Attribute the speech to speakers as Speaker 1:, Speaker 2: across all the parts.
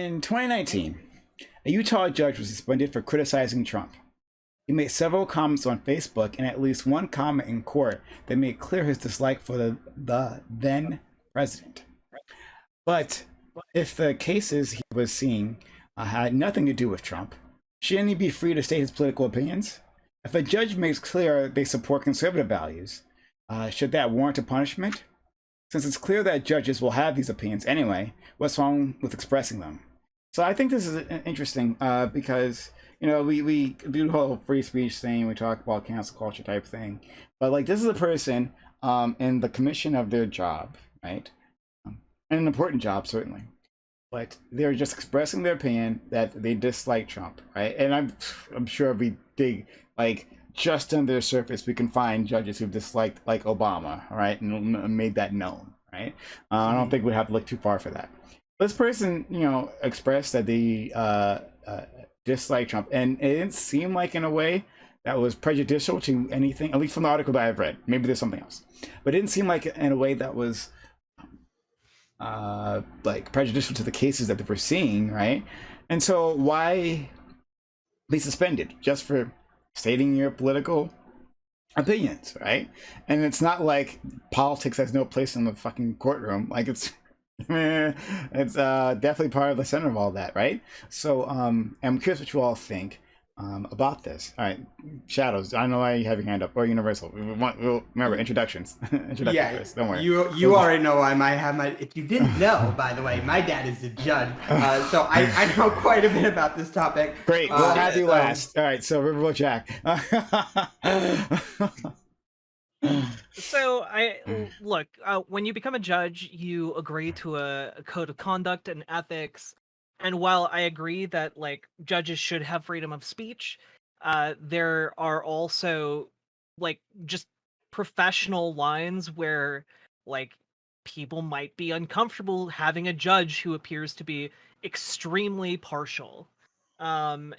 Speaker 1: In 2019, a Utah judge was suspended for criticizing Trump. He made several comments on Facebook and at least one comment in court that made clear his dislike for the then president. But if the cases he was seeing had nothing to do with Trump, shouldn't he be free to state his political opinions? If a judge makes clear they support conservative values, should that warrant a punishment? Since it's clear that judges will have these opinions anyway, what's wrong with expressing them? So I think this is interesting because, you know, we do the whole free speech thing, we talk about cancel culture type thing, but like this is a person in the commission of their job, right? And an important job, certainly. But they're just expressing their opinion that they dislike Trump, right? And I'm sure if we dig like just under the surface, we can find judges who've disliked like Obama, right, and made that known, right? I don't think we have to look too far for that. This person, you know, expressed that they dislike Trump, and it didn't seem like in a way that was prejudicial to anything, at least from the article that I've read. Maybe there's something else, but it didn't seem like in a way that was like prejudicial to the cases that they were seeing, right? And so why be suspended just for stating your political opinions, right? And it's not like politics has no place in the fucking courtroom. Like it's definitely part of the center of all that, right? So I'm curious what you all think about this. All right, Shadows, I know why you have your hand up, or Universal. We'll remember introductions.
Speaker 2: Yeah,
Speaker 1: first. Don't worry.
Speaker 2: You already know I might have my. If you didn't know, by the way, my dad is a judge, so I know quite a bit about this topic.
Speaker 1: Great, we'll have you last. All right, so RiverboatJack.
Speaker 3: So look, when you become a judge, you agree to a code of conduct and ethics. And while I agree that like judges should have freedom of speech, there are also like just professional lines where like people might be uncomfortable having a judge who appears to be extremely partial. And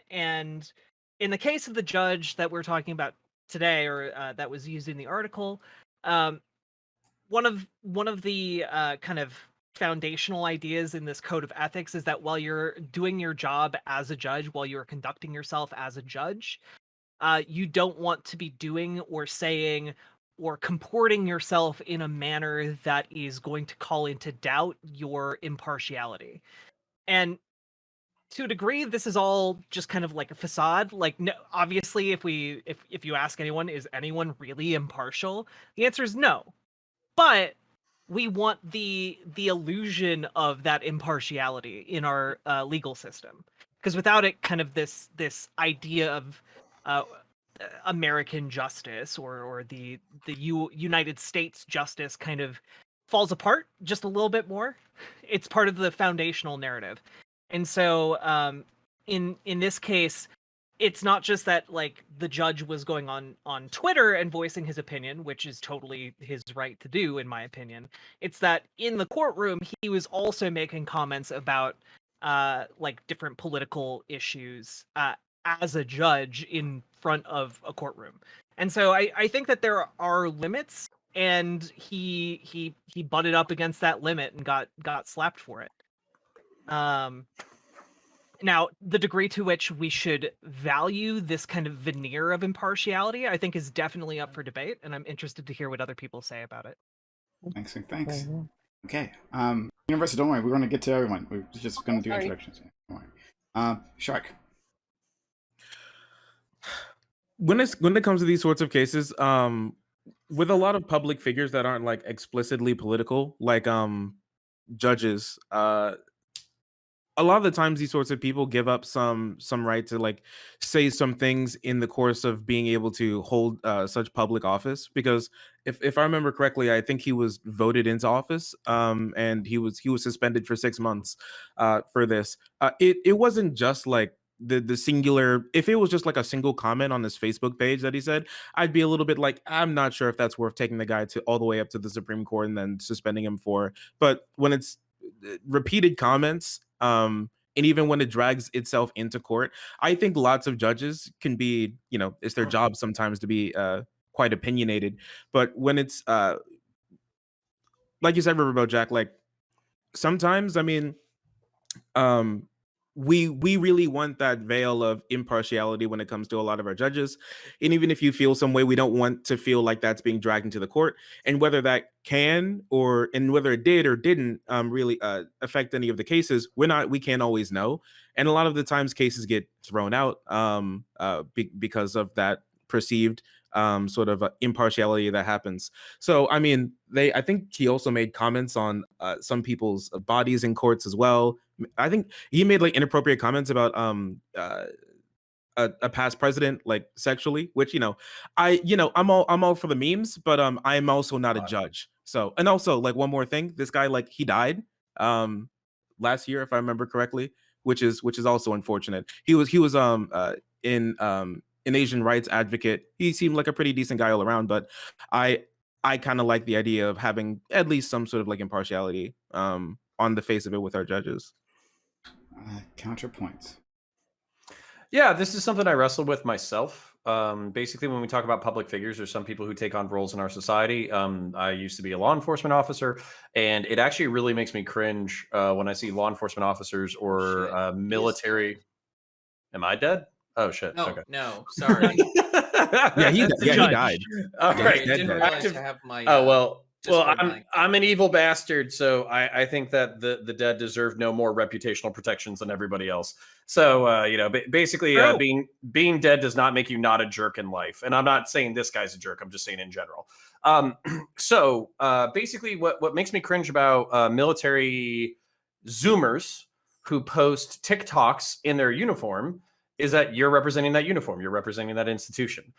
Speaker 3: in the case of the judge that we're talking about today, or that was used in the article, one of the kind of foundational ideas in this code of ethics is that while you're doing your job as a judge, while you're conducting yourself as a judge, you don't want to be doing or saying or comporting yourself in a manner that is going to call into doubt your impartiality. And to a degree, this is all just kind of like a facade. Like, no, obviously, if you ask anyone, is anyone really impartial? The answer is no. But we want the illusion of that impartiality in our legal system, because without it, kind of this idea of American justice or the United States justice kind of falls apart just a little bit more. It's part of the foundational narrative. And so in this case, it's not just that like the judge was going on Twitter and voicing his opinion, which is totally his right to do, in my opinion. It's that in the courtroom, he was also making comments about like different political issues as a judge in front of a courtroom. And so I think that there are limits, and he butted up against that limit and got slapped for it. Now, the degree to which we should value this kind of veneer of impartiality, I think, is definitely up for debate, and I'm interested to hear what other people say about it.
Speaker 1: Thanks. Okay. Universal, don't worry. We're going to get to everyone. We're just going to do introductions. Don't worry. Shark.
Speaker 4: When it comes to these sorts of cases, with a lot of public figures that aren't like explicitly political, like judges, a lot of the times these sorts of people give up some right to like say some things in the course of being able to hold such public office, because if I remember correctly, I think he was voted into office, and he was suspended for 6 months for this. It wasn't just like the singular. If it was just like a single comment on his Facebook page that he said, I'd be a little bit like, I'm not sure if that's worth taking the guy to all the way up to the Supreme Court and then suspending him for. But when it's repeated comments, and even when it drags itself into court, I think lots of judges can be, you know, it's their job sometimes to be quite opinionated. But when it's like you said, RiverboatJack, like sometimes, I mean, we really want that veil of impartiality when it comes to a lot of our judges. And even if you feel some way, we don't want to feel like that's being dragged into the court. And whether that can and whether it did or didn't really affect any of the cases, we can't always know. And a lot of the times cases get thrown out because of that perceived sort of impartiality that happens. So, I mean, I think he also made comments on some people's bodies in courts as well. I think he made like inappropriate comments about a past president like sexually, which I'm all for the memes, but I'm also not a judge. So, and also like one more thing, this guy like he died last year if I remember correctly, which is also unfortunate. He was in an Asian rights advocate. He seemed like a pretty decent guy all around, but I kind of like the idea of having at least some sort of like impartiality on the face of it with our judges.
Speaker 1: Counterpoints.
Speaker 5: Yeah, this is something I wrestle with myself. Basically, when we talk about public figures, there's some people who take on roles in our society. I used to be a law enforcement officer, and it actually really makes me cringe when I see law enforcement officers or military. Am I dead? Oh shit!
Speaker 6: No,
Speaker 5: okay.
Speaker 6: no, sorry.
Speaker 4: Yeah, he
Speaker 3: judge.
Speaker 4: died.
Speaker 5: All
Speaker 4: Yeah,
Speaker 5: right.
Speaker 4: he's
Speaker 6: I
Speaker 4: dead,
Speaker 6: didn't
Speaker 4: dead.
Speaker 6: realize to have my.
Speaker 5: Oh well. Well,
Speaker 6: Discord mic.
Speaker 5: I'm an evil bastard, so I think that the dead deserve no more reputational protections than everybody else. So basically,
Speaker 3: True.
Speaker 5: being dead does not make you not a jerk in life. And I'm not saying this guy's a jerk. I'm just saying in general. So basically, what makes me cringe about military Zoomers who post TikToks in their uniform is that you're representing that uniform. You're representing that institution.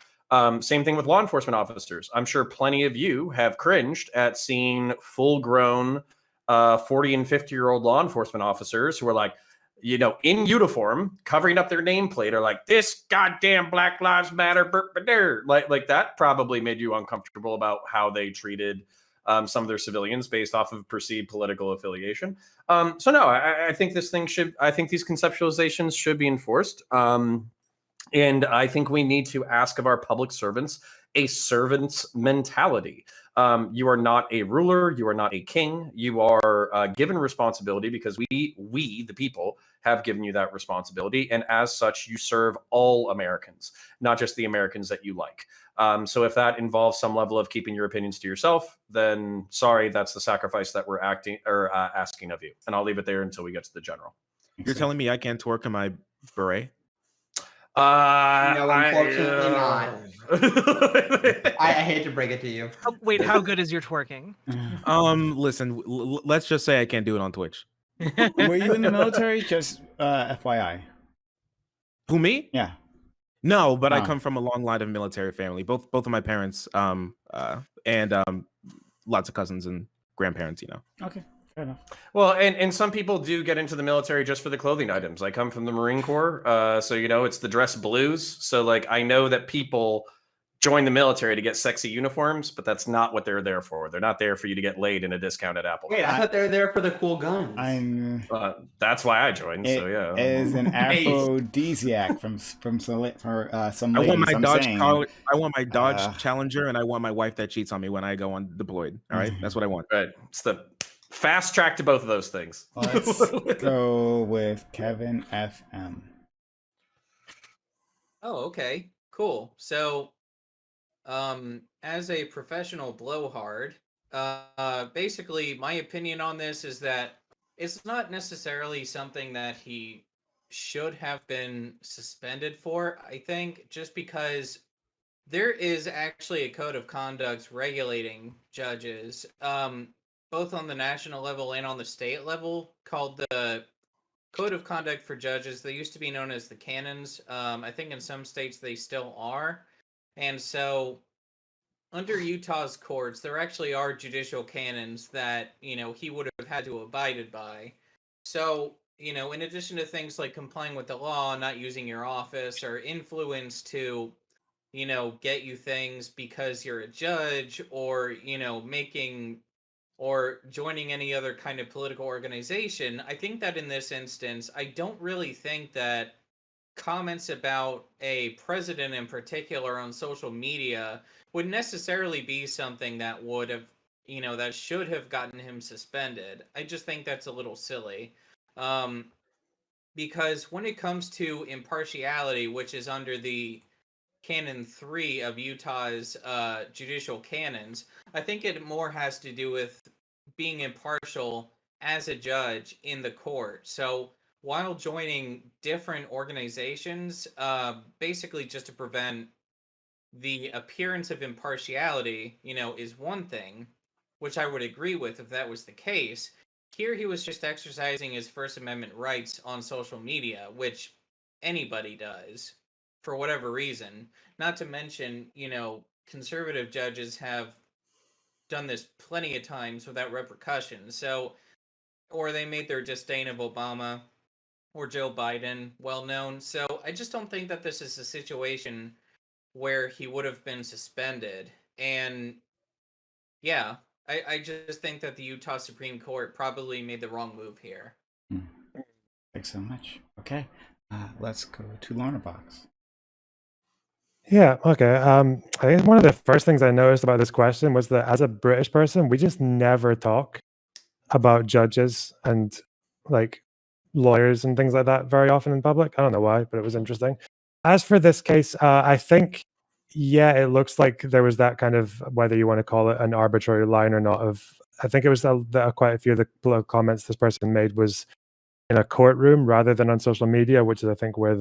Speaker 5: Same thing with law enforcement officers. I'm sure plenty of you have cringed at seeing full-grown 40 and 50-year-old law enforcement officers who are like, in uniform, covering up their nameplate, are like, this goddamn Black Lives Matter, like that probably made you uncomfortable about how they treated some of their civilians based off of perceived political affiliation. So no, I think these conceptualizations should be enforced. And I think we need to ask of our public servants a servant's mentality. You are not a ruler. You are not a king. You are given responsibility because we, the people, have given you that responsibility. And as such, you serve all Americans, not just the Americans that you like. So if that involves some level of keeping your opinions to yourself, then sorry, that's the sacrifice that we're asking of you. And I'll leave it there until we get to the general.
Speaker 4: You're telling me I can't twerk in my beret?
Speaker 2: No, unfortunately not. I hate to break it to you.
Speaker 3: Wait, how good is your twerking?
Speaker 4: Listen, let's just say I can't do it on Twitch.
Speaker 1: Were you in the military? Just FYI.
Speaker 4: Who, me?
Speaker 1: Yeah.
Speaker 4: No, but I come from a long line of military family. Both of my parents, and lots of cousins and grandparents.
Speaker 1: Okay. Fair enough.
Speaker 5: Well, and some people do get into the military just for the clothing items. I come from the Marine Corps, so it's the dress blues. So like I know that people join the military to get sexy uniforms, but that's not what they're there for. They're not there for you to get laid in a discount at Apple.
Speaker 2: Wait, I thought they were there for the cool guns.
Speaker 5: That's why I joined. So yeah,
Speaker 1: it is an aphrodisiac from some ladies.
Speaker 4: I want my Dodge Challenger, and I want my wife that cheats on me when I go on deployed. All right, that's what I want.
Speaker 5: Right, it's the fast track to both of those things.
Speaker 1: Let's go with Kevin FM.
Speaker 6: Oh, okay, cool. So, as a professional blowhard, basically my opinion on this is that it's not necessarily something that he should have been suspended for. I think just because there is actually a code of conduct regulating judges, both on the national level and on the state level, called the Code of Conduct for Judges. They used to be known as the canons. I think in some states they still are. And so under Utah's courts, there actually are judicial canons that, he would have had to abided by. So, in addition to things like complying with the law, not using your office or influence to, get you things because you're a judge, or, making or joining any other kind of political organization, I think that in this instance, I don't really think that comments about a president in particular on social media would necessarily be something that would have, that should have gotten him suspended. I just think that's a little silly. because when it comes to impartiality, which is under the Canon 3 of Utah's judicial canons, I think it more has to do with being impartial as a judge in the court. So while joining different organizations, basically just to prevent the appearance of impartiality, is one thing, which I would agree with if that was the case. Here he was just exercising his First Amendment rights on social media, which anybody does for whatever reason. Not to mention, conservative judges have done this plenty of times without repercussions. So, or they made their disdain of Obama or Joe Biden well known. So I just don't think that this is a situation where he would have been suspended. And yeah, I just think that the Utah Supreme Court probably made the wrong move here.
Speaker 1: Thanks so much. Okay, let's go to Lorna Box.
Speaker 7: Yeah, okay. I think one of the first things I noticed about this question was that as a British person, we just never talk about judges and like lawyers and things like that very often in public. I don't know why, but it was interesting. As for this case, I think, yeah, it looks like there was that kind of, whether you want to call it an arbitrary line or not, of, I think it was quite a few of the comments this person made was in a courtroom rather than on social media, which is, I think, where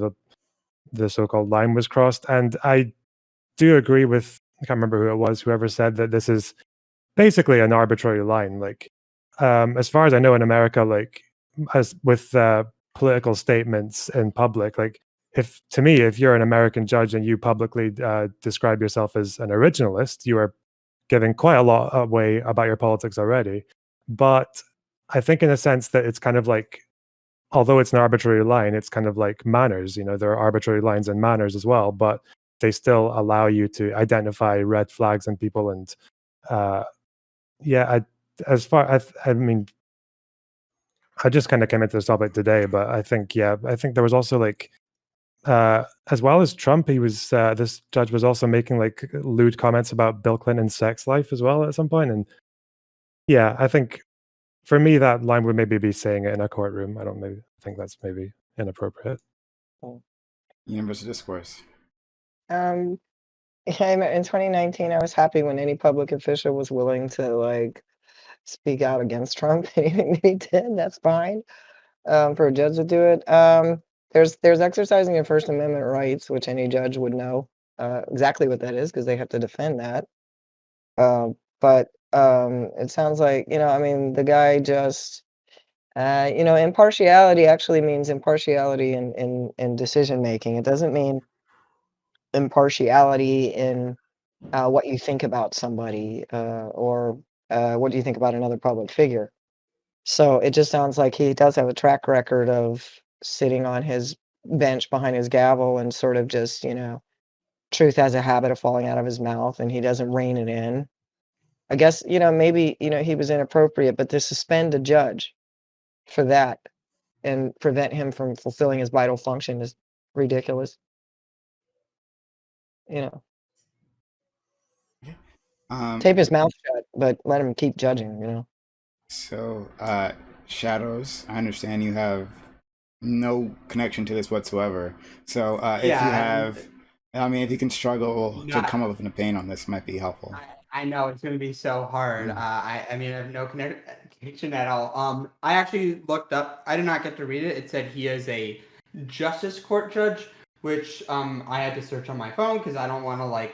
Speaker 7: the so-called line was crossed. And I do agree with, I can't remember who it was, whoever said that this is basically an arbitrary line. Like, as far as I know in America, like, as with political statements in public, like, if you're an American judge and you publicly describe yourself as an originalist, you are giving quite a lot away about your politics already. But I think in a sense that it's kind of like, although it's an arbitrary line, it's kind of like manners. There are arbitrary lines in manners as well, but they still allow you to identify red flags in people. And I mean, I just kind of came into this topic today, but I think there was also like, as well as Trump, he was this judge was also making like lewd comments about Bill Clinton's sex life as well at some point. And yeah, I think for me that line would maybe be saying it in a courtroom. I think that's maybe inappropriate.
Speaker 1: Universal discourse.
Speaker 8: In 2019, I was happy when any public official was willing to like speak out against Trump. Anything that he did, that's fine. For a judge to do it. There's exercising your First Amendment rights, which any judge would know exactly what that is because they have to defend that. But it sounds like, the guy just, impartiality actually means impartiality in decision making. It doesn't mean impartiality in what you think about somebody or what do you think about another public figure. So it just sounds like he does have a track record of sitting on his bench behind his gavel and sort of just, truth has a habit of falling out of his mouth and he doesn't rein it in. I guess, maybe, he was inappropriate, but to suspend a judge for that and prevent him from fulfilling his vital function is ridiculous. Tape his mouth shut, but let him keep judging,
Speaker 1: So, Shadows, I understand you have no connection to this whatsoever. So, if you have, if you can struggle to come up with an opinion on this, might be helpful.
Speaker 2: I know it's going to be so hard. I have no connection at all. I actually looked up. I did not get to read it. It said he is a justice court judge, which I had to search on my phone because I don't want to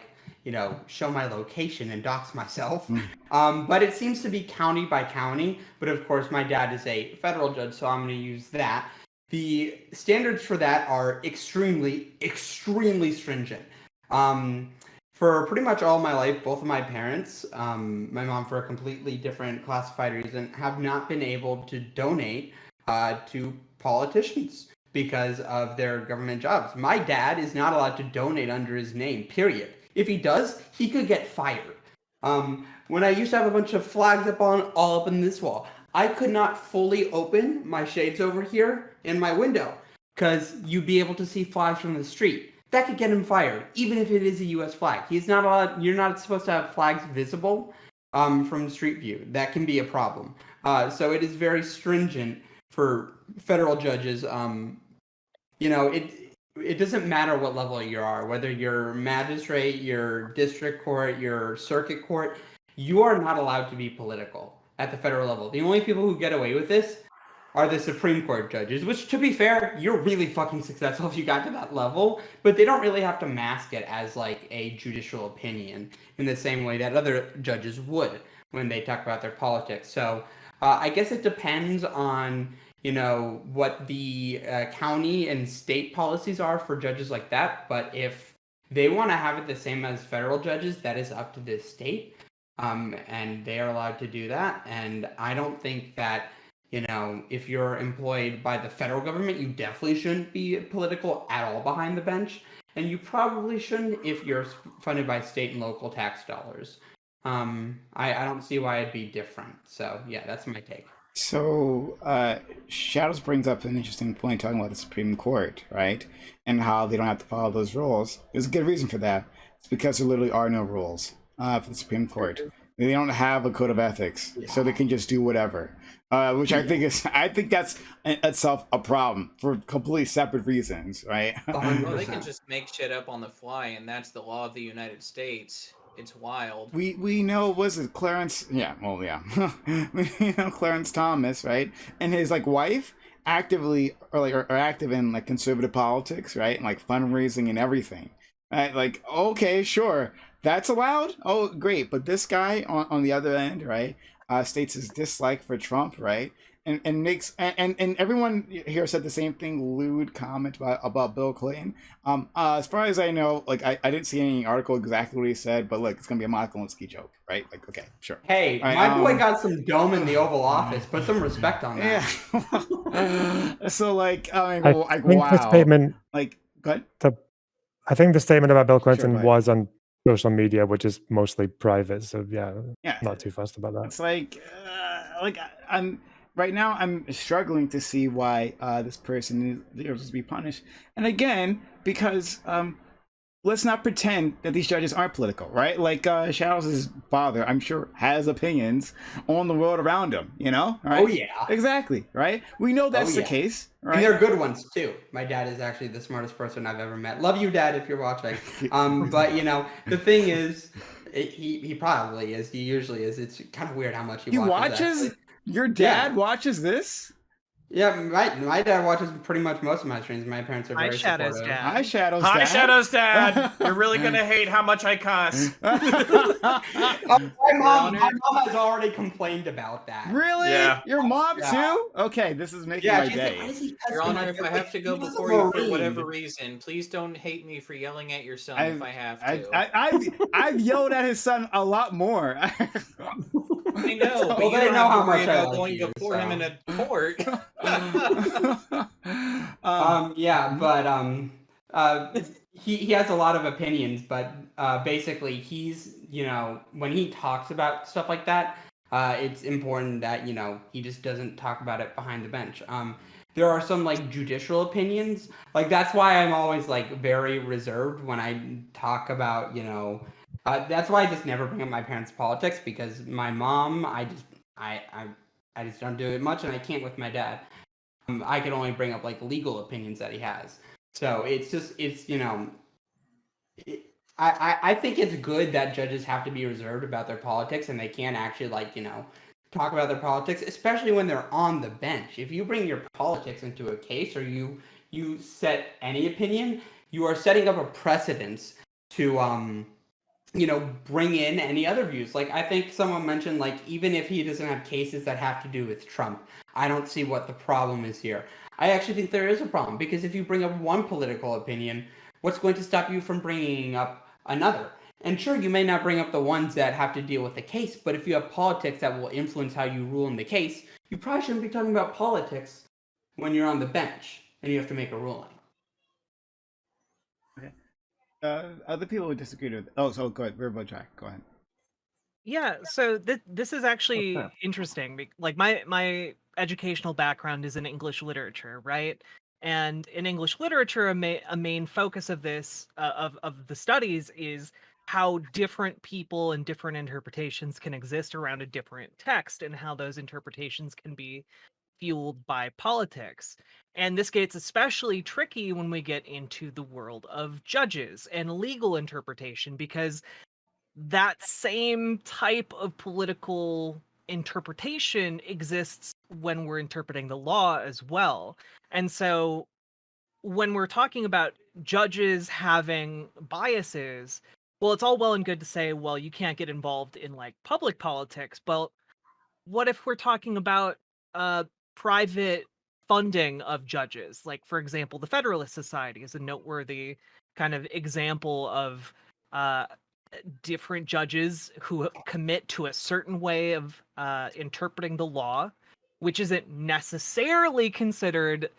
Speaker 2: show my location and dox myself. But it seems to be county by county. But of course, my dad is a federal judge, so I'm going to use that. The standards for that are extremely, extremely stringent. For pretty much all my life, both of my parents, my mom for a completely different classified reason, have not been able to donate to politicians because of their government jobs. My dad is not allowed to donate under his name, period. If he does, he could get fired. When I used to have a bunch of flags all up in this wall, I could not fully open my shades over here in my window because you'd be able to see flags from the street. That could get him fired, even if it is a U.S. flag. He's not allowed. You're not supposed to have flags visible from street view. That can be a problem. So it is very stringent for federal judges it doesn't matter what level you are, whether you're magistrate, your district court, your circuit court, you are not allowed to be political at the federal level. The only people who get away with this are the Supreme Court judges, which, to be fair, you're really fucking successful if you got to that level, but they don't really have to mask it as like a judicial opinion in the same way that other judges would when they talk about their politics. So I guess it depends on what the county and state policies are for judges like that. But if they want to have it the same as federal judges, that is up to the state, and they are allowed to do that. And I don't think that if you're employed by the federal government, you definitely shouldn't be political at all behind the bench, and you probably shouldn't if you're funded by state and local tax dollars. I don't see why it'd be different. So yeah, that's my take.
Speaker 1: So, Shadows brings up an interesting point talking about the Supreme Court, right? And how they don't have to follow those rules. There's a good reason for that. It's because there literally are no rules for the Supreme Court. They don't have a code of ethics, so they can just do whatever. Which I think that's in itself a problem for completely separate reasons, right?
Speaker 6: Well, they can just make shit up on the fly, and that's the law of the United States. It's wild.
Speaker 1: We know, was it Clarence? Yeah, well, yeah. We know Clarence Thomas, right? And his wife actively are active in conservative politics, right? And fundraising and everything, right? Okay, sure, that's allowed. Oh, great. But this guy on the other end, right, states his dislike for Trump, right? And makes and everyone here said the same thing. Lewd comment about Bill Clinton. As far as I know, I didn't see any article exactly what he said, but it's gonna be a Monica Lewinsky joke, right? Okay, sure.
Speaker 2: Hey,
Speaker 1: right,
Speaker 2: my boy got some dome in the Oval Office. Put some respect on that.
Speaker 1: Yeah. So
Speaker 7: I think
Speaker 1: wow.
Speaker 7: the statement.
Speaker 1: Go ahead.
Speaker 7: I think the statement about Bill
Speaker 1: Sure,
Speaker 7: Clinton
Speaker 1: go ahead.
Speaker 7: was on social media, which is mostly private. So yeah, not too fussed about that.
Speaker 1: It's I'm right now. I'm struggling to see why this person deserves to be punished. And again, because let's not pretend that these judges aren't political, right? Shadows' father, I'm sure, has opinions on the world around him. Right?
Speaker 2: Oh yeah,
Speaker 1: exactly, right? We know that's the case, right?
Speaker 2: And they're good ones too. My dad is actually the smartest person I've ever met. Love you, Dad, if you're watching. But the thing is, he probably is. He usually is. It's kind of weird how much he watches.
Speaker 1: Your dad watches this?
Speaker 2: Yeah, my dad watches pretty much most of my streams. My parents are very supportive.
Speaker 1: Hi, Shadows
Speaker 5: Hi,
Speaker 1: Dad.
Speaker 5: Shadows Dad. You're really gonna hate how much I cuss.
Speaker 2: My mom has already complained about that.
Speaker 1: Really?
Speaker 5: Yeah.
Speaker 1: Your mom too? Okay, this is making my
Speaker 2: she's
Speaker 1: day.
Speaker 2: like, "Why is he
Speaker 6: Your
Speaker 2: cussing
Speaker 6: Honor,
Speaker 2: like
Speaker 6: if I
Speaker 2: that?"
Speaker 6: have to go
Speaker 2: He was a
Speaker 6: before you for
Speaker 2: Marine.
Speaker 6: whatever reason, please don't hate me for yelling at your son if I have to.
Speaker 1: I've yelled at his son a lot more.
Speaker 6: I know, but
Speaker 2: Well,
Speaker 6: you
Speaker 2: they
Speaker 6: don't
Speaker 2: know
Speaker 6: have
Speaker 2: how
Speaker 6: to worry
Speaker 2: much I
Speaker 6: about
Speaker 2: like
Speaker 6: going
Speaker 2: you,
Speaker 6: before him in a court.
Speaker 2: He has a lot of opinions, but basically he's when he talks about stuff like that, it's important that he just doesn't talk about it behind the bench. There are some judicial opinions, that's why I'm always very reserved when I talk about that's why I just never bring up my parents' politics, because my mom, I just don't do it much, and I can't with my dad. I can only bring up legal opinions that he has. So I think it's good that judges have to be reserved about their politics, and they can't actually talk about their politics, especially when they're on the bench. If you bring your politics into a case, or you set any opinion, you are setting up a precedence to bring in any other views. I think someone mentioned even if he doesn't have cases that have to do with Trump, I don't see what the problem is here. I actually think there is a problem, because if you bring up one political opinion, what's going to stop you from bringing up another? And sure, you may not bring up the ones that have to deal with the case, but if you have politics that will influence how you rule in the case, you probably shouldn't be talking about politics when you're on the bench and you have to make a ruling.
Speaker 1: Other people would disagree with. Oh, so go ahead, RiverboatJack. Go ahead.
Speaker 3: Yeah, so this is actually interesting. My educational background is in English literature, right? And in English literature, a main focus of this of the studies is how different people and different interpretations can exist around a different text, and how those interpretations can be fueled by politics. And this gets especially tricky when we get into the world of judges and legal interpretation, because that same type of political interpretation exists when we're interpreting the law as well. And so when we're talking about judges having biases, well, it's all well and good to say, well, you can't get involved in like public politics, but what if we're talking about private funding of judges? Like, for example, the Federalist Society is a noteworthy kind of example of uh, different judges who commit to a certain way of interpreting the law, which isn't necessarily considered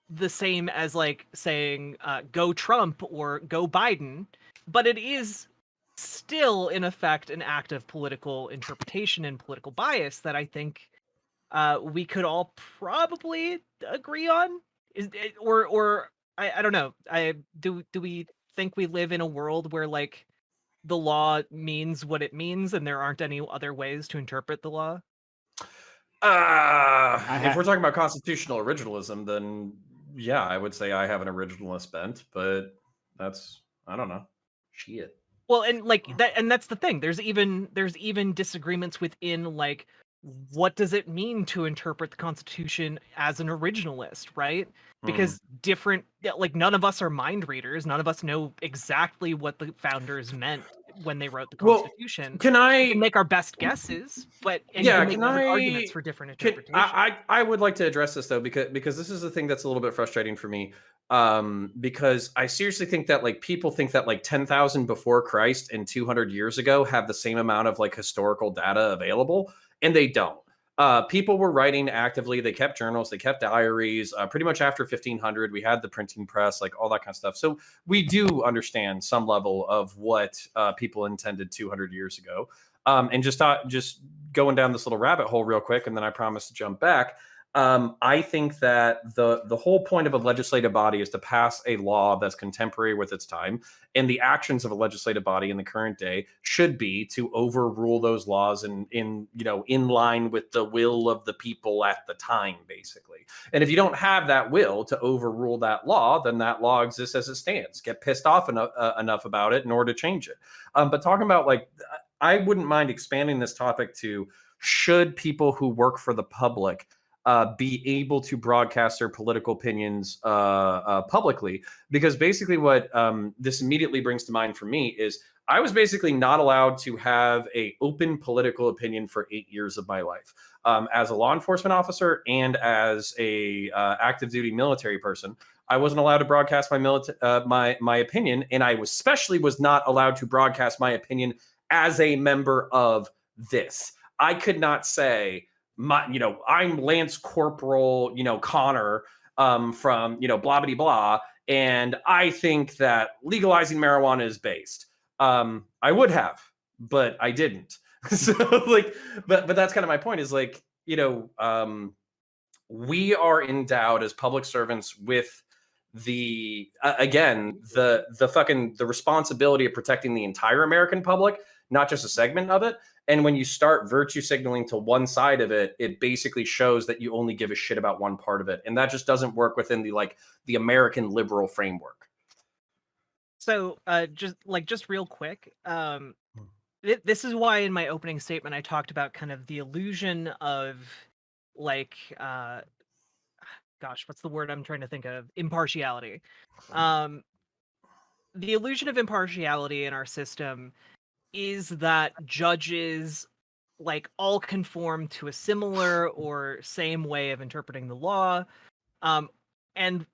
Speaker 3: the same as like saying go Trump or go Biden, but it is still in effect an act of political interpretation and political bias that I think we could all probably agree on. Is it, or I don't know. Do we think we live in a world where like the law means what it means and there aren't any other ways to interpret the law?
Speaker 5: If we're talking about constitutional originalism, then yeah, I would say I have an originalist bent, but that's, I don't know, shit.
Speaker 3: Well, and like that, and that's the thing. There's even disagreements within like what does it mean to interpret the Constitution as an originalist, right? Because different, like none of us are mind readers. None of us know exactly what the founders meant when they wrote the Constitution.
Speaker 5: Well, can I
Speaker 3: make our best guesses? But and
Speaker 5: yeah,
Speaker 3: you can make
Speaker 5: can
Speaker 3: different
Speaker 5: I
Speaker 3: arguments for different interpretations.
Speaker 5: I would like to address this though, because this is the thing that's a little bit frustrating for me. Because I seriously think that like people think that like 10,000 before Christ and 200 years ago have the same amount of like historical data available, and they don't. People were writing actively. They kept journals. They kept diaries. Pretty much after 1500, we had the printing press, like all that kind of stuff. So we do understand some level of what people intended 200 years ago. And just going down this little rabbit hole real quick, and then I promise to jump back. I think that the whole point of a legislative body is to pass a law that's contemporary with its time, and the actions of a legislative body in the current day should be to overrule those laws in line with the will of the people at the time, basically. And if you don't have that will to overrule that law, then that law exists as it stands. Get pissed off enough about it in order to change it. But talking about like, I wouldn't mind expanding this topic to should people who work for the public be able to broadcast their political opinions publicly, because basically what this immediately brings to mind for me is I was basically not allowed to have a open political opinion for 8 years of my life as a law enforcement officer and as a active duty military person. I wasn't allowed to broadcast my opinion, and I especially was not allowed to broadcast my opinion as a member of this. I could not say, I'm Lance Corporal, Connor from, blah, blah, blah. And I think that legalizing marijuana is based. I would have, but I didn't. So like, but that's kind of my point is like, we are endowed as public servants with the responsibility of protecting the entire American public, not just a segment of it. And when you start virtue signaling to one side of it, it basically shows that you only give a shit about one part of it. And that just doesn't work within the American liberal framework.
Speaker 3: So just real quick, this is why in my opening statement I talked about kind of the illusion of like what's the word I'm trying to think of? Impartiality. The illusion of impartiality in our system is that judges like all conform to a similar or same way of interpreting the law. And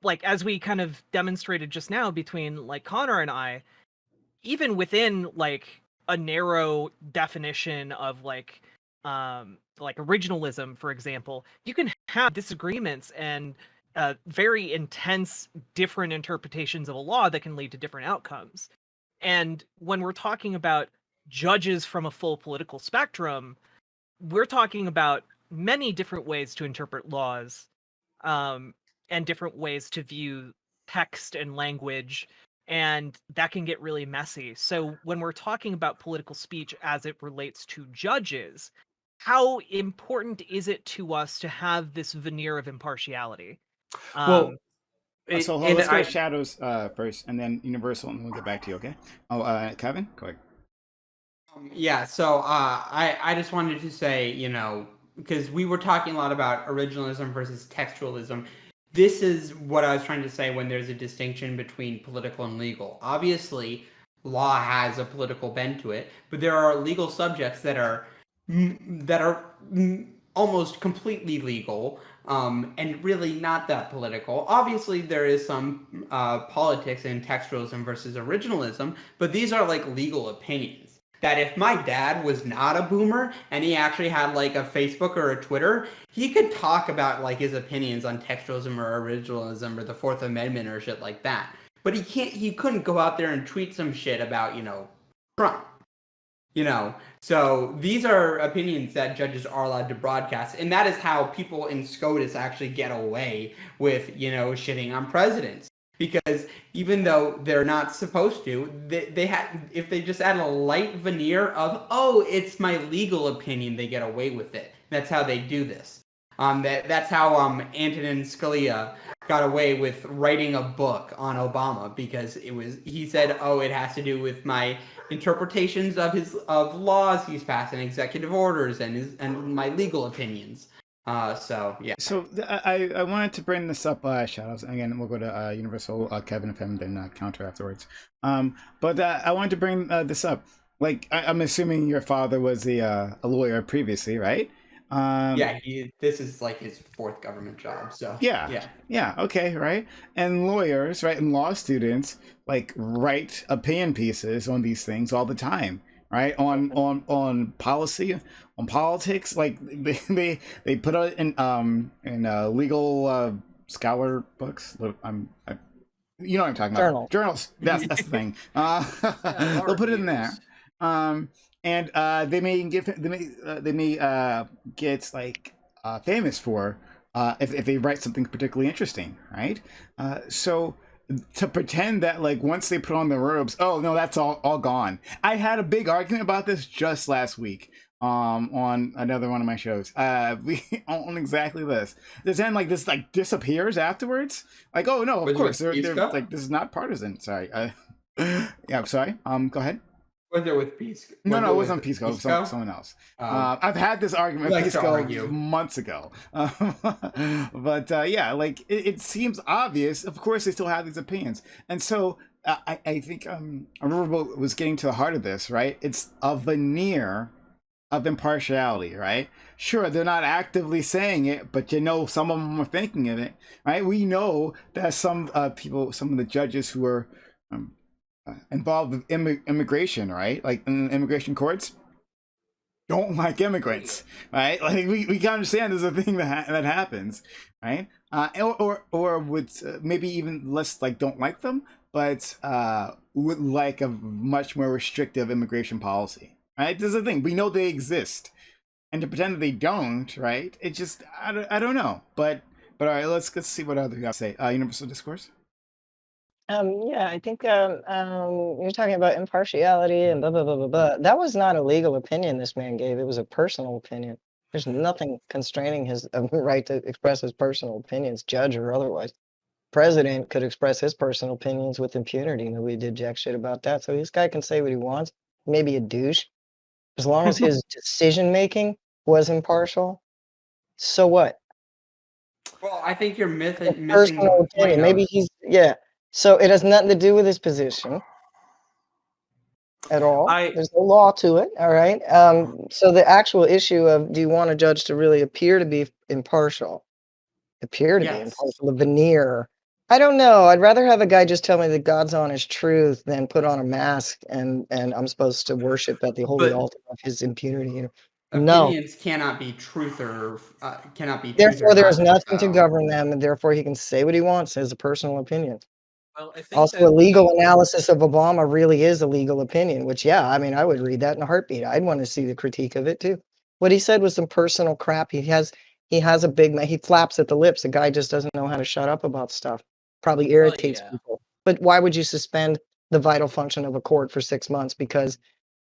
Speaker 3: like as we kind of demonstrated just now between like Connor and I, even within like a narrow definition of like originalism, for example, you can have disagreements and very intense different interpretations of a law that can lead to different outcomes. And when we're talking about judges from a full political spectrum, we're talking about many different ways to interpret laws, and different ways to view text and language, and that can get really messy. So when we're talking about political speech as it relates to judges, how important is it to us to have this veneer of impartiality?
Speaker 5: Well,
Speaker 1: So
Speaker 5: and
Speaker 1: let's go
Speaker 5: I,
Speaker 1: to Shadows first, and then Universal, and we'll get back to you. Okay. Oh, Kevin, go ahead.
Speaker 2: Yeah, so I just wanted to say, because we were talking a lot about originalism versus textualism. This is what I was trying to say when there's a distinction between political and legal. Obviously, law has a political bent to it, but there are legal subjects that are almost completely legal, and really not that political. Obviously, there is some politics in textualism versus originalism, but these are like legal opinions. That if my dad was not a boomer and he actually had like a Facebook or a Twitter, he could talk about like his opinions on textualism or originalism or the Fourth Amendment or shit like that. But he couldn't go out there and tweet some shit about, Trump. So these are opinions that judges are allowed to broadcast, and that is how people in SCOTUS actually get away with, shitting on presidents. Because even though they're not supposed to, they if they just add a light veneer of, oh, it's my legal opinion, they get away with it. That's how they do this. That's how Antonin Scalia got away with writing a book on Obama, because he said, oh, it has to do with my interpretations of laws he's passed and executive orders and my legal opinions. So yeah.
Speaker 1: So I wanted to bring this up, Shadows. Again, we'll go to Universal, Kevin, if him, then counter afterwards. But I wanted to bring this up. Like, I'm assuming your father was a lawyer previously, right?
Speaker 2: Yeah, this is like his fourth government job. So
Speaker 1: yeah, okay, right. And lawyers, right, and law students like write opinion pieces on these things all the time, right? On policy, on politics. Like they put it in legal scholar books. You know what I'm talking about? Journals. That's the thing. They'll put it in there. And they may get like famous for if they write something particularly interesting, right? So to pretend that like once they put on the robes, oh no, that's all gone. I had a big argument about this just last week on another one of my shows. We on exactly this. Then like this like disappears afterwards. Like, oh no, of course they're like, this is not partisan. Sorry. Yeah, I'm sorry. Go ahead.
Speaker 2: Was it with Pisco?
Speaker 1: No, it wasn't Pisco. It was someone else. I've had this argument with Pisco months ago. But yeah, like it seems obvious. Of course, they still have these opinions. And so I think Riverboat was getting to the heart of this, right? It's a veneer of impartiality, right? Sure, they're not actively saying it, but some of them are thinking of it, right? We know that some people, some of the judges who are involved with immigration, right? Like in immigration courts, don't like immigrants, right? Like we can understand there's a thing that happens, right? Or with maybe even less like don't like them, but would like a much more restrictive immigration policy, right? There's a thing, we know they exist, and to pretend that they don't, right? It just I don't know, but all right, let's see what other guys say. Universal discourse.
Speaker 8: Yeah, I think you're talking about impartiality and blah blah blah blah blah. That was not a legal opinion this man gave. It was a personal opinion. There's nothing constraining his right to express his personal opinions, judge or otherwise. President could express his personal opinions with impunity. Nobody did jack shit about that. So this guy can say what he wants. Maybe a douche, as long as his decision making was impartial. So what?
Speaker 2: Well, I think you're missing
Speaker 8: Personal opinion. Maybe So it has nothing to do with his position at all. There's no law to it. All right. So the actual issue of, do you want a judge to really appear to be impartial? Be impartial. The veneer. I don't know. I'd rather have a guy just tell me that God's honest truth than put on a mask and I'm supposed to worship at the holy altar of his impunity.
Speaker 2: Opinions cannot be truth or cannot be.
Speaker 8: Therefore, there is nothing to govern them, and therefore he can say what he wants as a personal opinion.
Speaker 6: Well, I think
Speaker 8: also, a legal analysis of Obama really is a legal opinion, which, yeah, I mean, I would read that in a heartbeat. I'd want to see the critique of it too. What he said was some personal crap. He has a big, he flaps at the lips. The guy just doesn't know how to shut up about stuff. Probably irritates people. But why would you suspend the vital function of a court for 6 months because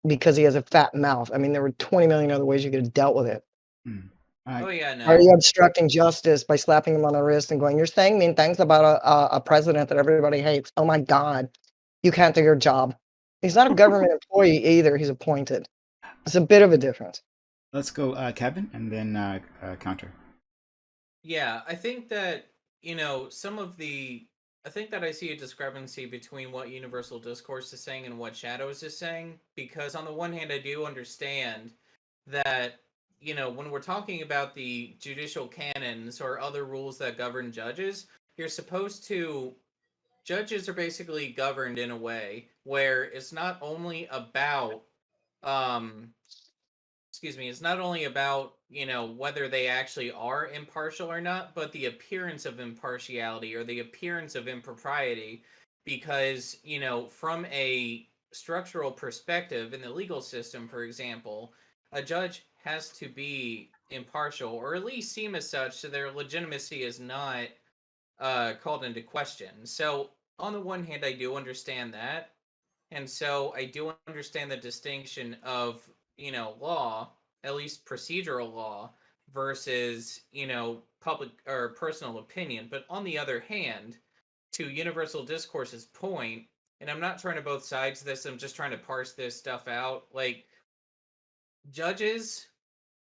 Speaker 8: because he has a fat mouth. I mean, there were 20 million other ways you could have dealt with it.
Speaker 6: Oh yeah, no.
Speaker 8: Are you obstructing justice by slapping him on the wrist and going, "You're saying mean things about a president that everybody hates"? Oh my God, you can't do your job. He's not a government employee either. He's appointed. It's a bit of a difference.
Speaker 1: Let's go, Kevin, and then counter.
Speaker 6: Yeah, I think that, you know, I think that I see a discrepancy between what Universal Discourse is saying and what Shadows is saying, because on the one hand, I do understand that, you know, when we're talking about the judicial canons or other rules that govern judges, judges are basically governed in a way where it's not only about, it's not only about, you know, whether they actually are impartial or not, but the appearance of impartiality or the appearance of impropriety. Because, you know, from a structural perspective in the legal system, for example, a judge has to be impartial or at least seem as such, so their legitimacy is not called into question. So, on the one hand, I do understand that. And so I do understand the distinction of, you know, law, at least procedural law, versus, you know, public or personal opinion. But on the other hand, to Universal Discourse's point, and I'm not trying to both sides this, I'm just trying to parse this stuff out. Like, judges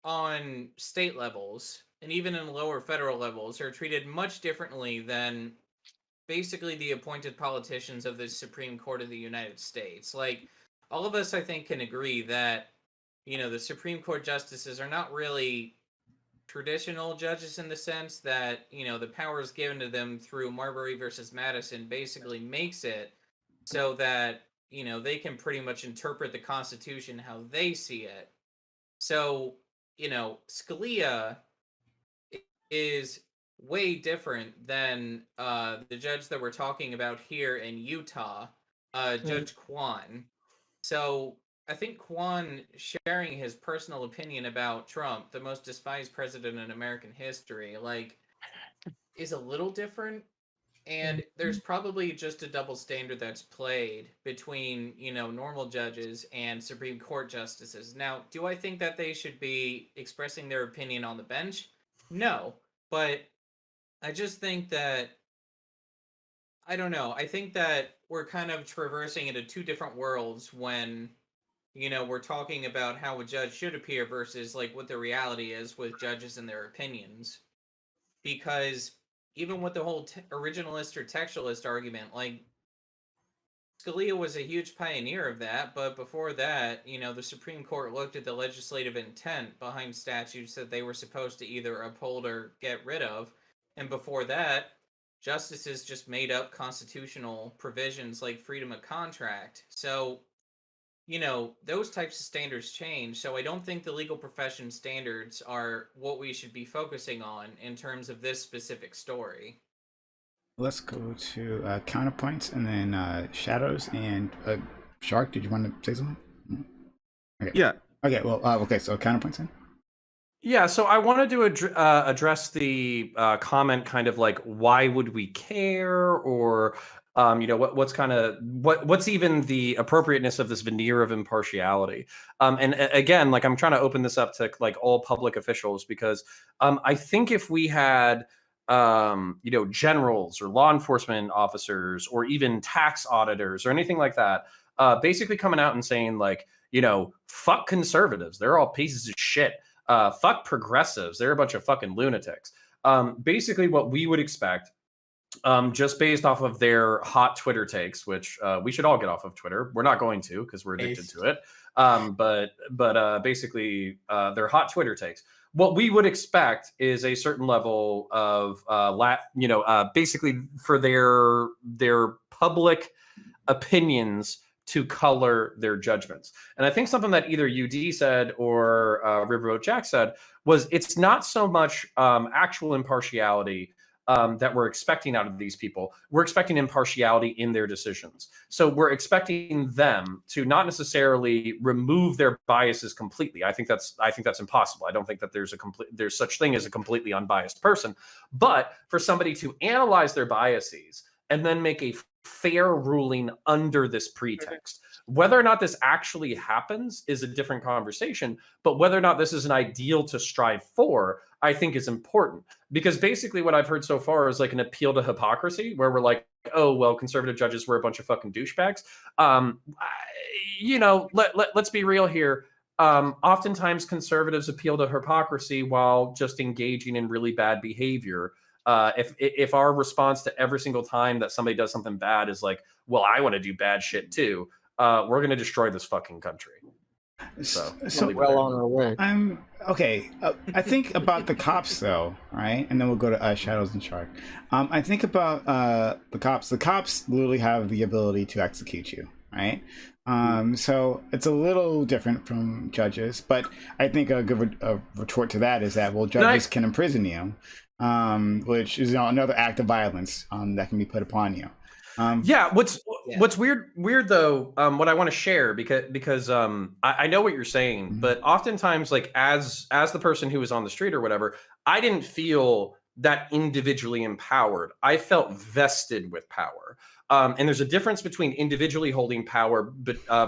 Speaker 6: on state levels and even in lower federal levels are treated much differently than basically the appointed politicians of the Supreme Court of the United States. Like, all of us, I think, can agree that, you know, the Supreme Court justices are not really traditional judges in the sense that, you know, the powers given to them through Marbury versus Madison basically makes it so that, you know, they can pretty much interpret the Constitution how they see it. So, you know, Scalia is way different than the judge that we're talking about here in Utah, Judge Kwan. So I think Kwan sharing his personal opinion about Trump, the most despised president in American history, like, is a little different. And there's probably just a double standard that's played between, you know, normal judges and Supreme Court justices. Now, do I think that they should be expressing their opinion on the bench? No. But I just think that, I don't know, I think that we're kind of traversing into two different worlds when, you know, we're talking about how a judge should appear versus, like, what the reality is with judges and their opinions. Because even with the whole originalist or textualist argument, like, Scalia was a huge pioneer of that, but before that, you know, the Supreme Court looked at the legislative intent behind statutes that they were supposed to either uphold or get rid of. And before that, justices just made up constitutional provisions like freedom of contract. So, you know, those types of standards change. So I don't think the legal profession standards are what we should be focusing on in terms of this specific story.
Speaker 1: Let's go to counterpoints and then shadows and Shark. Did you want to say something? Okay.
Speaker 4: Yeah.
Speaker 1: Okay. Well. Okay. So counterpoints then.
Speaker 5: Yeah, so I wanted to address the comment, kind of like, why would we care, or you know, what's even the appropriateness of this veneer of impartiality. And again, like, I'm trying to open this up to like all public officials, because I think if we had you know, generals or law enforcement officers or even tax auditors or anything like that, basically coming out and saying, like, you know, fuck conservatives, they're all pieces of shit. Fuck progressives, they're a bunch of fucking lunatics. Basically what we would expect, just based off of their hot Twitter takes, which we should all get off of Twitter. We're not going to, because we're addicted to it. But basically their hot Twitter takes. What we would expect is a certain level of basically for their public opinions to color their judgments. And I think something that either UD said or RiverboatJack said was, it's not so much actual impartiality that we're expecting out of these people. We're expecting impartiality in their decisions. So we're expecting them to not necessarily remove their biases completely. I think that's impossible. I don't think that there's such thing as a completely unbiased person. But for somebody to analyze their biases and then make a fair ruling under this pretext, Whether or not this actually happens is a different conversation, but whether or not this is an ideal to strive for, I think is important. Because basically what I've heard so far is like an appeal to hypocrisy, where we're like, oh, well, conservative judges were a bunch of fucking douchebags. Let's be real here. Oftentimes conservatives appeal to hypocrisy while just engaging in really bad behavior. If our response to every single time that somebody does something bad is like, well, I want to do bad shit too, we're going to destroy this fucking country. So
Speaker 8: well on our way.
Speaker 1: I'm okay. I think about the cops, though, right? And then we'll go to Shadows and Shark. I think about the cops. The cops literally have the ability to execute you, right? So it's a little different from judges, but I think a good retort to that is that, well, judges can imprison you, which is another act of violence that can be put upon you.
Speaker 5: What's weird though, what I want to share, because I know what you're saying, but oftentimes, like as the person who was on the street or whatever, I didn't feel that individually empowered. I felt vested with power. And there's a difference between individually holding power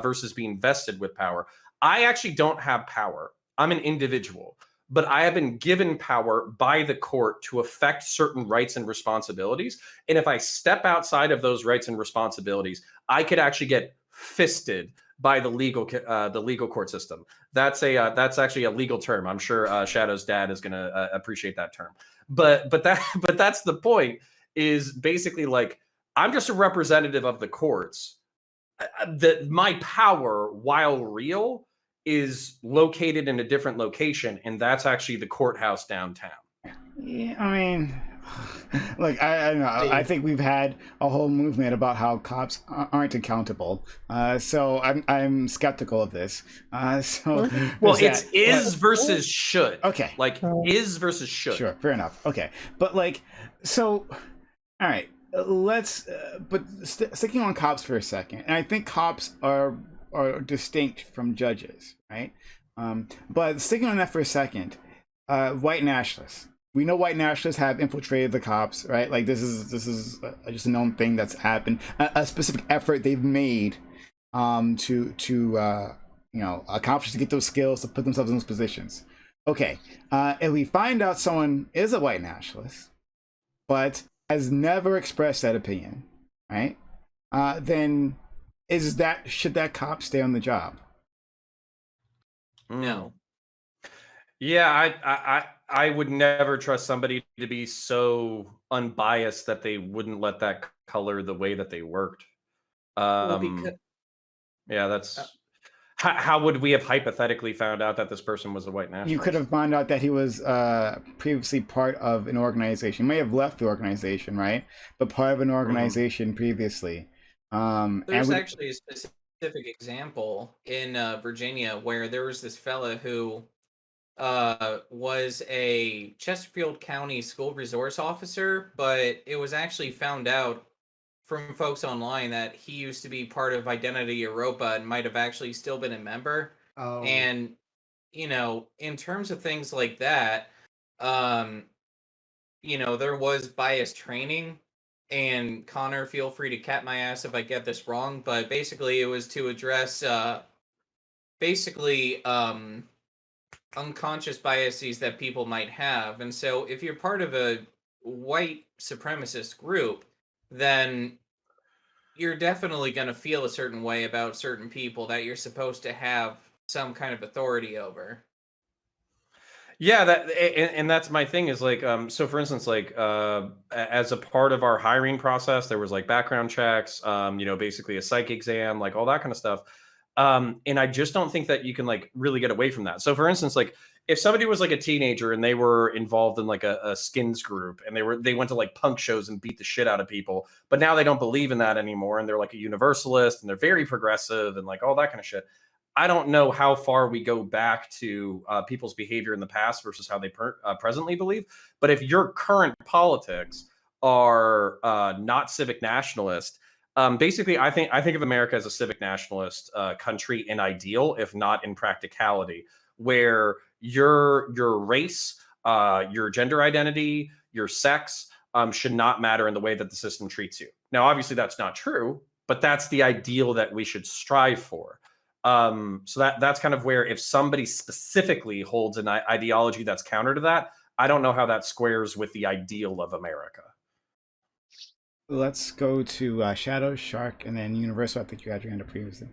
Speaker 5: versus being vested with power. I actually don't have power. I'm an individual, but I have been given power by the court to affect certain rights and responsibilities. And if I step outside of those rights and responsibilities, I could actually get fisted by the legal court system. That's actually a legal term. I'm sure Shadow's dad is going to appreciate that term. But that's the point. Is basically like, I'm just a representative of the courts. That my power, while real, is located in a different location, and that's actually the courthouse downtown.
Speaker 1: Yeah, I mean, look, I don't know. I think we've had a whole movement about how cops aren't accountable. So I'm skeptical of this.
Speaker 5: Well, it's is versus should.
Speaker 1: Okay,
Speaker 5: like is versus should.
Speaker 1: Sure, fair enough. Okay, but like, so, all right, let's. But sticking on cops for a second, and I think cops are distinct from judges, right? But sticking on that for a second, white nationalists. We know white nationalists have infiltrated the cops, right? Like this is just a known thing that's happened. A specific effort they've made to accomplish, to get those skills, to put themselves in those positions. Okay, if we find out someone is a white nationalist, but has never expressed that opinion, right? Then should that cop stay on the job?
Speaker 6: No.
Speaker 5: Yeah, I would never trust somebody to be so unbiased that they wouldn't let that color the way that they worked. That's how would we have hypothetically found out that this person was a white nationalist?
Speaker 1: You could have found out that he was previously part of an organization. He may have left the organization, right? But part of an organization previously.
Speaker 6: There's actually a specific example in Virginia where there was this fella who was a Chesterfield County school resource officer, but it was actually found out from folks online that he used to be part of Identity Europa and might have actually still been a member.
Speaker 2: Oh.
Speaker 6: And, in terms of things like that, there was bias training. And Connor, feel free to cap my ass if I get this wrong, but basically it was to address unconscious biases that people might have. And so if you're part of a white supremacist group, then you're definitely going to feel a certain way about certain people that you're supposed to have some kind of authority over.
Speaker 5: Yeah, and that's my thing is like, so for instance, like as a part of our hiring process, there was like background checks, basically a psych exam, like all that kind of stuff. And I just don't think that you can like really get away from that. So for instance, like if somebody was like a teenager and they were involved in like a skins group and they went to like punk shows and beat the shit out of people, but now they don't believe in that anymore and they're like a universalist and they're very progressive and like all that kind of shit. I don't know how far we go back to people's behavior in the past versus how they presently believe. But if your current politics are not civic nationalist, basically, I think of America as a civic nationalist country in ideal, if not in practicality, where your race, your gender identity, your sex should not matter in the way that the system treats you. Now, obviously, that's not true. but that's the ideal that we should strive for. So that's kind of where, if somebody specifically holds an ideology that's counter to that, I don't know how that squares with the ideal of America.
Speaker 1: Let's go to Shadow, Shark, and then Universal. I think you had your hand up previously.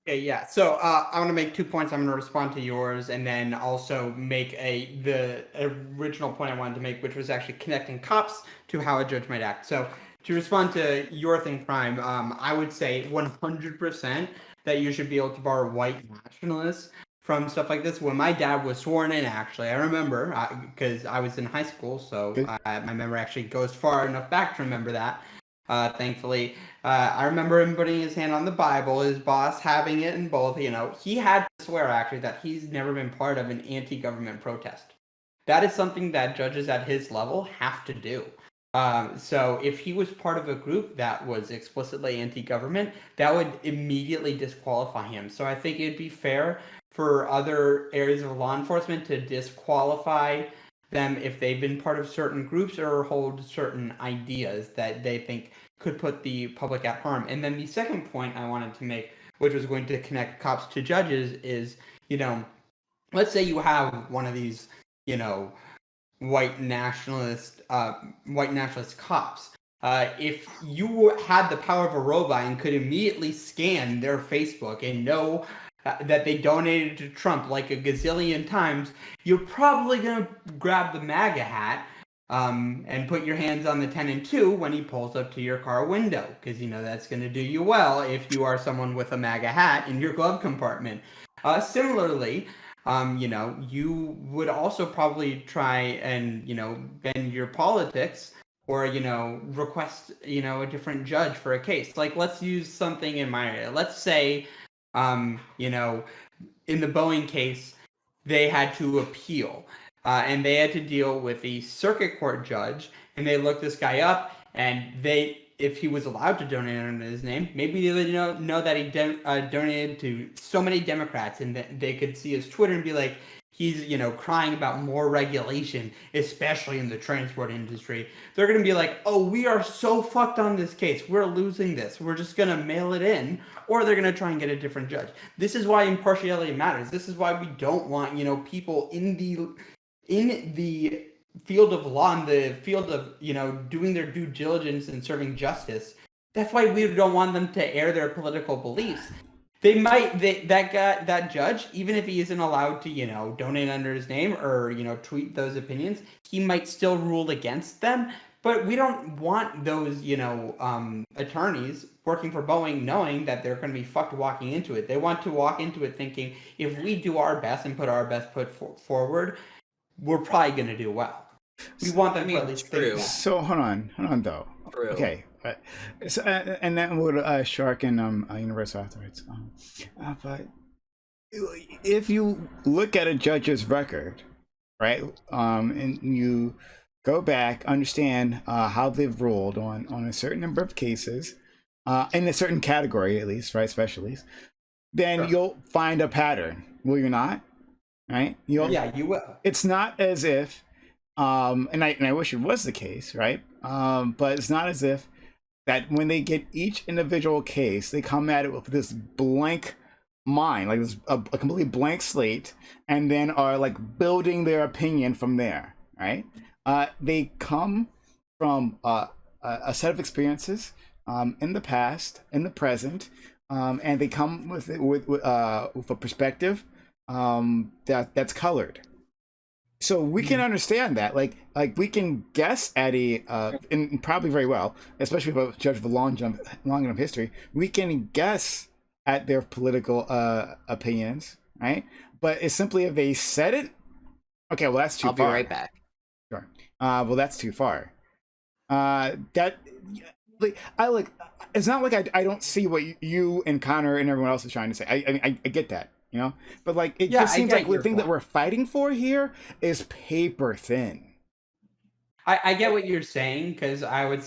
Speaker 2: Okay, yeah. So I want to make 2 points. I'm going to respond to yours, and then also make the original point I wanted to make, which was actually connecting cops to how a judge might act. So to respond to your thing, Prime, I would say 100% that you should be able to bar white nationalists from stuff like this. When my dad was sworn in, actually, I remember, because I was in high school, so my memory actually goes far enough back to remember that. Thankfully, I remember him putting his hand on the Bible, his boss having it in both. He had to swear actually that he's never been part of an anti-government protest. That is something that judges at his level have to do. So if he was part of a group that was explicitly anti-government, that would immediately disqualify him. So I think it'd be fair for other areas of law enforcement to disqualify them if they've been part of certain groups or hold certain ideas that they think could put the public at harm. And then the second point I wanted to make, which was going to connect cops to judges, is, let's say you have one of these, white nationalist cops. If you had the power of a robot and could immediately scan their Facebook and know that they donated to Trump like a gazillion times, you're probably going to grab the MAGA hat and put your hands on the 10 and 2 when he pulls up to your car window, because that's going to do you well if you are someone with a MAGA hat in your glove compartment. Similarly, you would also probably try and, bend your politics or, request, a different judge for a case. Like, let's use something in my area. Let's say, in the Boeing case, they had to appeal and they had to deal with the circuit court judge, and they looked this guy up, and if he was allowed to donate under his name, maybe they would know that he donated to so many Democrats, and they could see his Twitter and be like, he's, crying about more regulation, especially in the transport industry. They're going to be like, oh, we are so fucked on this case. We're losing this. We're just going to mail it in. Or they're going to try and get a different judge. This is why impartiality matters. This is why we don't want, people in the field of law, in the field of, doing their due diligence and serving justice. That's why we don't want them to air their political beliefs. That judge, even if he isn't allowed to, donate under his name or, tweet those opinions, he might still rule against them. But we don't want those, attorneys working for Boeing knowing that they're going to be fucked walking into it. They want to walk into it thinking, if we do our best and put our best foot forward, we're probably going to do well. We want them to at least think that.
Speaker 1: So hold on though.
Speaker 6: True.
Speaker 1: Okay. So, and then we'll Shark and Universal afterwards. But if you look at a judge's record, right, and you go back, understand how they've ruled on a certain number of cases, in a certain category at least, right, specialties, then you'll find a pattern, will you not? Right?
Speaker 2: Yeah, you will.
Speaker 1: It's not as if, and I wish it was the case, right? But it's not as if that when they get each individual case, they come at it with this blank mind, like this a completely blank slate, and then are like building their opinion from there, right? They come from a set of experiences in the past, in the present, and they come with a perspective that's colored. So we can understand that, like we can guess at and probably very well, especially about judge of a long enough history, we can guess at their political opinions, right? But it's simply if they said it, okay, well that's too far.
Speaker 6: I'll be right back.
Speaker 1: Sure. Well, that's too far. It's not like I don't see what you and Connor and everyone else is trying to say. I get that. But like it just seems like the thing that we're fighting for here is paper thin.
Speaker 2: I get what you're saying, because I would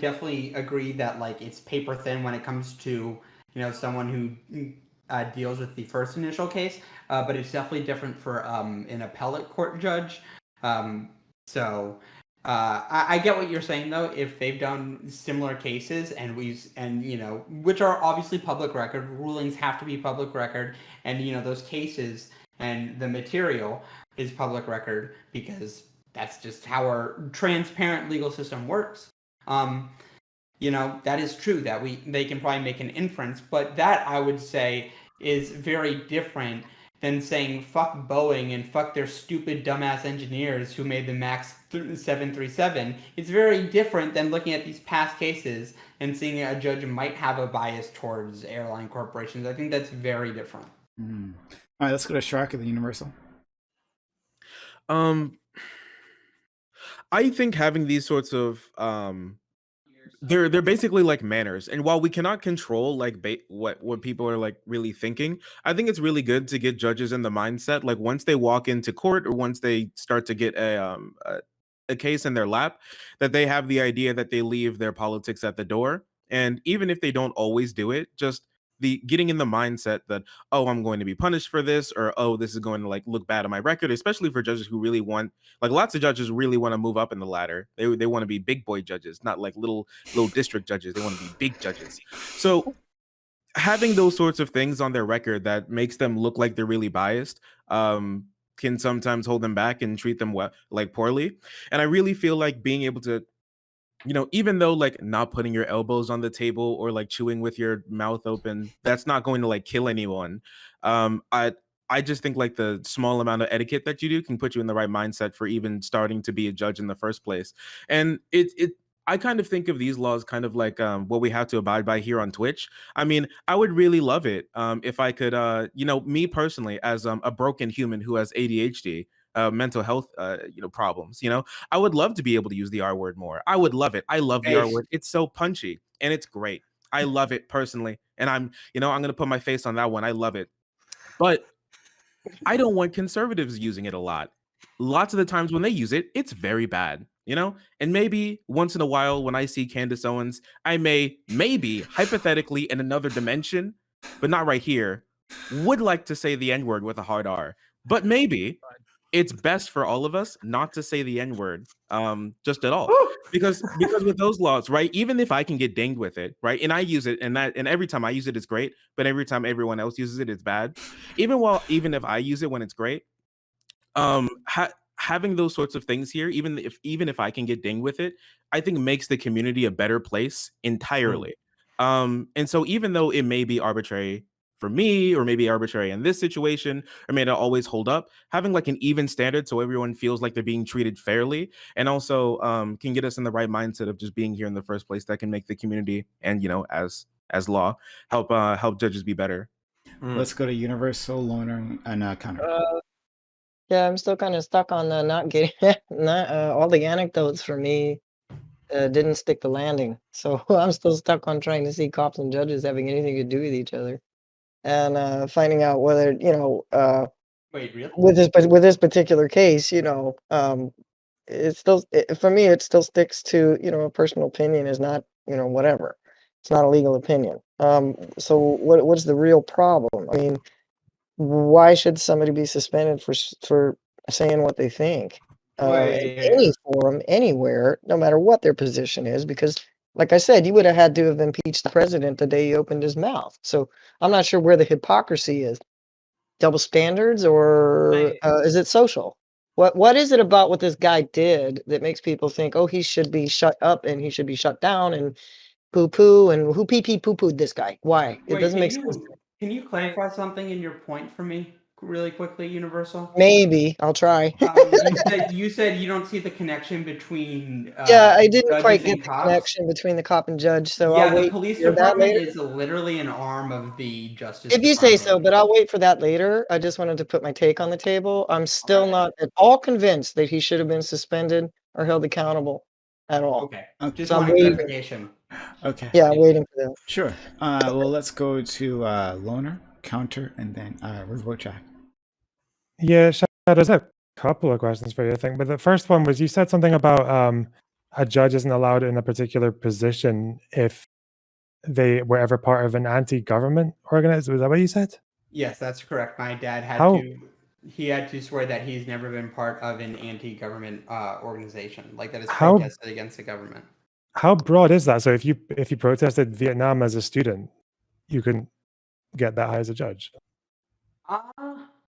Speaker 2: definitely agree that like it's paper thin when it comes to someone who deals with the first initial case, but it's definitely different for an appellate court judge. So I get what you're saying though. If they've done similar cases which are obviously public record, rulings have to be public record, and those cases and the material is public record because that's just how our transparent legal system works. That is true that they can probably make an inference, but that I would say is very different than saying fuck Boeing and fuck their stupid dumbass engineers who made the Max 737. It's very different than looking at these past cases and seeing a judge might have a bias towards airline corporations. I think that's very different.
Speaker 1: Mm. All right, let's go to Shark at the Universal.
Speaker 4: I think having these sorts of they're basically like manners, and while we cannot control like what people are like really thinking, I think it's really good to get judges in the mindset like once they walk into court or once they start to get a case in their lap, that they have the idea that they leave their politics at the door, and even if they don't always do it, just the getting in the mindset that, oh, I'm going to be punished for this, or oh, this is going to like look bad on my record, especially for judges who really want, like lots of judges really want to move up in the ladder. They want to be big boy judges, not like little district judges. They want to be big judges. So having those sorts of things on their record that makes them look like they're really biased can sometimes hold them back and treat them like poorly. And I really feel like being able to, even though like not putting your elbows on the table or like chewing with your mouth open, that's not going to like kill anyone. I just think like the small amount of etiquette that you do can put you in the right mindset for even starting to be a judge in the first place. And I kind of think of these laws kind of like what we have to abide by here on Twitch. I mean, I would really love it if I could, me personally, as a broken human who has ADHD, mental health, problems. I would love to be able to use the R word more. I would love it. I love the R word. It's so punchy and it's great. I love it personally, and I'm gonna put my face on that one. I love it, but I don't want conservatives using it a lot. Lots of the times when they use it, it's very bad, And maybe once in a while when I see Candace Owens, I maybe hypothetically in another dimension, but not right here, would like to say the N-word with a hard R. But maybe it's best for all of us not to say the N-word just at all. Because with those laws, right, even if I can get dinged with it, right, and I use it, and every time I use it, it's great, but every time everyone else uses it, it's bad. Even if I use it when it's great, having those sorts of things here, even if I can get dinged with it, I think makes the community a better place entirely. And so even though it may be arbitrary for me, or maybe arbitrary in this situation, or may not always hold up, having like an even standard so everyone feels like they're being treated fairly, and also can get us in the right mindset of just being here in the first place, that can make the community and as law help judges be better.
Speaker 1: Let's go to Universal, Loner, and Counter.
Speaker 8: Yeah, I'm still kind of stuck on the not getting not all the anecdotes for me didn't stick the landing. So I'm still stuck on trying to see cops and judges having anything to do with each other, and finding out whether
Speaker 2: Wait, really?
Speaker 8: with this particular case, for me it still sticks to a personal opinion is not whatever. It's not a legal opinion. So what's the real problem? I mean, why should somebody be suspended for saying what they think? In any forum, anywhere, no matter what their position is, because like I said, you would have had to have impeached the president the day he opened his mouth. So I'm not sure where the hypocrisy is. Double standards, or is it social? What is it about what this guy did that makes people think, oh, he should be shut up and he should be shut down and poo-poo, and who pee-pee poo-pooed this guy? Why? It doesn't make sense.
Speaker 2: Can you clarify something in your point for me really quickly, Universal?
Speaker 8: Maybe. I'll try.
Speaker 2: You said you don't see the connection between
Speaker 8: yeah, I didn't
Speaker 2: judges
Speaker 8: quite
Speaker 2: and
Speaker 8: get the
Speaker 2: cops.
Speaker 8: connection between the cop and judge, so
Speaker 2: Yeah,
Speaker 8: I'll
Speaker 2: the
Speaker 8: wait
Speaker 2: police
Speaker 8: to hear that
Speaker 2: department
Speaker 8: later.
Speaker 2: is literally an arm of the justice
Speaker 8: If you say so,
Speaker 2: department.
Speaker 8: but I'll wait for that later. I just wanted to put my take on the table. I'm still not at all convinced that he should have been suspended or held accountable at all.
Speaker 2: Okay, just
Speaker 8: So I'm
Speaker 2: wanted
Speaker 8: waiting.
Speaker 2: clarification.
Speaker 1: Okay.
Speaker 8: Yeah, I'm waiting for that.
Speaker 1: Sure. Well, let's go to Loner, Counter, and then RiverboatJack.
Speaker 7: Yeah, Shadows, I have a couple of questions for you, I think. But the first one was, you said something about a judge isn't allowed in a particular position if they were ever part of an anti-government organization. Was that what you said?
Speaker 2: Yes, that's correct. My dad had
Speaker 7: How-
Speaker 2: to. he had to swear that he's never been part of an anti-government organization, like that is
Speaker 7: How-
Speaker 2: protested against the government.
Speaker 7: How broad is that? So if you protested Vietnam as a student, you couldn't get that high as a judge.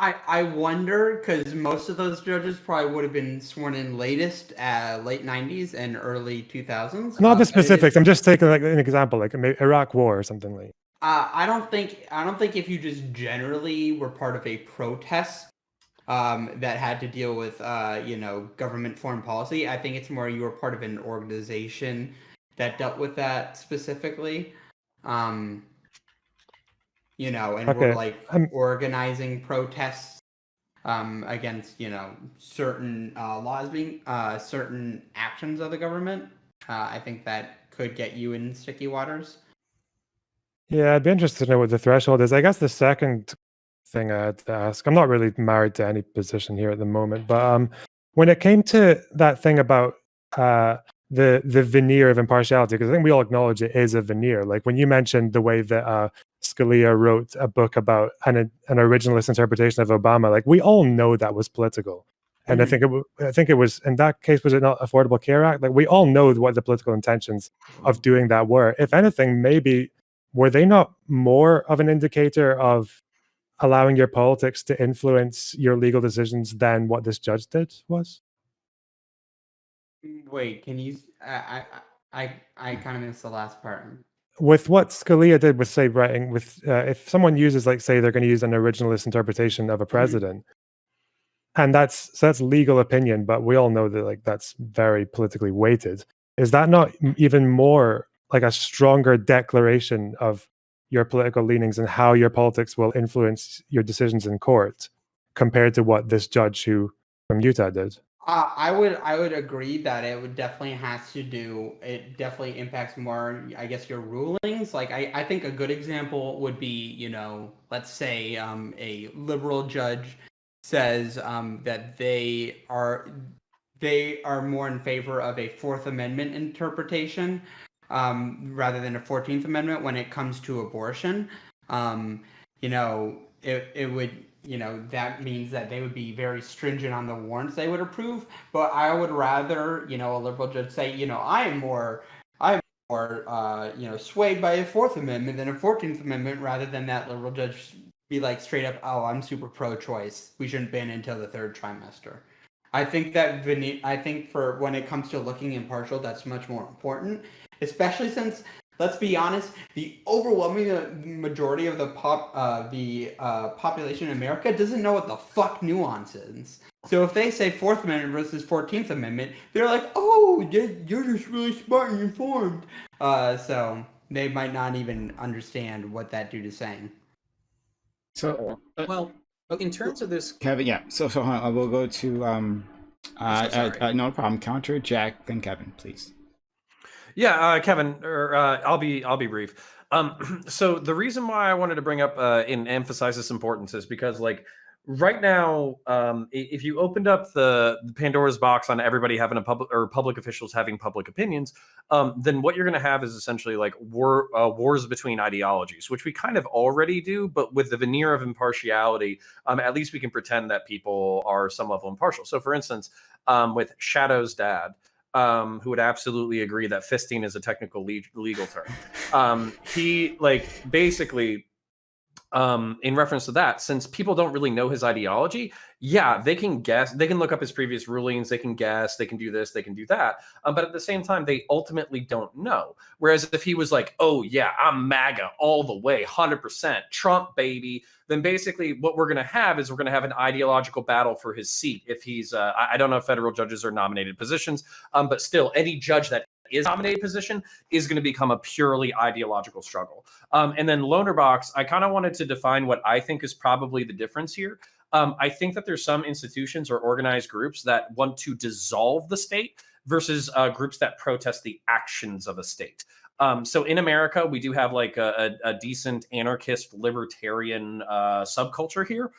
Speaker 2: I wonder, because most of those judges probably would have been sworn in late 90s and early 2000s.
Speaker 7: Not the
Speaker 2: but
Speaker 7: specifics. I'm just taking like an example, like maybe Iraq War or something like.
Speaker 2: I don't think if you just generally were part of a protest that had to deal with government foreign policy. I think it's more you were part of an organization that dealt with that specifically. And
Speaker 7: Okay.
Speaker 2: we're like organizing protests against certain laws being certain actions of the government. I think that could get you in sticky waters.
Speaker 7: Yeah, I'd be interested to know what the threshold is. I guess the second thing I had to ask, I'm not really married to any position here at the moment, but when it came to that thing about the veneer of impartiality, because I think we all acknowledge it is a veneer. Like when you mentioned the way that Scalia wrote a book about an originalist interpretation of Obama, like we all know that was political. And I think it was, in that case, was it not Affordable Care Act? Like we all know what the political intentions of doing that were. If anything, maybe were they not more of an indicator of allowing your politics to influence your legal decisions than what this judge did was?
Speaker 2: Wait, can you? I kind of missed the last part.
Speaker 7: With what Scalia did with, say, writing with, if someone uses, like, say, they're going to use an originalist interpretation of a president, and that's legal opinion, but we all know that like that's very politically weighted. Is that not even more like a stronger declaration of your political leanings and how your politics will influence your decisions in court compared to what this judge who from Utah did?
Speaker 2: I would agree that it would definitely has to do. It definitely impacts more, I guess, your rulings. Like I think a good example would be, let's say a liberal judge says that they are more in favor of a Fourth Amendment interpretation rather than a 14th Amendment when it comes to abortion. It would. That means that they would be very stringent on the warrants they would approve. But I would rather, a liberal judge say, I am more swayed by a Fourth Amendment than a 14th Amendment, rather than that liberal judge be like straight up, oh, I'm super pro-choice. We shouldn't ban until the third trimester. I think that for when it comes to looking impartial, that's much more important, especially since, let's be honest, the overwhelming majority of the population in America doesn't know what the fuck nuance is. So if they say Fourth Amendment versus 14th Amendment, they're like, oh, you're just really smart and informed. So they might not even understand what that dude is saying.
Speaker 1: So,
Speaker 6: Well, in terms of this,
Speaker 1: Kevin, yeah. So hold on, I will go to no problem. Counter Jack, then Kevin, please.
Speaker 5: Yeah, Kevin, or I'll be brief. So the reason why I wanted to bring up and emphasize this importance is because, like, right now, if you opened up the Pandora's box on everybody having a public officials having public opinions, then what you're going to have is essentially like wars between ideologies, which we kind of already do, but with the veneer of impartiality, at least we can pretend that people are some level impartial. So, for instance, with Shadow's dad, who would absolutely agree that fisting is a technical legal term. He basically, in reference to that, since people don't really know his ideology, yeah, they can guess, they can look up his previous rulings, they can guess, they can do this, they can do that. But at the same time, they ultimately don't know. Whereas if he was like, oh yeah, I'm MAGA all the way, 100%, Trump baby, then basically what we're going to have is we're going to have an ideological battle for his seat. If he's, I don't know if federal judges are nominated positions, but still any judge that is nominated position is going to become a purely ideological struggle. And then Lonerbox, I kind of wanted to define what I think is probably the difference here. I think that there's some institutions or organized groups that want to dissolve the state versus groups that protest the actions of a state. So in America, we do have like a decent anarchist libertarian subculture here.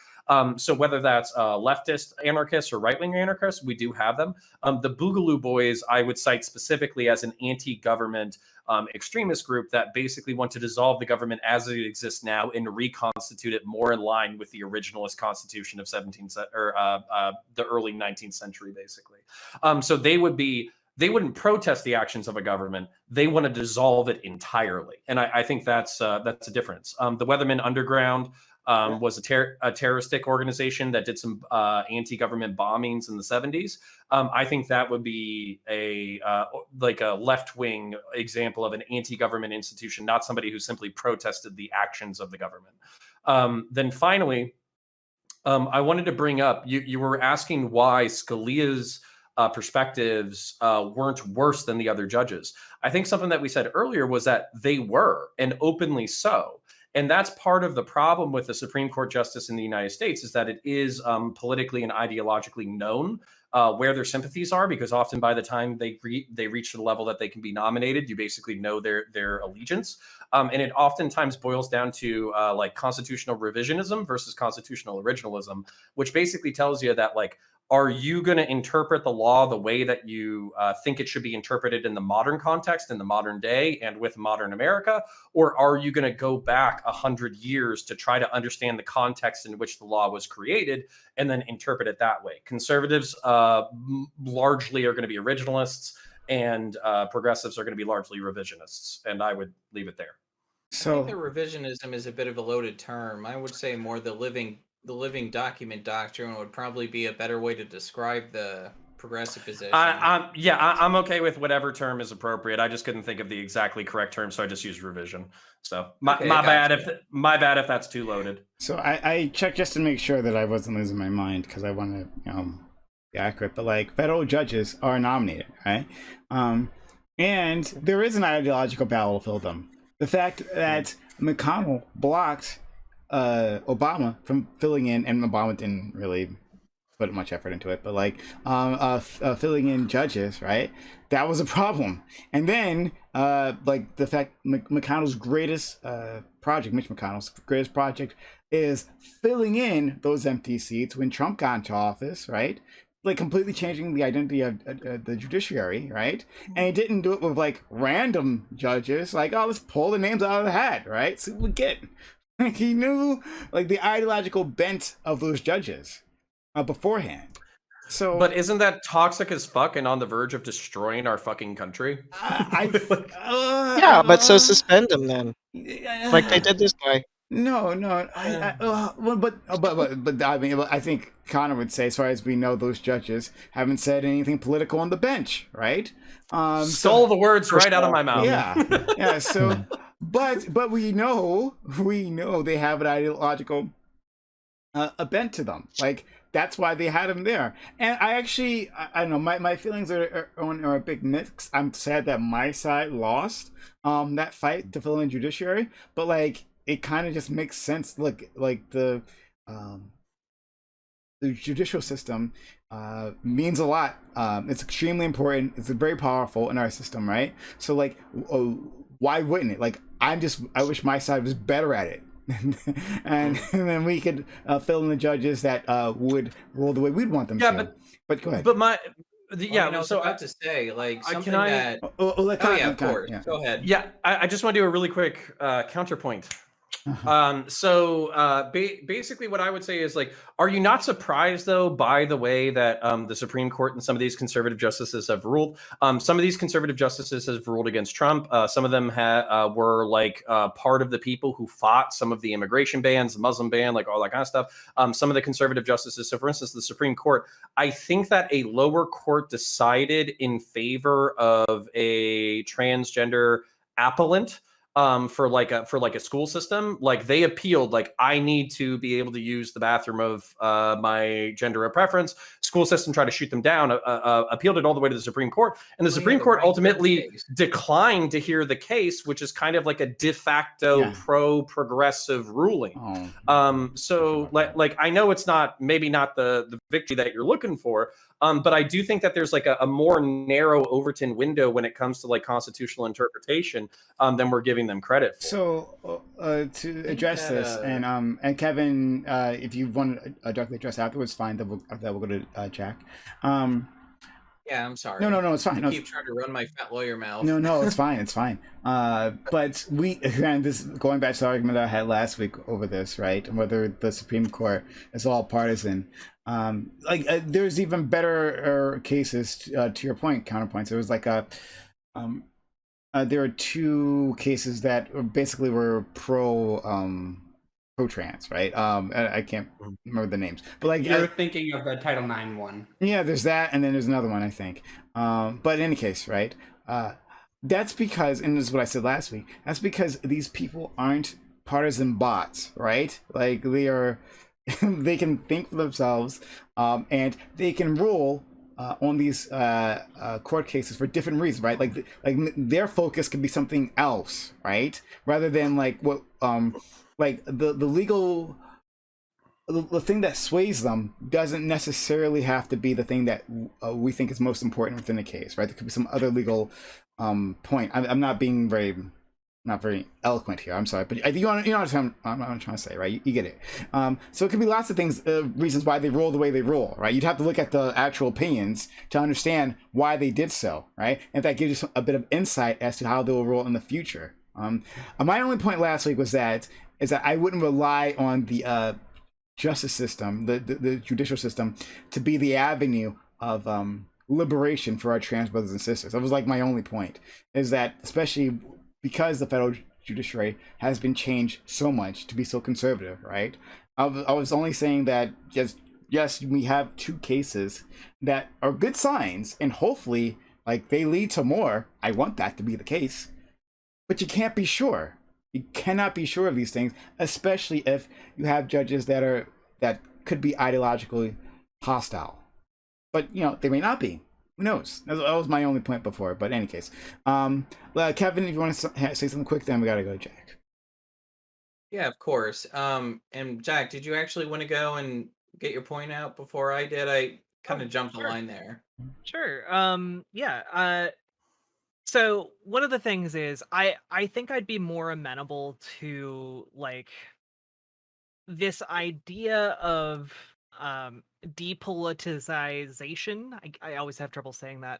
Speaker 5: So whether that's leftist anarchists or right-wing anarchists, we do have them. The Boogaloo Boys, I would cite specifically as an anti-government extremist group that basically want to dissolve the government as it exists now and reconstitute it more in line with the originalist constitution of the early 19th century, basically. So they wouldn't protest the actions of a government. They want to dissolve it entirely. And I think that's a difference. The Weathermen Underground was a terroristic organization that did some anti-government bombings in the 70s. I think that would be a left-wing example of an anti-government institution, not somebody who simply protested the actions of the government. Then finally, I wanted to bring up, you were asking why Scalia's perspectives weren't worse than the other judges. I think something that we said earlier was that they were, and openly so. And that's part of the problem with the Supreme Court justice in the United States, is that it is politically and ideologically known where their sympathies are, because often by the time they reach the level that they can be nominated, you basically know their allegiance. And it oftentimes boils down to like constitutional revisionism versus constitutional originalism, which basically tells you that, like, are you going to interpret the law the way that you think it should be interpreted in the modern context, in the modern day, and with modern America? Or are you going to go back 100 years to try to understand the context in which the law was created and then interpret it that way? Conservatives largely are going to be originalists, and progressives are going to be largely revisionists. And I would leave it there.
Speaker 6: So I think the revisionism is a bit of a loaded term. I would say more the living document doctrine would probably be a better way to describe the progressive position.
Speaker 5: I'm okay with whatever term is appropriate. I just couldn't think of the exactly correct term, so I just used revision. So my bad if that's too loaded.
Speaker 1: So I checked just to make sure that I wasn't losing my mind, because I want to be accurate. But like, federal judges are nominated, right? And there is an ideological battle to fill them. The fact that McConnell blocked Obama from filling in, and Obama didn't really put much effort into it, but like filling in judges, right? That was a problem. And then like the fact McConnell's greatest project, Mitch McConnell's greatest project, is filling in those empty seats when Trump got into office, right? Like completely changing the identity of the judiciary, right? And he didn't do it with like random judges, like, oh, let's pull the names out of the hat, right? See what we get. He knew like the ideological bent of those judges beforehand. So,
Speaker 5: but isn't that toxic as fuck and on the verge of destroying our fucking country?
Speaker 8: Yeah, but so suspend them then, like they did this guy.
Speaker 1: No, but I mean, I think Connor would say, as far as we know, those judges haven't said anything political on the bench, right?
Speaker 5: Stole the words right out of my mouth.
Speaker 1: Yeah. So, but we know they have an ideological a bent to them. Like, that's why they had him there. And I don't know, my feelings are a big mix. I'm sad that my side lost that fight to fill in judiciary, but like, it kind of just makes sense. Look, like the judicial system means a lot. It's extremely important. It's very powerful in our system, right? So like, why wouldn't it? Like, I wish my side was better at it. and then we could fill in the judges that would rule the way we'd want them to. But go ahead.
Speaker 5: But
Speaker 6: so I have to say, like, something that... yeah, of course. Yeah. Go ahead.
Speaker 5: Yeah, I just want to do a really quick counterpoint. Basically what I would say is, like, are you not surprised though by the way that the Supreme Court and some of these conservative justices have ruled? Some of these conservative justices have ruled against Trump. Some of them were like part of the people who fought some of the immigration bans, the Muslim ban, like all that kind of stuff. Some of the conservative justices, so for instance, the Supreme Court, I think that a lower court decided in favor of a transgender appellant for like a school system. Like they appealed, like I need to be able to use the bathroom of my gender of preference. School system tried to shoot them down, appealed it all the way to the Supreme Court, and the
Speaker 6: Well, yeah,
Speaker 5: Supreme
Speaker 6: the
Speaker 5: Court
Speaker 6: right
Speaker 5: ultimately
Speaker 6: case.
Speaker 5: declined to hear the case, which is kind of like a de facto
Speaker 1: Yeah.
Speaker 5: pro-progressive ruling.
Speaker 1: Oh,
Speaker 5: So like I know it's maybe not the victory that you're looking for, but I do think that there's like a more narrow Overton window when it comes to like constitutional interpretation than we're giving them credit for.
Speaker 1: So to address
Speaker 6: that,
Speaker 1: this, and Kevin, if you want to directly address afterwards, fine. That we'll go to Jack.
Speaker 6: Yeah, I'm sorry.
Speaker 1: No, it's fine.
Speaker 6: You
Speaker 1: No,
Speaker 6: keep trying to run my fat lawyer mouth.
Speaker 1: No, it's fine. It's fine. But and this going back to the argument that I had last week over this, right? And whether the Supreme Court is all partisan. There's even better cases to your point, counterpoints. There was like there are two cases that basically were pro-trans, right? I can't remember the names, but like
Speaker 2: You're thinking of the Title IX one.
Speaker 1: yeah, there's that, and then there's another one, I think. But in any case, right? That's because, and this is what I said last week. That's because these people aren't partisan bots, right? Like they are, they can think for themselves, and they can rule on these court cases for different reasons, right? Like their focus could be something else, right? Rather than like what like the legal, the thing that sways them doesn't necessarily have to be the thing that we think is most important within the case, right? There could be some other legal point. I'm not being not very eloquent here. I'm sorry, but you know what I'm trying to say, right? You get it. So it could be lots of things, reasons why they rule the way they rule, right? You'd have to look at the actual opinions to understand why they did so, right? And that gives you a bit of insight as to how they will rule in the future. My only point last week was that I wouldn't rely on the justice system, the judicial system, to be the avenue of liberation for our trans brothers and sisters. That was like my only point, is that especially because the federal judiciary has been changed so much to be so conservative, right? I was only saying that yes, we have two cases that are good signs, and hopefully like they lead to more. I want that to be the case, but you can't be sure. You cannot be sure of these things, especially if you have judges that could be ideologically hostile. But they may not be. Who knows? That was my only point before. But in any case, Kevin, if you want to say something quick, then we gotta go to Jack.
Speaker 6: Yeah, of course. And Jack, did you actually want to go and get your point out before I did? I kind of jumped the line there.
Speaker 3: Sure. Yeah. So one of the things is I think I'd be more amenable to like this idea of depoliticization. I always have trouble saying that.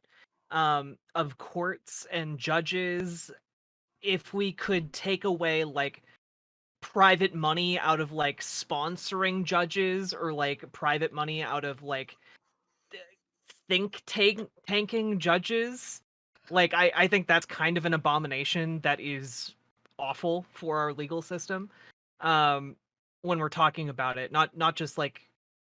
Speaker 3: Of courts and judges, if we could take away like private money out of like sponsoring judges, or like private money out of like tanking judges. Like I think that's kind of an abomination that is awful for our legal system. When we're talking about it, not just like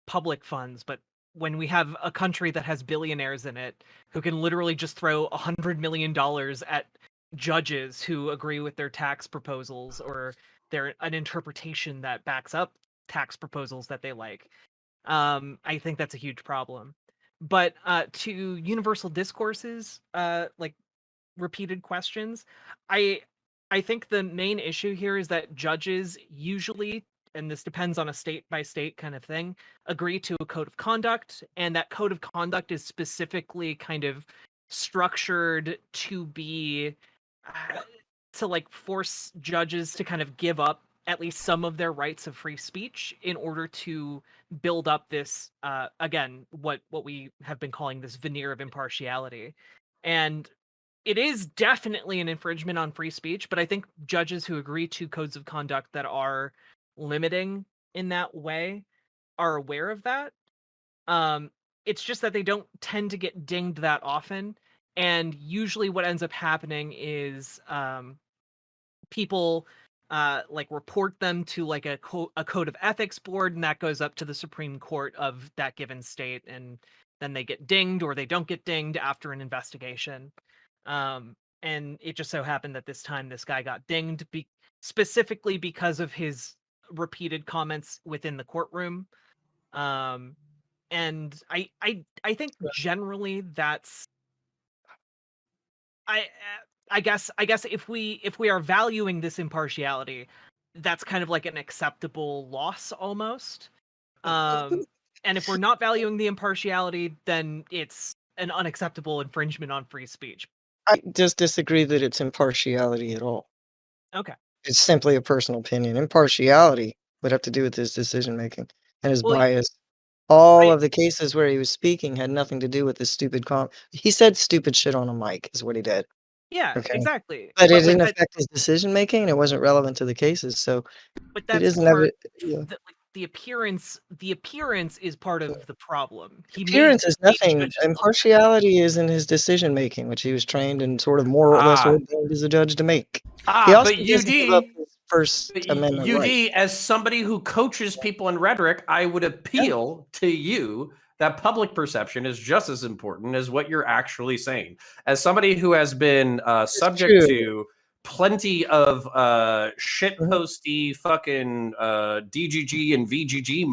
Speaker 3: public funds, but when we have a country that has billionaires in it who can literally just throw $100 million at judges who agree with their tax proposals, or an interpretation that backs up tax proposals that they like. I think that's a huge problem. But to universal discourses, like repeated questions, I think the main issue here is that judges usually, and this depends on a state by state kind of thing, agree to a code of conduct, and that code of conduct is specifically kind of structured to be to like force judges to kind of give up at least some of their rights of free speech in order to build up this again what we have been calling this veneer of impartiality. And it is definitely an infringement on free speech, but I think judges who agree to codes of conduct that are limiting in that way are aware of that. It's just that they don't tend to get dinged that often, and usually what ends up happening is people like report them to like a code of ethics board, and that goes up to the Supreme Court of that given state, and then they get dinged or they don't get dinged after an investigation. and it just so happened that this time this guy got dinged specifically because of his repeated comments within the courtroom. And I think generally that's I guess if we are valuing this impartiality, that's kind of like an acceptable loss almost. And if we're not valuing the impartiality, then it's an unacceptable infringement on free speech.
Speaker 8: I just disagree that it's impartiality at all.
Speaker 3: Okay.
Speaker 8: It's simply a personal opinion. Impartiality would have to do with his decision making and his
Speaker 3: Well,
Speaker 8: bias. All
Speaker 3: I-
Speaker 8: of the cases where he was speaking had nothing to do with this stupid he said stupid shit on a mic is what he did.
Speaker 3: Yeah,
Speaker 8: Okay.
Speaker 3: exactly.
Speaker 8: But it didn't
Speaker 3: that,
Speaker 8: affect his decision making and it wasn't relevant to the cases. So
Speaker 3: but
Speaker 8: it
Speaker 3: that's
Speaker 8: isn't
Speaker 3: part
Speaker 8: yeah.
Speaker 3: the appearance is part of the problem.
Speaker 8: Appearance is nothing.
Speaker 3: judges look-
Speaker 8: Impartiality is in his decision making, which he was trained and sort of more or less
Speaker 5: Ah.
Speaker 8: ordained as a judge to make. He also
Speaker 5: But
Speaker 8: doesn't give up
Speaker 5: UD,
Speaker 8: his First Amendment
Speaker 5: UD,
Speaker 8: right.
Speaker 5: as somebody who coaches people in rhetoric, I would appeal to you that public perception is just as important as what you're actually saying. As somebody who has been subject
Speaker 8: true.
Speaker 5: to plenty of
Speaker 8: Mhm.
Speaker 5: shitposty fucking DGG and VGG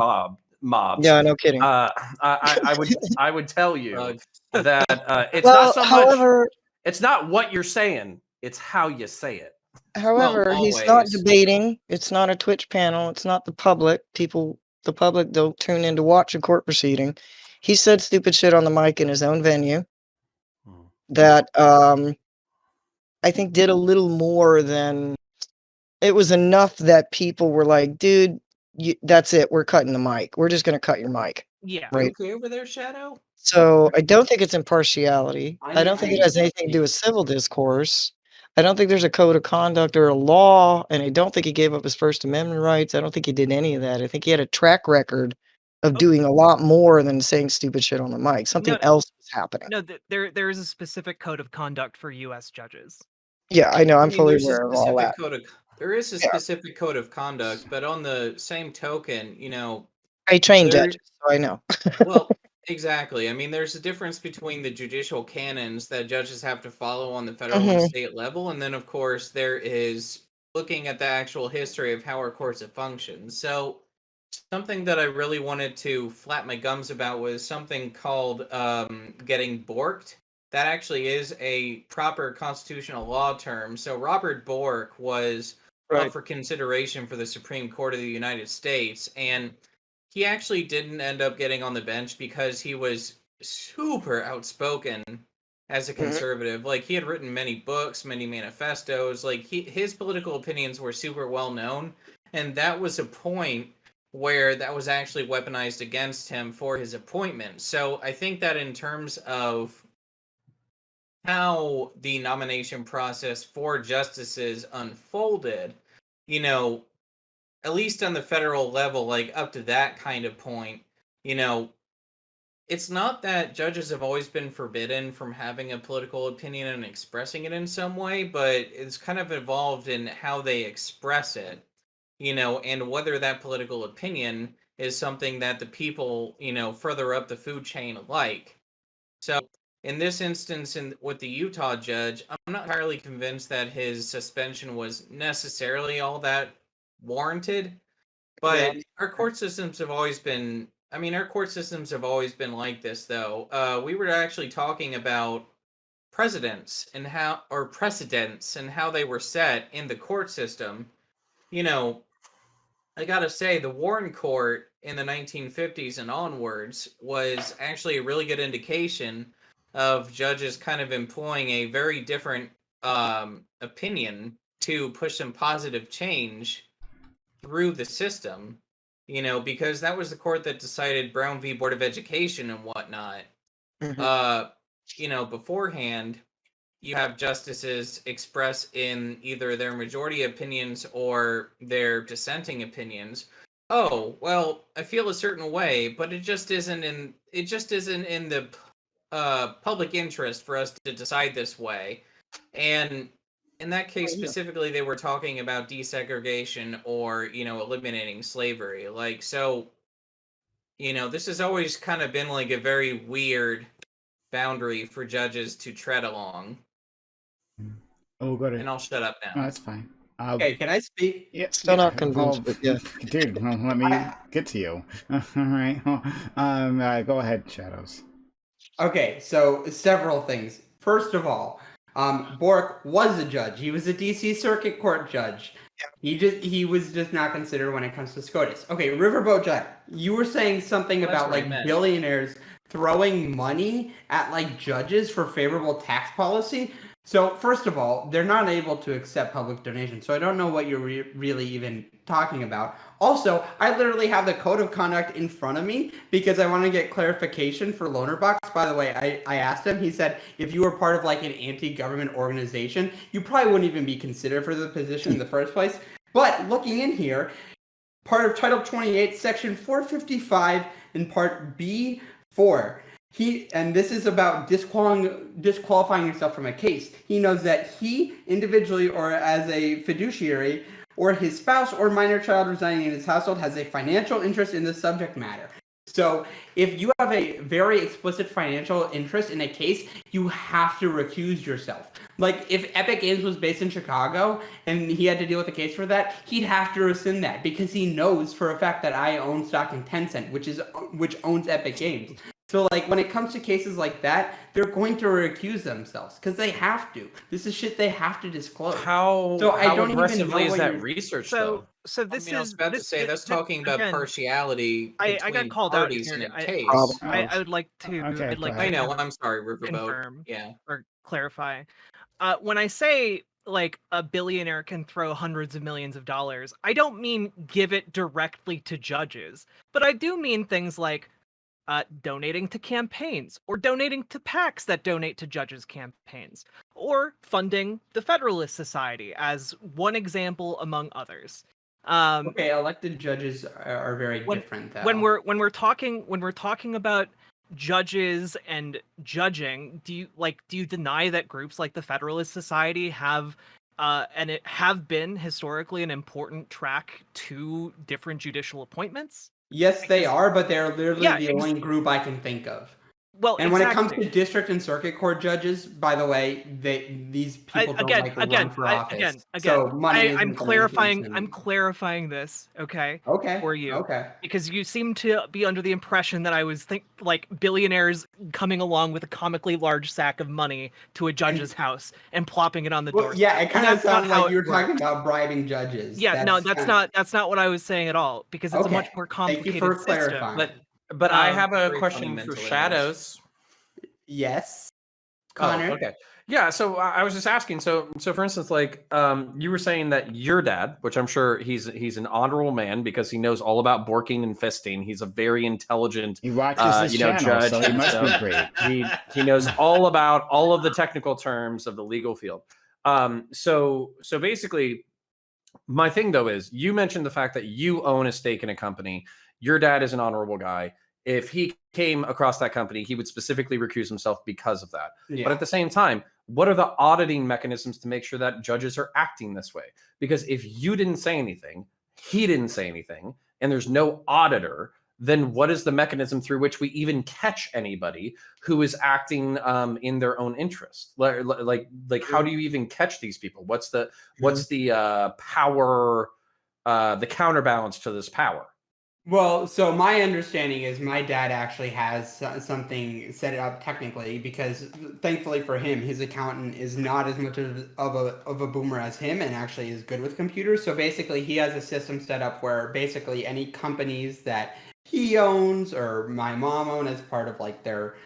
Speaker 5: mobs.
Speaker 8: Yeah, no kidding.
Speaker 5: I would tell you that it's
Speaker 8: Well,
Speaker 5: not so much.
Speaker 8: however,
Speaker 5: It's not what you're saying; it's how you say it.
Speaker 8: he's not
Speaker 6: always.
Speaker 8: debating. It's not a Twitch panel. It's not the public. The public don't tune in to watch a court proceeding. He said stupid shit on the mic in his own venue that I think did a little more than it was enough that people were like, dude, that's it. We're cutting the mic. We're just going to cut your mic.
Speaker 3: Yeah.
Speaker 8: Right.
Speaker 6: Okay over there, Shadow?
Speaker 8: So I don't think it's impartiality. I don't think it has
Speaker 6: I-
Speaker 8: anything to do with civil discourse. I don't think there's a code of conduct or a law, and I don't think he gave up his First Amendment rights. I don't think he did any of that. I think he had a track record of doing a lot more than saying stupid shit on the mic. Something else was happening.
Speaker 3: No, there is a specific code of conduct for U.S. judges.
Speaker 8: Yeah, I know. I'm fully
Speaker 6: there's
Speaker 8: aware
Speaker 6: a
Speaker 8: of all
Speaker 6: specific
Speaker 8: that.
Speaker 6: there is a
Speaker 8: Yeah.
Speaker 6: specific code of conduct, but on the same token,
Speaker 8: I train
Speaker 6: there-
Speaker 8: judges, so I know.
Speaker 6: well, exactly. I mean, there's a difference between the judicial canons that judges have to follow on the federal and state level, and then, of course, there is looking at the actual history of how our courts have functioned. So, something that I really wanted to flap my gums about was something called getting borked. That actually is a proper constitutional law term. So, Robert Bork was up for consideration for the Supreme Court of the United States, and he actually didn't end up getting on the bench because he was super outspoken as a conservative. Like, he had written many books, many manifestos. Like, his political opinions were super well known, and that was a point where that was actually weaponized against him for his appointment. So I think that in terms of how the nomination process for justices unfolded, at least on the federal level, like up to that kind of point, it's not that judges have always been forbidden from having a political opinion and expressing it in some way, but it's kind of evolved in how they express it, and whether that political opinion is something that the people, further up the food chain like. So in this instance, with the Utah judge, I'm not entirely convinced that his suspension was necessarily all that warranted, but our court systems have always been like this, though. We were actually talking about precedents and how they were set in the court system. I gotta say, the Warren Court in the 1950s and onwards was actually a really good indication of judges kind of employing a very different opinion to push some positive change through the system, because that was the court that decided Brown v. Board of Education and whatnot. Beforehand, you have justices express in either their majority opinions or their dissenting opinions. Oh, well, I feel a certain way, but it just isn't in the public interest for us to decide this way. And in that case specifically, they were talking about desegregation or, eliminating slavery. Like, so, this has always kind of been like a very weird boundary for judges to tread along.
Speaker 1: we'll go to.
Speaker 6: and I'll shut up
Speaker 1: Oh,
Speaker 6: now.
Speaker 1: that's fine.
Speaker 2: Okay, can I speak?
Speaker 1: Yeah,
Speaker 8: Still not convinced, but yeah.
Speaker 1: dude, let me get to you. All right. Go ahead, Shadows.
Speaker 2: Okay, so several things. First of all, Bork was a judge. He was a DC Circuit Court judge. He was just not considered when it comes to SCOTUS. Okay, RiverboatJack, you were saying something
Speaker 6: That's
Speaker 2: about
Speaker 6: what I
Speaker 2: like
Speaker 6: meant.
Speaker 2: billionaires throwing money at like judges for favorable tax policy. So first of all, they're not able to accept public donations. So I don't know what you're really even talking about. Also, I literally have the code of conduct in front of me because I want to get clarification for Loanerbox. By the way, I asked him. He said if you were part of like an anti-government organization, you probably wouldn't even be considered for the position in the first place. But looking in here, part of Title 28, Section 455, in Part B4. And this is about disqualifying yourself from a case. He knows that he individually or as a fiduciary or his spouse or minor child residing in his household has a financial interest in the subject matter. So if you have a very explicit financial interest in a case, you have to recuse yourself. Like if Epic Games was based in Chicago and he had to deal with a case for that, he'd have to rescind that because he knows for a fact that I own stock in Tencent, which owns Epic Games. So like when it comes to cases like that, they're going to recuse themselves because they have to. This is shit they have to disclose.
Speaker 5: How aggressively is that research though?
Speaker 3: So this
Speaker 6: I was
Speaker 3: is
Speaker 6: about to say that's talking about
Speaker 3: again,
Speaker 6: partiality
Speaker 3: I got
Speaker 6: between
Speaker 3: called out
Speaker 6: parties
Speaker 3: here.
Speaker 6: in a
Speaker 3: I-
Speaker 6: case.
Speaker 3: I would like to.
Speaker 1: Okay,
Speaker 3: I'd like
Speaker 1: go
Speaker 3: to
Speaker 6: I know.
Speaker 3: kind of
Speaker 6: I'm sorry, Riverboat.
Speaker 3: confirm
Speaker 6: Yeah.
Speaker 3: or clarify. When I say like a billionaire can throw hundreds of millions of dollars, I don't mean give it directly to judges, but I do mean things like donating to campaigns, or donating to PACs that donate to judges' campaigns, or funding the Federalist Society as one example among others.
Speaker 2: Okay, elected judges are very different though.
Speaker 3: When we're talking about judges and judging, do you deny that groups like the Federalist Society have been historically an important track to different judicial appointments?
Speaker 2: Yes, they are, but they're literally the only group I can think of.
Speaker 3: Well,
Speaker 2: and when it comes to district and circuit court judges, by the way, these people don't run for office. So money
Speaker 3: I'm clarifying this, okay?
Speaker 2: Okay.
Speaker 3: For you.
Speaker 2: Okay.
Speaker 3: Because you seem to be under the impression that I was like billionaires coming along with a comically large sack of money to a judge's house and plopping it on the door.
Speaker 2: Yeah, it kind of sounds like you were talking about bribing judges.
Speaker 3: Yeah, that's not what I was saying at all, because it's a much more complicated
Speaker 2: Thank you for
Speaker 3: system.
Speaker 2: clarifying.
Speaker 5: But I have a
Speaker 6: Very
Speaker 5: question
Speaker 6: funny
Speaker 5: for
Speaker 6: mental
Speaker 5: Shadows.
Speaker 2: Yes. Connor.
Speaker 5: Oh, okay. Yeah, so I was just asking. So for instance, like you were saying that your dad, which I'm sure he's an honorable man because he knows all about borking and fisting. He's a very intelligent,
Speaker 1: He watches this channel,
Speaker 5: judge.
Speaker 1: so he must be great.
Speaker 5: He knows all about all of the technical terms of the legal field. So basically, my thing though is you mentioned the fact that you own a stake in a company. Your dad is an honorable guy. If he came across that company, he would specifically recuse himself because of that.
Speaker 2: Yeah.
Speaker 5: But at the same time, what are the auditing mechanisms to make sure that judges are acting this way? Because if you didn't say anything, he didn't say anything, and there's no auditor, then what is the mechanism through which we even catch anybody who is acting in their own interest? Like how do you even catch these people? What's the power, the counterbalance to this power?
Speaker 2: Well, so my understanding is my dad actually has something set up technically because thankfully for him, his accountant is not as much of a boomer as him and actually is good with computers. So basically he has a system set up where basically any companies that he owns or my mom owns as part of like their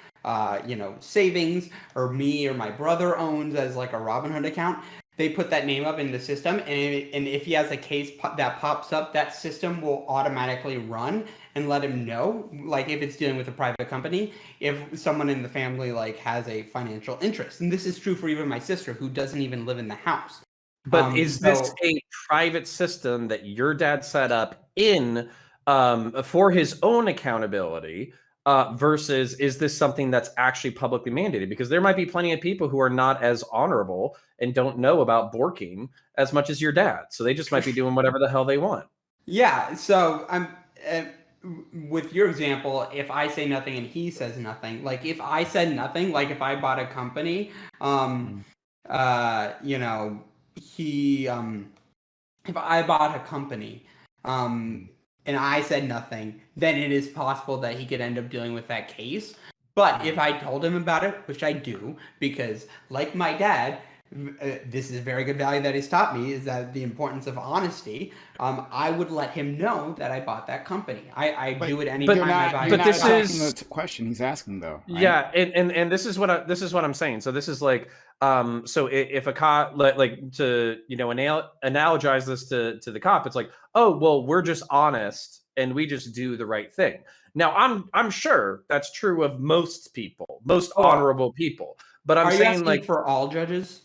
Speaker 2: savings, or me or my brother owns as like a Robinhood account, they put that name up in the system, and if he has a case that pops up, that system will automatically run and let him know, like if it's dealing with a private company, if someone in the family like has a financial interest. And this is true for even my sister, who doesn't even live in the house.
Speaker 5: But is this a private system that your dad set up in for his own accountability? Versus is this something that's actually publicly mandated? Because there might be plenty of people who are not as honorable and don't know about borking as much as your dad. So they just might be doing whatever the hell they want.
Speaker 2: Yeah. So I'm with your example, if I say nothing and he says nothing, like if I said nothing, like if I bought a company, you know, he if I bought a company, and I said nothing, then it is possible that he could end up dealing with that case. But if I told him about it, which I do, because like my dad, this is a very good value that he's taught me, is that the importance of honesty. I would let him know that I bought that company. I do it anytime I buy.
Speaker 1: You're not
Speaker 5: this
Speaker 1: attacking
Speaker 5: is-
Speaker 1: the question he's asking, though. Right?
Speaker 5: Yeah, and this is what I'm saying. So this is like, so if a cop, like to analogize this to the cop, it's like, oh well, we're just honest and we just do the right thing. Now I'm sure that's true of most people, most honorable people. But I'm
Speaker 2: Are you
Speaker 5: saying
Speaker 2: asking
Speaker 5: like
Speaker 2: for all judges?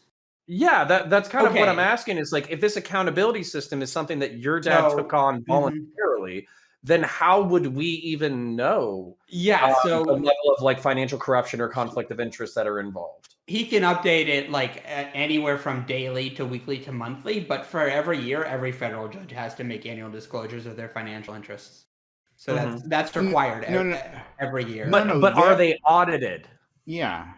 Speaker 5: yeah, that's kind of what I'm
Speaker 2: Okay.
Speaker 5: asking is like if this accountability system is something that your dad took on voluntarily, then how would we even know
Speaker 2: Yeah,
Speaker 5: the
Speaker 2: so
Speaker 5: level of like financial corruption or conflict of interest that are involved?
Speaker 2: he can update it like anywhere from daily to weekly to monthly, but for every year, every federal judge has to make annual disclosures of their financial interests. So that's required every year.
Speaker 5: But are they audited?
Speaker 1: Yeah.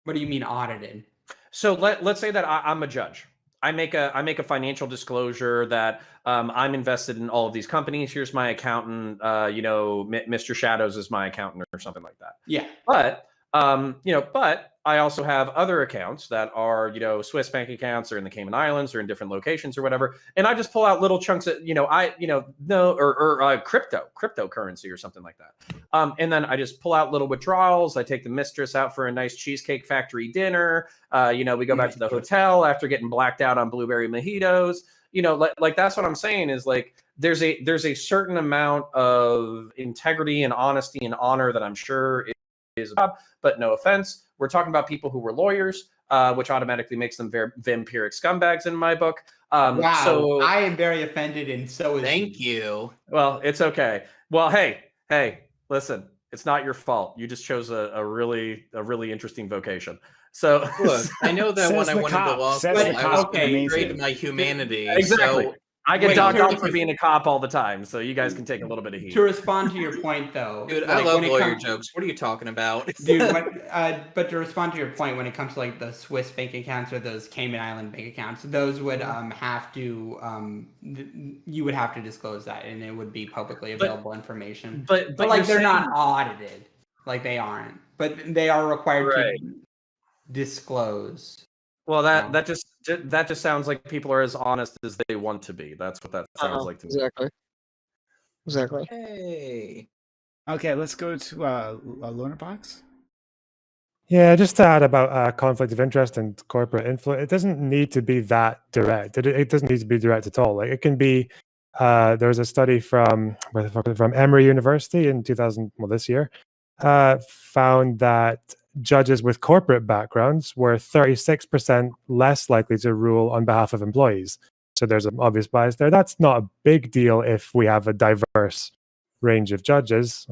Speaker 2: What do you mean audited?
Speaker 5: So let's say that I'm a judge. I make a financial disclosure that I'm invested in all of these companies. Here's my accountant. Mr. Shadows is my accountant or something like that.
Speaker 2: Yeah.
Speaker 5: But but I also have other accounts that are Swiss bank accounts or in the Cayman Islands or in different locations or whatever. And I just pull out little chunks of cryptocurrency or something like that. And then I just pull out little withdrawals. I take the mistress out for a nice Cheesecake Factory dinner. We go back to the hotel after getting blacked out on blueberry mojitos. Like that's what I'm saying is like there's a certain amount of integrity and honesty and honor that I'm sure is a job, but no offense, we're talking about people who were lawyers, which automatically makes them vampiric scumbags in my book.
Speaker 2: Wow,
Speaker 5: so
Speaker 2: I am very offended, and so is
Speaker 6: Thank you.
Speaker 5: Well, it's okay. Well, hey, listen, it's not your fault. You just chose a really interesting vocation. So
Speaker 6: Look, I know that when
Speaker 1: Says
Speaker 6: I
Speaker 1: the
Speaker 6: went into
Speaker 1: cop.
Speaker 6: law
Speaker 1: Says
Speaker 6: school,
Speaker 1: the
Speaker 6: I was
Speaker 1: cop.
Speaker 6: going to
Speaker 1: Amazing.
Speaker 6: trade my humanity.
Speaker 5: Exactly.
Speaker 6: So
Speaker 5: I get
Speaker 2: Wait,
Speaker 5: dogged
Speaker 2: here-
Speaker 5: out for being a cop all the time, so you guys can take a little bit of heat.
Speaker 2: To respond to your point, though,
Speaker 6: dude,
Speaker 2: like,
Speaker 6: I love
Speaker 2: when it
Speaker 6: lawyer
Speaker 2: comes-
Speaker 6: jokes. What are you talking about?
Speaker 2: Dude, but to respond to your point, when it comes to like the Swiss bank accounts or those Cayman Island bank accounts, those would have to you would have to disclose that, and it would be publicly available information.
Speaker 5: But
Speaker 2: But like
Speaker 5: you're
Speaker 2: they're not
Speaker 5: saying-
Speaker 2: audited, like they aren't, but they are required
Speaker 5: Right.
Speaker 2: to disclose.
Speaker 5: Well, that just sounds like people are as honest as they want to be. That's what that sounds like to me.
Speaker 8: Exactly.
Speaker 6: Hey.
Speaker 1: Okay, let's go to Loner Box.
Speaker 7: Yeah, just to add about conflict of interest and corporate influence, it doesn't need to be that direct. It doesn't need to be direct at all. Like it can be. There was a study from Emory University in this year, found that judges with corporate backgrounds were 36% less likely to rule on behalf of employees. So there's an obvious bias there. That's not a big deal if we have a diverse range of judges.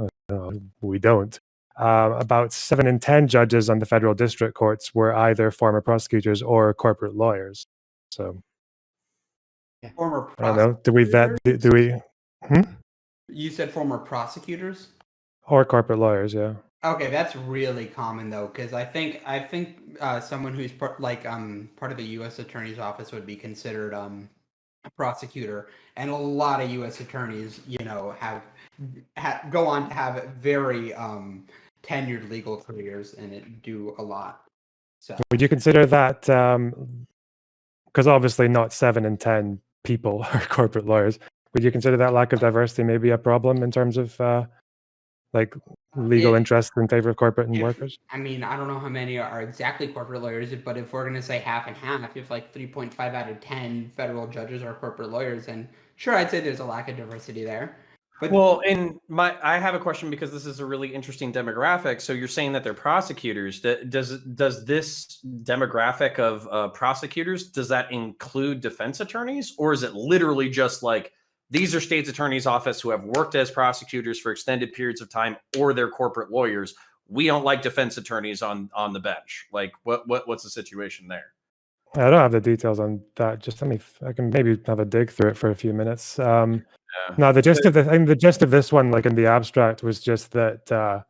Speaker 7: We don't. About 7 in 10 judges on the federal district courts were either former prosecutors or corporate lawyers. So
Speaker 2: Former
Speaker 7: I don't know. Do we vet?
Speaker 2: prosecutors?
Speaker 7: Do we?
Speaker 2: You said former prosecutors.
Speaker 7: Or corporate lawyers? Yeah.
Speaker 2: Okay, that's really common though, because I think someone who's part of the U.S. Attorney's Office would be considered a prosecutor, and a lot of U.S. attorneys, have go on to have very tenured legal careers and do a lot. So
Speaker 7: Would you consider that? Because obviously, not 7 in 10 people are corporate lawyers. Would you consider that lack of diversity maybe a problem in terms of legal interest in favor of corporate and workers?
Speaker 2: I mean, I don't know how many are exactly corporate lawyers, but if we're going to say half and half, if like 3.5 out of 10 federal judges are corporate lawyers, then sure, I'd say there's a lack of diversity there. But
Speaker 5: Well, I have a question because this is a really interesting demographic. So you're saying that they're prosecutors. Does this demographic of prosecutors, does that include defense attorneys, or is it literally just like these are state's attorney's office who have worked as prosecutors for extended periods of time, or they're corporate lawyers? We don't like defense attorneys on the bench. Like what's the situation there?
Speaker 7: I don't have the details on that. Just I can maybe have a dig through it for a few minutes. No, the gist of the gist of this one, like in the abstract, was just that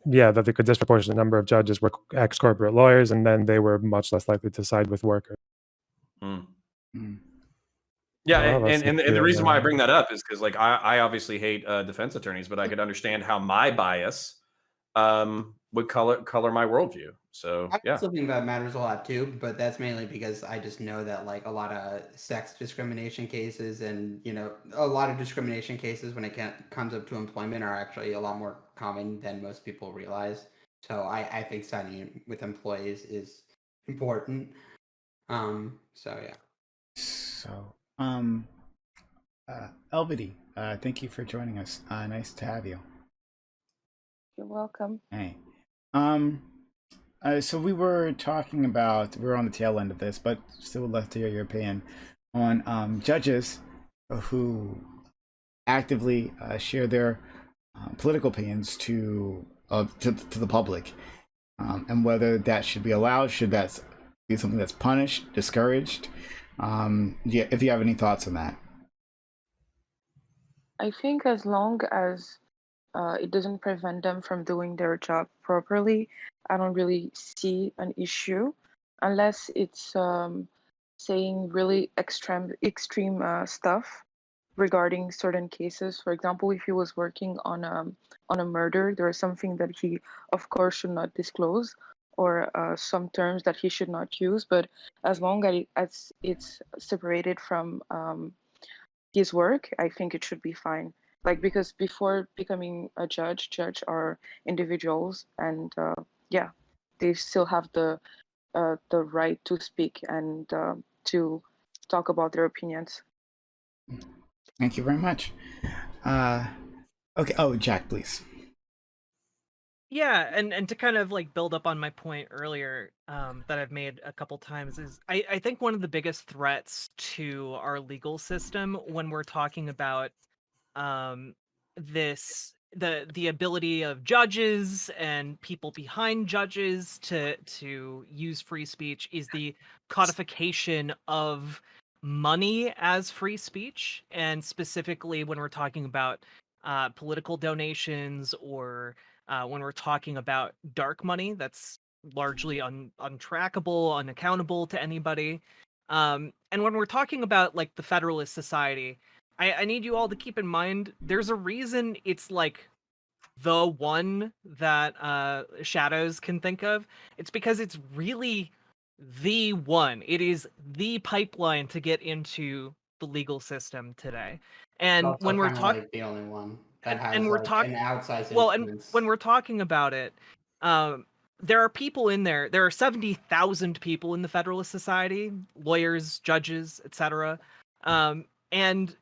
Speaker 7: yeah, that the disproportionate number of judges were ex-corporate lawyers, and then they were much less likely to side with workers.
Speaker 5: Mm.
Speaker 1: Mm.
Speaker 5: Yeah,
Speaker 7: Well, that's
Speaker 5: and the
Speaker 7: yeah,
Speaker 5: reason why I bring that up is because like I obviously hate defense attorneys, but I could understand how my bias would color my worldview. So
Speaker 2: I
Speaker 5: yeah.
Speaker 2: also think that matters a lot too, but that's mainly because I just know that like a lot of sex discrimination cases and a lot of discrimination cases when it comes up to employment are actually a lot more common than most people realize. So I think siding with employees is important. So yeah.
Speaker 1: So, LVD, thank you for joining us. Nice to have you.
Speaker 9: You're welcome.
Speaker 1: Hey. So we were talking about, we're on the tail end of this, but still would love to hear your opinion on judges who actively share their political opinions to the public, and whether that should be allowed, should that be something that's punished, discouraged? Yeah, if you have any thoughts on that.
Speaker 9: I think as long as it doesn't prevent them from doing their job properly, I don't really see an issue, unless it's saying really extreme stuff regarding certain cases. For example, if he was working on a murder, there is something that he, of course, should not disclose, or some terms that he should not use. But as long as it's separated from his work, I think it should be fine. Like, because before becoming a judge are individuals, and yeah, they still have the right to speak and to talk about their opinions.
Speaker 1: Thank you very much. Okay. Oh, Jack, please.
Speaker 3: Yeah, and to kind of like build up on my point earlier, that I've made a couple times, is I think one of the biggest threats to our legal system when we're talking about the ability of judges and people behind judges to use free speech is the codification of money as free speech, and specifically when we're talking about political donations, or when we're talking about dark money that's largely untrackable, unaccountable to anybody. And when we're talking about like the Federalist Society, I need you all to keep in mind there's a reason it's like the one that Shadows can think of. It's because it's really the one. It is the pipeline to get into the legal system today. And
Speaker 2: Also
Speaker 3: when we're
Speaker 2: kind of
Speaker 3: talking
Speaker 2: like the only one that
Speaker 3: and
Speaker 2: has
Speaker 3: we're
Speaker 2: like
Speaker 3: talking
Speaker 2: an outsized
Speaker 3: well, and
Speaker 2: influence.
Speaker 3: when we're talking about it, there are people in there. There are 70,000 people in the Federalist Society, lawyers, judges, etc. And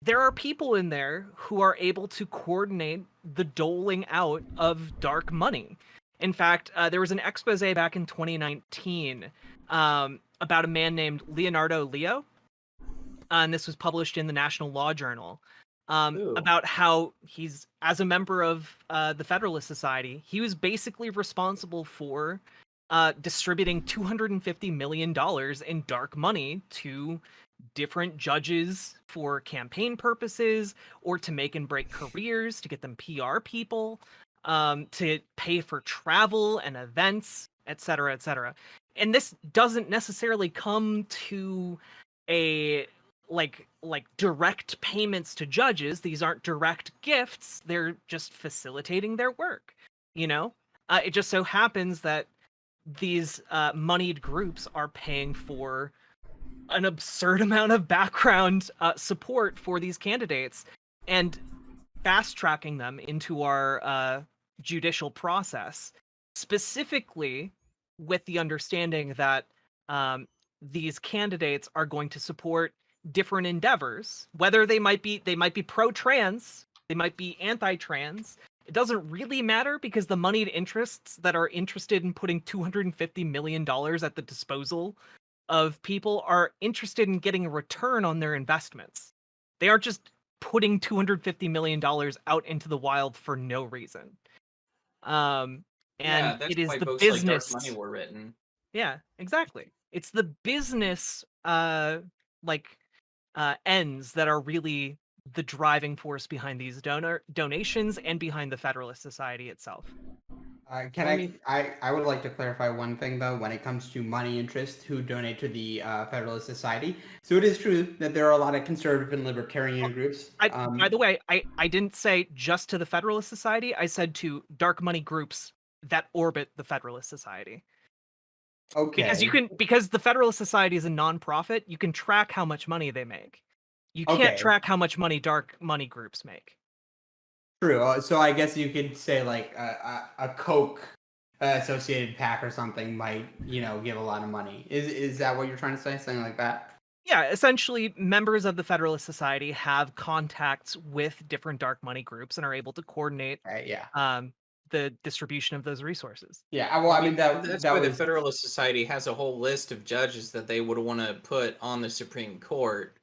Speaker 3: there are people in there who are able to coordinate the doling out of dark money. In fact, there was an expose back in 2019 about a man named Leonardo Leo, and this was published in the National Law Journal, about how he's, as a member of the Federalist Society, he was basically responsible for distributing $250 million in dark money to different judges for campaign purposes, or to make and break careers, to get them PR people, to pay for travel and events, etc., etc. And this doesn't necessarily come to a like direct payments to judges. These aren't direct gifts. They're just facilitating their work. It just so happens that these moneyed groups are paying for an absurd amount of background support for these candidates, and fast tracking them into our judicial process, specifically with the understanding that these candidates are going to support different endeavors, whether they might be pro-trans, they might be anti-trans. It doesn't really matter, because the moneyed interests that are interested in putting $250 million at the disposal of people are interested in getting a return on their investments. They aren't just putting $250 million out into the wild for no reason. And
Speaker 6: Yeah, that's
Speaker 3: it is
Speaker 6: why
Speaker 3: the
Speaker 6: books
Speaker 3: business.
Speaker 6: like Dark Money were written.
Speaker 3: Yeah, exactly. It's the business ends that are really the driving force behind these donations and behind the Federalist Society itself.
Speaker 2: I would like to clarify one thing though when it comes to money interests who donate to the Federalist Society. So it is true that there are a lot of conservative and libertarian groups.
Speaker 3: By the way, I didn't say just to the Federalist Society. I said to dark money groups that orbit the Federalist Society.
Speaker 2: Okay.
Speaker 3: Because the Federalist Society is a nonprofit, you can track how much money they make. You can't track how much money dark money groups make.
Speaker 2: True. So I guess you could say like a Coke associated PAC or something might, give a lot of money. Is that what you're trying to say? Something like that?
Speaker 3: Yeah, essentially, members of the Federalist Society have contacts with different dark money groups and are able to coordinate the distribution of those resources.
Speaker 2: Yeah, well, I mean
Speaker 6: that's why the Federalist Society has a whole list of judges that they would want to put on the Supreme Court.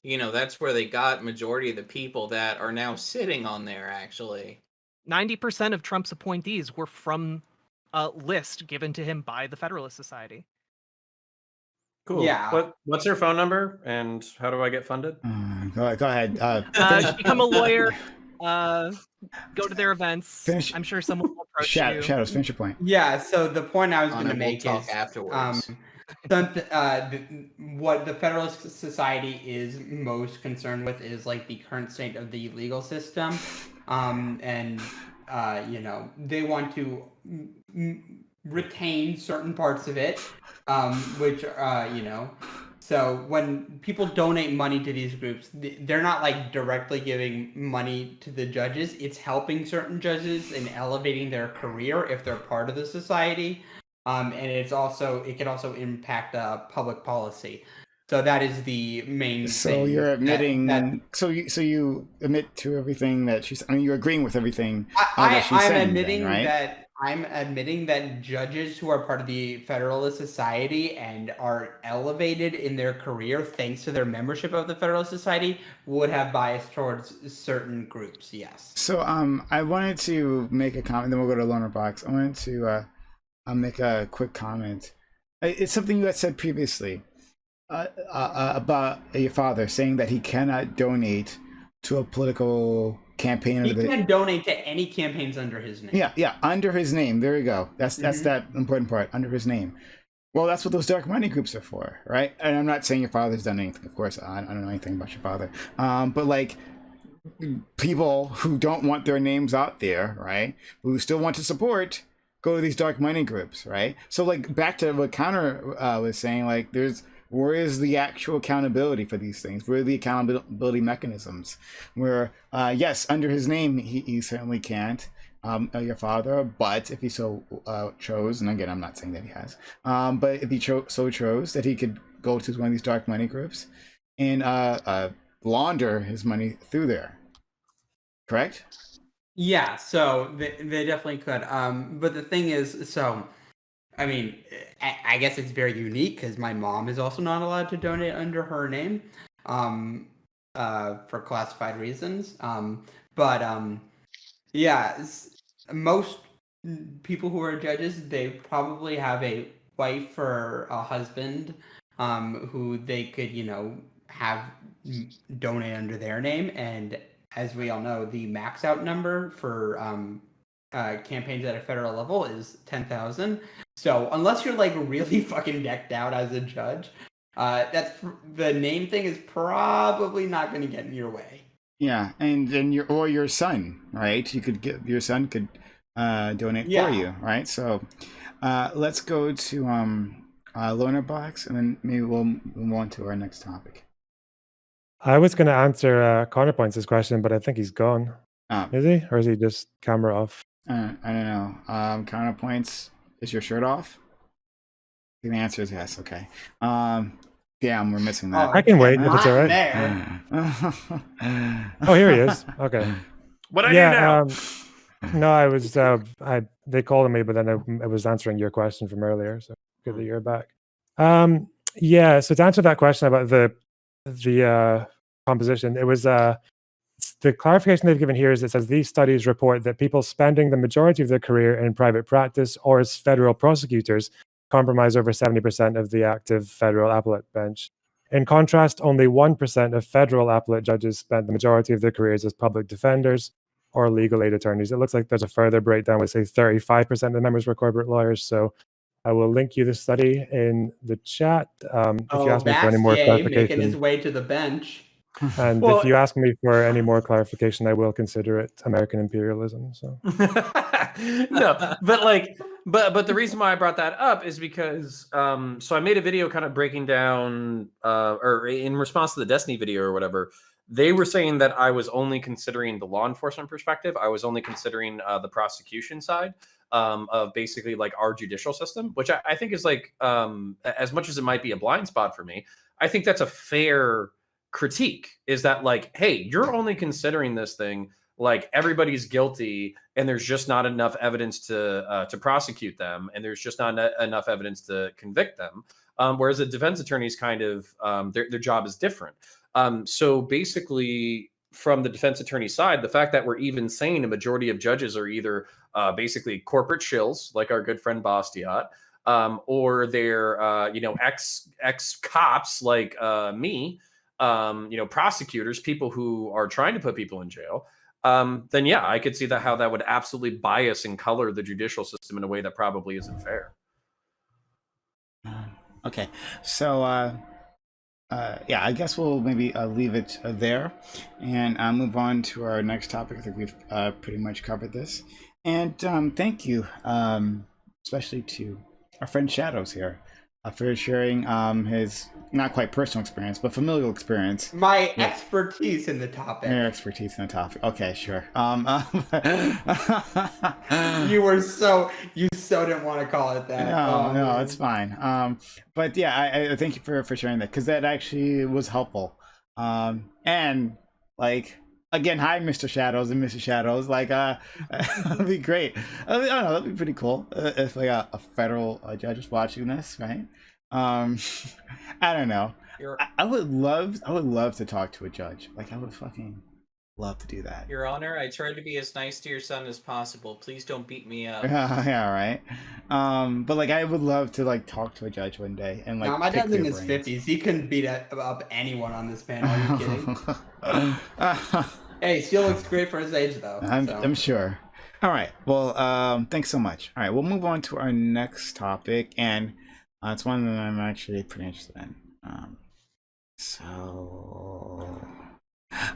Speaker 6: That's where they got majority of the people that are now sitting on there, actually.
Speaker 3: 90% of Trump's appointees were from a list given to him by the Federalist Society.
Speaker 5: Cool.
Speaker 2: Yeah.
Speaker 5: What's your phone number and how do I get funded?
Speaker 1: Go ahead.
Speaker 3: Become a lawyer. Go to their events. I'm sure someone will approach you.
Speaker 1: Shadows, finish your point.
Speaker 2: Yeah. So the point I was going to make
Speaker 6: talk
Speaker 2: is
Speaker 6: afterwards.
Speaker 2: What the Federalist Society is most concerned with is like the current state of the legal system, and they want to retain certain parts of it, which So when people donate money to these groups, they're not like directly giving money to the judges. It's helping certain judges and elevating their career if they're part of the society. And it can also impact public policy. So that is the main thing.
Speaker 1: So you're admitting. So you admit to everything that she's. I mean, you're agreeing with everything that she's saying.
Speaker 2: I'm admitting that judges who are part of the Federalist Society and are elevated in their career thanks to their membership of the Federalist Society would have bias towards certain groups. Yes.
Speaker 1: So I wanted to make a comment. Then we'll go to Loner Box. I wanted to make a quick comment. It's something you had said previously about your father saying that he cannot donate to a political campaign.
Speaker 2: He can't donate to any campaigns under his name.
Speaker 1: Yeah, under his name. There you go. That's that important part. Under his name. Well, that's what those dark money groups are for, right? And I'm not saying your father's done anything. Of course, I don't know anything about your father. But like people who don't want their names out there, right? Who still want to support, go to these dark money groups, right? So like back to what Counter was saying, like where is the actual accountability for these things? Where are the accountability mechanisms? Where, yes, under his name, he certainly can't, your father, but if he so chose, and again, I'm not saying that he has, but if he so chose that he could go to one of these dark money groups and launder his money through there, correct?
Speaker 2: Yeah, so they definitely could. But the thing is, I mean, I guess it's very unique because my mom is also not allowed to donate under her name for classified reasons. Yeah, most people who are judges, they probably have a wife or a husband who they could, have donate under their name. And as we all know, the max out number for campaigns at a federal level is 10,000. So unless you're like really fucking decked out as a judge, that's the name thing is probably not going to get in your way.
Speaker 1: Yeah, and your son, right? Your son could donate for you, right? So let's go to Loner Box, and then maybe we'll move on to our next topic.
Speaker 7: I was going to answer Counterpoints' question, but I think he's gone. Is he, or is he just camera off?
Speaker 1: I don't know. Counterpoints, is your shirt off? The answer is yes. Okay. Damn, we're missing that.
Speaker 7: I can wait if it's all right. Oh, here he is. Okay.
Speaker 5: What I do now?
Speaker 7: No, I was. They called me, but then I was answering your question from earlier. So good that you're back. Yeah. So to answer that question about the composition, it was the clarification they've given here is it says these studies report that people spending the majority of their career in private practice or as federal prosecutors compromise over 70% of the active federal appellate bench. In contrast, only 1% of federal appellate judges spent the majority of their careers as public defenders or legal aid attorneys. It looks like there's a further breakdown with, say, 35% of the members were corporate lawyers. So I will link you the study in the chat. If you ask me for any more
Speaker 2: making his
Speaker 7: clarification,
Speaker 2: way to the bench.
Speaker 7: and
Speaker 5: Well-
Speaker 7: if you ask me for any more clarification, I will consider it American imperialism. So
Speaker 5: No, but the reason why I brought that up is because so I made a video kind of breaking down or in response to the Destiny video or whatever. They were saying that I was only considering the law enforcement perspective. I was only considering the prosecution side of basically like our judicial system, which I think is like as much as it might be a blind spot for me, I think that's a fair critique. Is that like, hey, you're only considering this thing like everybody's guilty and there's just not enough evidence to prosecute them, and there's just not enough evidence to convict them. Whereas a defense attorney's kind of their job is different. So basically, from the defense attorney side, the fact that we're even saying a majority of judges are either basically corporate shills, like our good friend Bastiat, or they're ex cops like me, prosecutors, people who are trying to put people in jail. Then yeah, I could see that how that would absolutely bias and color the judicial system in a way that probably isn't fair.
Speaker 1: Okay, so yeah, I guess we'll maybe leave it there and move on to our next topic. I think we've pretty much covered this. And thank you, especially to our friend Shadows here for sharing his not quite personal experience, but familial experience.
Speaker 2: My expertise in the topic.
Speaker 1: Your expertise in the topic. Okay, sure.
Speaker 2: You so didn't want to call it that.
Speaker 1: No, it's fine. But yeah, I thank you for sharing that, because that actually was helpful. And like, again, hi, Mr. Shadows and Mr. Shadows. Like, that'd be great. I don't know, that'd be pretty cool if like a federal judge was watching this, right? I don't know. I would love to talk to a judge. Like, I would fucking love to do that.
Speaker 6: Your Honor, I tried to be as nice to your son as possible. Please don't beat me up.
Speaker 1: Yeah, right. But like, I would love to like talk to a judge one day and like.
Speaker 2: No, my dad's in his
Speaker 1: brains.
Speaker 2: 50s. He couldn't beat up anyone on this panel. Are you kidding? Hey, he still looks great for his age, though.
Speaker 1: I'm sure. All right. Well, thanks so much. All right, we'll move on to our next topic, and it's one that I'm actually pretty interested in.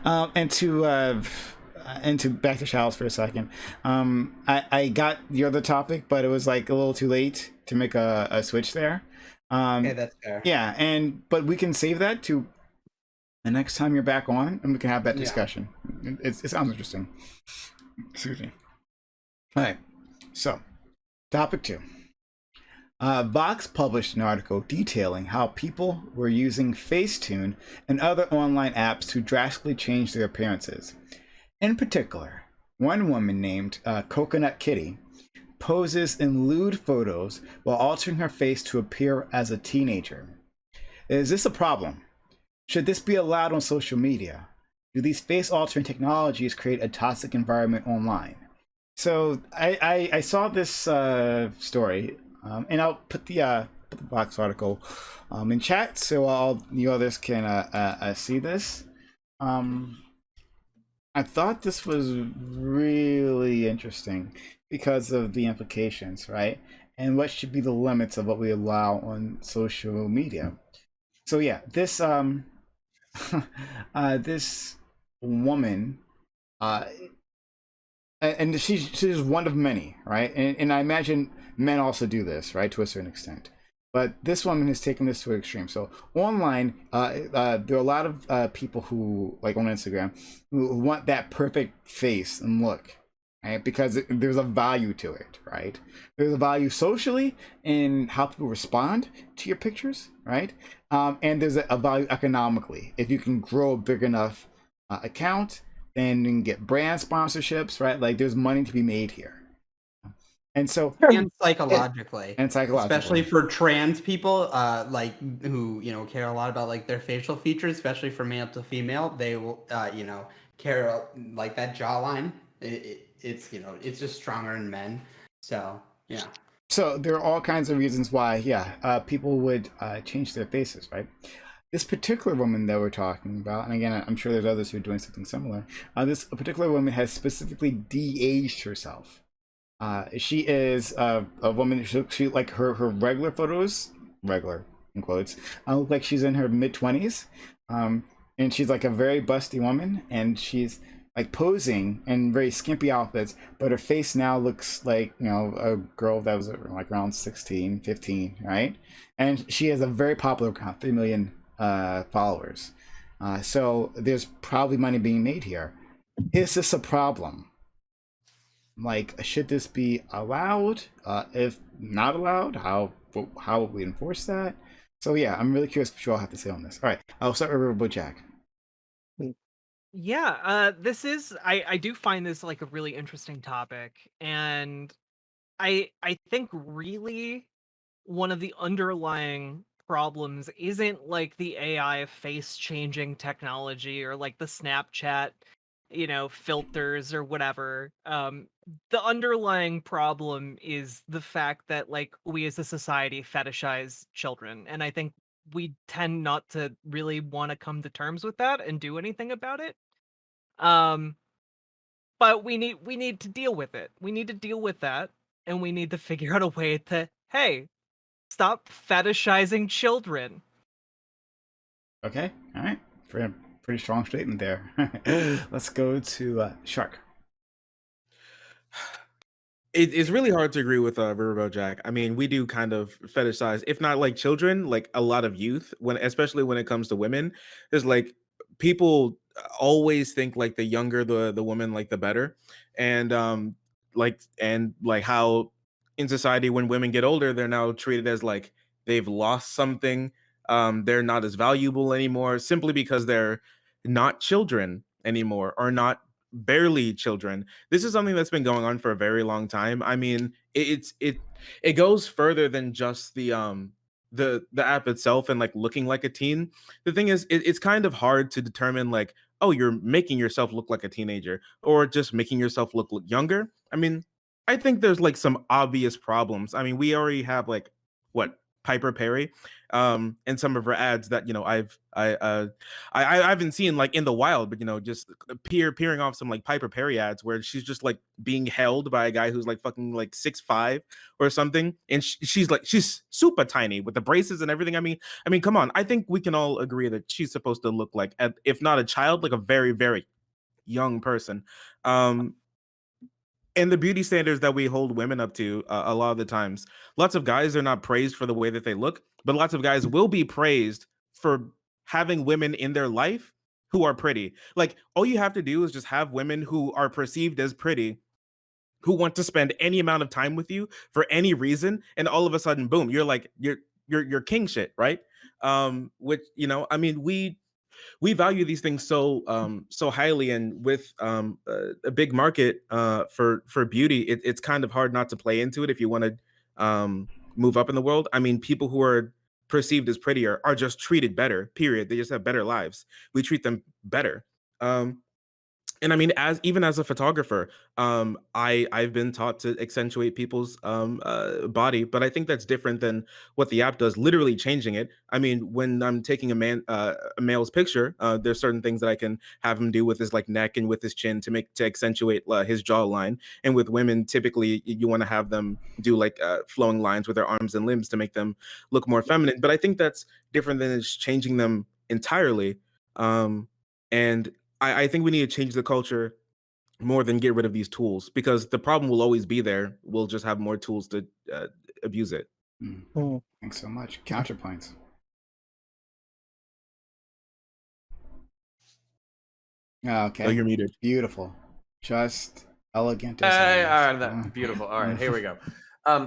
Speaker 1: And to back to Charles for a second. I got the other topic, but it was like a little too late to make a switch there.
Speaker 2: Okay, that's fair.
Speaker 1: Yeah, but we can save that to the next time you're back on, and we can have that discussion. It sounds interesting. Excuse me. All right. So, topic 2. Vox published an article detailing how people were using FaceTune and other online apps to drastically change their appearances. In particular, one woman named Coconut Kitty poses in lewd photos while altering her face to appear as a teenager. Is this a problem? Should this be allowed on social media? Do these face-altering technologies create a toxic environment online? So I saw this story, and I'll put the Vox article in chat so all you others can see this. I thought this was really interesting because of the implications, right? And what should be the limits of what we allow on social media. So yeah, this this woman, and she's one of many, right? And I imagine men also do this, right, to a certain extent. But this woman has taken this to an extreme. So online, there are a lot of people who, like on Instagram, who want that perfect face and look, right? Because there's a value to it, right? There's a value socially in how people respond to your pictures, right? And there's a value economically. If you can grow a big enough account, then you can get brand sponsorships, right? Like, there's money to be made here. And so,
Speaker 2: and psychologically, especially for trans people, like who care a lot about like their facial features, especially for male to female, they will care like that jawline. It's just stronger in men. So yeah.
Speaker 1: So there are all kinds of reasons why, people would change their faces, right? this particular woman that we're talking about, and again, I'm sure there's others who are doing something similar. This particular woman has specifically de-aged herself. She is a woman. She like her regular photos, regular in quotes, look like she's in her mid-20s, and she's like a very busty woman, and she's like posing in very skimpy outfits, but her face now looks like, you know, a girl that was like around 16, 15, right? And she has a very popular account, 3 million followers. So there's probably money being made here. Is this a problem? Like, should this be allowed? If not allowed, how would we enforce that? So yeah, I'm really curious what you all have to say on this. All right, I'll start with RiverboatJack.
Speaker 3: Yeah, this is I do find this like a really interesting topic, and I think really one of the underlying problems isn't like the AI face changing technology or like the Snapchat, you know, filters or whatever. The underlying problem is the fact that like we as a society fetishize children, and I think we tend not to really want to come to terms with that and do anything about it. Um, but we need to deal with it. We need to deal with that, and we need to figure out a way to, hey, stop fetishizing children.
Speaker 1: Okay, all right, pretty strong statement there. Let's go to Shark.
Speaker 4: It's really hard to agree with RiverboatJack. I mean, we do kind of fetishize, if not like children, like a lot of youth. When especially when it comes to women, there's like people always think like the younger the woman, like the better, and like how in society when women get older, they're now treated as like they've lost something. They're not as valuable anymore simply because they're not children anymore or not barely children. This is something that's been going on for a very long time. I mean, it goes further than just the app itself and like looking like a teen. The thing is, it's kind of hard to determine like, oh, you're making yourself look like a teenager or just making yourself look younger. I mean, I think there's like some obvious problems. I mean, we already have like what Piper Perry, and some of her ads that you know I haven't seen like in the wild, but you know, just peering off some like Piper Perry ads where she's just like being held by a guy who's like fucking like 6'5" or something, and she's super tiny with the braces and everything. I mean, come on. I think we can all agree that she's supposed to look like, if not a child, like a very very young person. Um, and the beauty standards that we hold women up to a lot of the times, lots of guys are not praised for the way that they look, but lots of guys will be praised for having women in their life who are pretty. Like all you have to do is just have women who are perceived as pretty, who want to spend any amount of time with you for any reason, and all of a sudden boom, you're like you're king shit, right? Which, you know, I mean, we value these things so highly, and with a big market for beauty, it's kind of hard not to play into it if you want to move up in the world. I mean, people who are perceived as prettier are just treated better, period. They just have better lives. We treat them better. And I mean, as even as a photographer, I've been taught to accentuate people's body, but I think that's different than what the app does, literally changing it. I mean, when I'm taking a male's picture, there's certain things that I can have him do with his like neck and with his chin to accentuate his jawline. And with women, typically you want to have them do like flowing lines with their arms and limbs to make them look more feminine. But I think that's different than just changing them entirely. And I think we need to change the culture more than get rid of these tools, because the problem will always be there. We'll just have more tools to abuse it.
Speaker 1: Thanks so much. Counterpoints. Okay.
Speaker 4: Oh, you're muted.
Speaker 1: Beautiful. Just elegant.
Speaker 5: Beautiful. All right, here we go.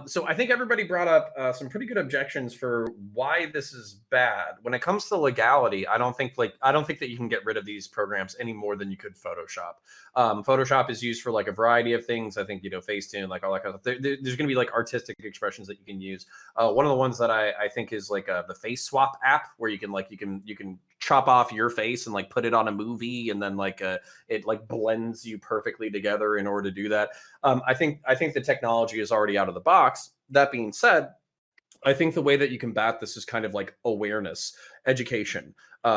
Speaker 5: So I think everybody brought up some pretty good objections for why this is bad. When it comes to legality, I don't think that you can get rid of these programs any more than you could Photoshop. Photoshop is used for like a variety of things. I think, you know, FaceTune, like all that kind of stuff. There's going to be like artistic expressions that you can use. One of the ones that I think is like the face swap app, where you can chop off your face and like put it on a movie, and then like it like blends you perfectly together in order to do that. I think the technology is already out of the box. That being said, I think the way that you combat this is kind of like awareness, education,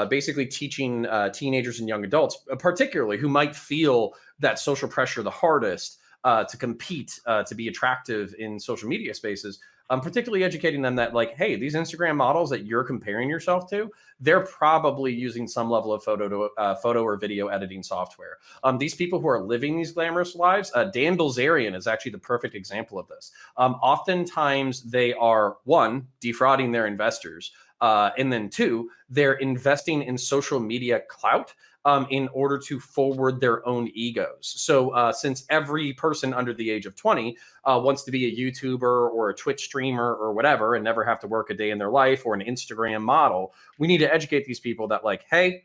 Speaker 5: basically teaching teenagers and young adults, particularly who might feel that social pressure the hardest to compete, to be attractive in social media spaces. Particularly educating them that, like, hey, these Instagram models that you're comparing yourself to, they're probably using some level of photo or video editing software. These people who are living these glamorous lives, Dan Bilzerian is actually the perfect example of this. Oftentimes they are, one, defrauding their investors, and then two, they're investing in social media clout in order to forward their own egos. So since every person under the age of 20 wants to be a YouTuber or a Twitch streamer or whatever and never have to work a day in their life, or an Instagram model, we need to educate these people that, like, hey,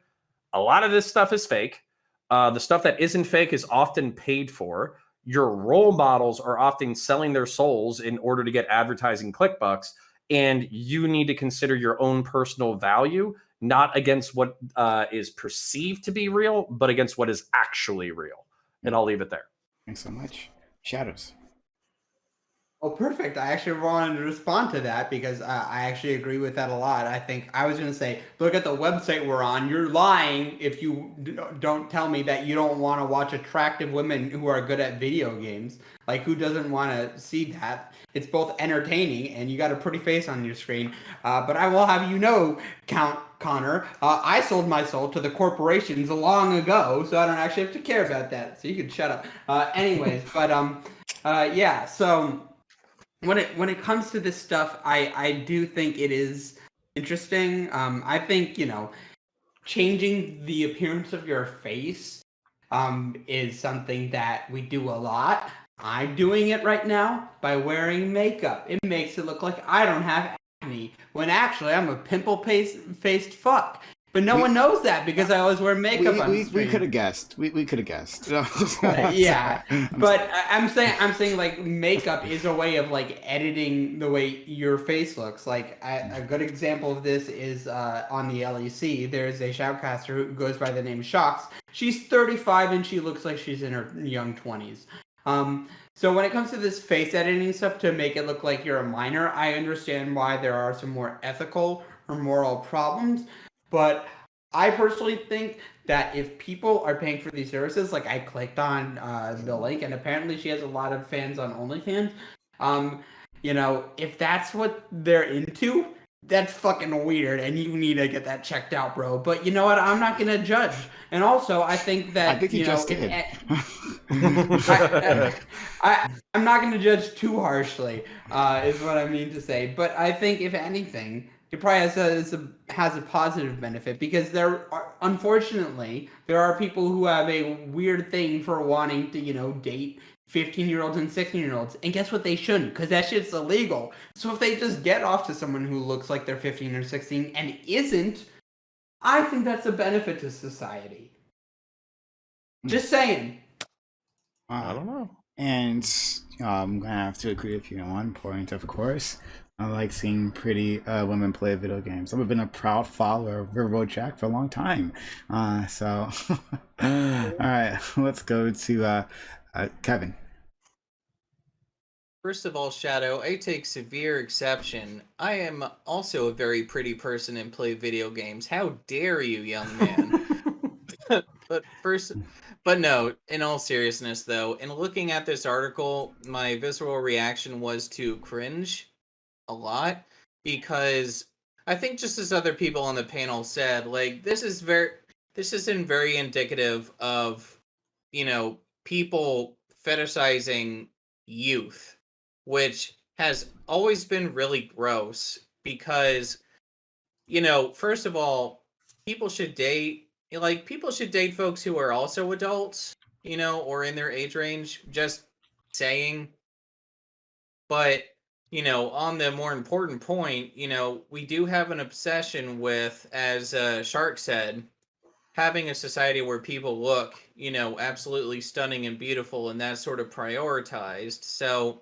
Speaker 5: a lot of this stuff is fake. The stuff that isn't fake is often paid for. Your role models are often selling their souls in order to get advertising click bucks. And you need to consider your own personal value, not against what is perceived to be real, but against what is actually real. And I'll leave it there.
Speaker 1: Thanks so much. Shadows.
Speaker 2: Oh, perfect. I actually wanted to respond to that because I actually agree with that a lot. I think I was going to say, look at the website we're on. You're lying if you don't tell me that you don't want to watch attractive women who are good at video games. Like, who doesn't want to see that? It's both entertaining and you got a pretty face on your screen. But I will have you know, Count Connor, I sold my soul to the corporations long ago, so I don't actually have to care about that. So you can shut up. Anyways, but yeah, so when it comes to this stuff, I do think it is interesting. I think, you know, changing the appearance of your face is something that we do a lot. I'm doing it right now by wearing makeup. It makes it look like I don't have acne, when actually I'm a pimple-faced fuck. But no one knows that because I always wear makeup on
Speaker 1: We
Speaker 2: stream.
Speaker 1: could have guessed. We could have guessed.
Speaker 2: Yeah, but I'm saying like makeup is a way of like editing the way your face looks. Like a good example of this is on the LEC. There's a shoutcaster who goes by the name Shocks. She's 35 and she looks like she's in her young 20s. So when it comes to this face editing stuff to make it look like you're a minor, I understand why there are some more ethical or moral problems. But I personally think that if people are paying for these services, like I clicked on the link, and apparently she has a lot of fans on OnlyFans. You know, if that's what they're into, that's fucking weird, and you need to get that checked out, bro. But you know what? I'm not gonna judge. And also, I think that
Speaker 1: I think you just did.
Speaker 2: I'm not gonna judge too harshly, is what I mean to say. But I think if anything, it probably has a positive benefit because unfortunately there are people who have a weird thing for wanting to, you know, date 15-year-olds and 16-year-olds, and guess what? They shouldn't, because that shit's illegal. So if they just get off to someone who looks like they're 15 or 16 and isn't, I think that's a benefit to society. Just saying.
Speaker 4: I don't know.
Speaker 1: And I'm gonna have to agree with you on one point, of course. I like seeing pretty women play video games. I've been a proud follower of RiverboatJack for a long time. So, all right, let's go to Kevin.
Speaker 6: First of all, Shadow, I take severe exception. I am also a very pretty person and play video games. How dare you, young man? But no, in all seriousness though, in looking at this article, my visceral reaction was to cringe a lot, because I think, just as other people on the panel said, like, this isn't very indicative of, you know, people fetishizing youth, which has always been really gross, because, you know, first of all, people should date folks who are also adults, you know, or in their age range, just saying. But, you know, on the more important point, you know, we do have an obsession with, as Shark said, having a society where people look, you know, absolutely stunning and beautiful, and that's sort of prioritized. So,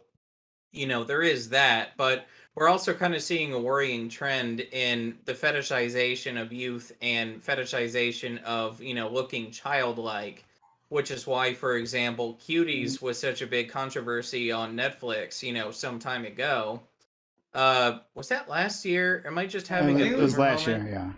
Speaker 6: you know, there is that, but we're also kind of seeing a worrying trend in the fetishization of youth and fetishization of, you know, looking childlike, which is why, for example, Cuties was such a big controversy on Netflix, you know, some time ago. Was that last year? Am I just having a
Speaker 1: It was
Speaker 6: boomer
Speaker 1: last
Speaker 6: moment?
Speaker 1: year, yeah.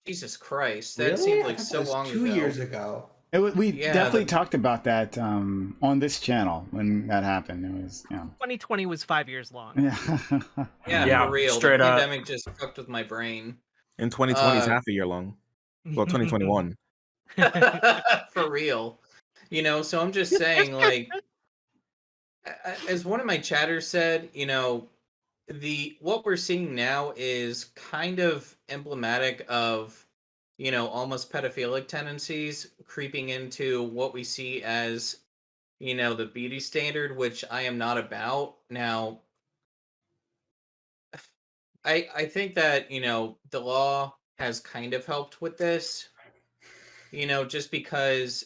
Speaker 6: Jesus Christ, that
Speaker 2: Really?
Speaker 6: seemed
Speaker 2: I
Speaker 6: like
Speaker 2: thought
Speaker 6: so
Speaker 2: that was
Speaker 6: long
Speaker 2: 2
Speaker 6: ago.
Speaker 2: years ago.
Speaker 1: We
Speaker 6: Yeah,
Speaker 1: definitely
Speaker 6: the-
Speaker 1: talked about that on this channel when that happened. It was,
Speaker 3: 2020 was 5 years long.
Speaker 1: yeah.
Speaker 6: Yeah,
Speaker 5: Yeah,
Speaker 6: for real.
Speaker 5: straight
Speaker 6: the
Speaker 5: up.
Speaker 6: pandemic just fucked with my brain.
Speaker 4: And 2020 is
Speaker 6: Uh,
Speaker 4: half a year long. Well, 2021.
Speaker 6: for real. You know, so I'm just saying, like, as one of my chatters said, you know, what we're seeing now is kind of emblematic of, you know, almost pedophilic tendencies creeping into what we see as, you know, the beauty standard, which I am not about. Now, I think that, you know, the law has kind of helped with this, you know, just because,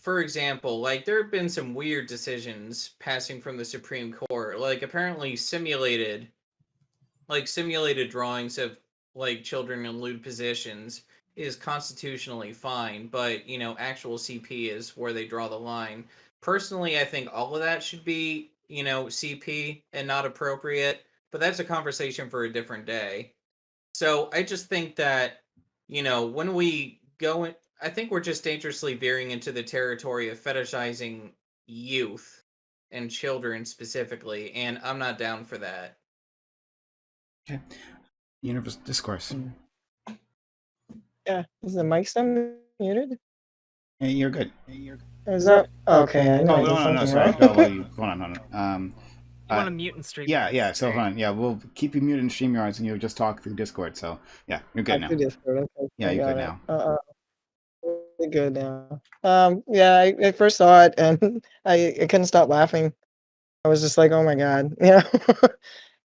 Speaker 6: for example, like there have been some weird decisions passing from the Supreme Court, like apparently simulated drawings of like children in lewd positions is constitutionally fine, but you know, actual CP is where they draw the line. Personally, I think all of that should be, you know, CP and not appropriate, but that's a conversation for a different day. So I just think that, you know, when we go in, I think we're just dangerously veering into the territory of fetishizing youth and children specifically, and I'm not down for that.
Speaker 1: Okay. Universal discourse.
Speaker 8: Yeah. Is the mic still muted?
Speaker 1: Hey, you're good.
Speaker 8: Is that okay? I know I
Speaker 1: Oh,
Speaker 8: did
Speaker 1: no,
Speaker 8: something
Speaker 1: sorry.
Speaker 8: wrong.
Speaker 1: No, well, hold on.
Speaker 3: You want to mute and stream?
Speaker 1: Yeah. So hold on. Yeah, we'll keep you muted in StreamYards, and you'll just talk through Discord. So yeah, you're good now.
Speaker 8: Through Discord. Okay,
Speaker 1: Yeah,
Speaker 8: I
Speaker 1: you're
Speaker 8: got
Speaker 1: good
Speaker 8: it.
Speaker 1: now.
Speaker 8: Really good now. Yeah, I first saw it and I couldn't stop laughing. I was just like, oh my God, you know.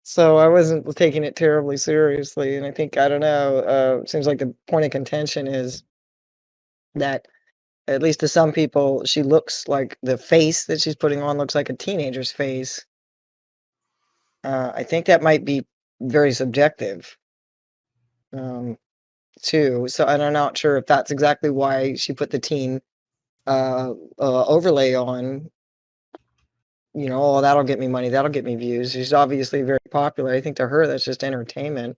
Speaker 8: So I wasn't taking it terribly seriously, and I think I don't know. Seems like the point of contention is that, at least to some people, she looks like the face that she's putting on looks like a teenager's face. I think that might be very subjective, too. So I'm not sure if that's exactly why she put the teen overlay on. You know, oh, that'll get me money, that'll get me views. She's obviously very popular. I think to her that's just entertainment,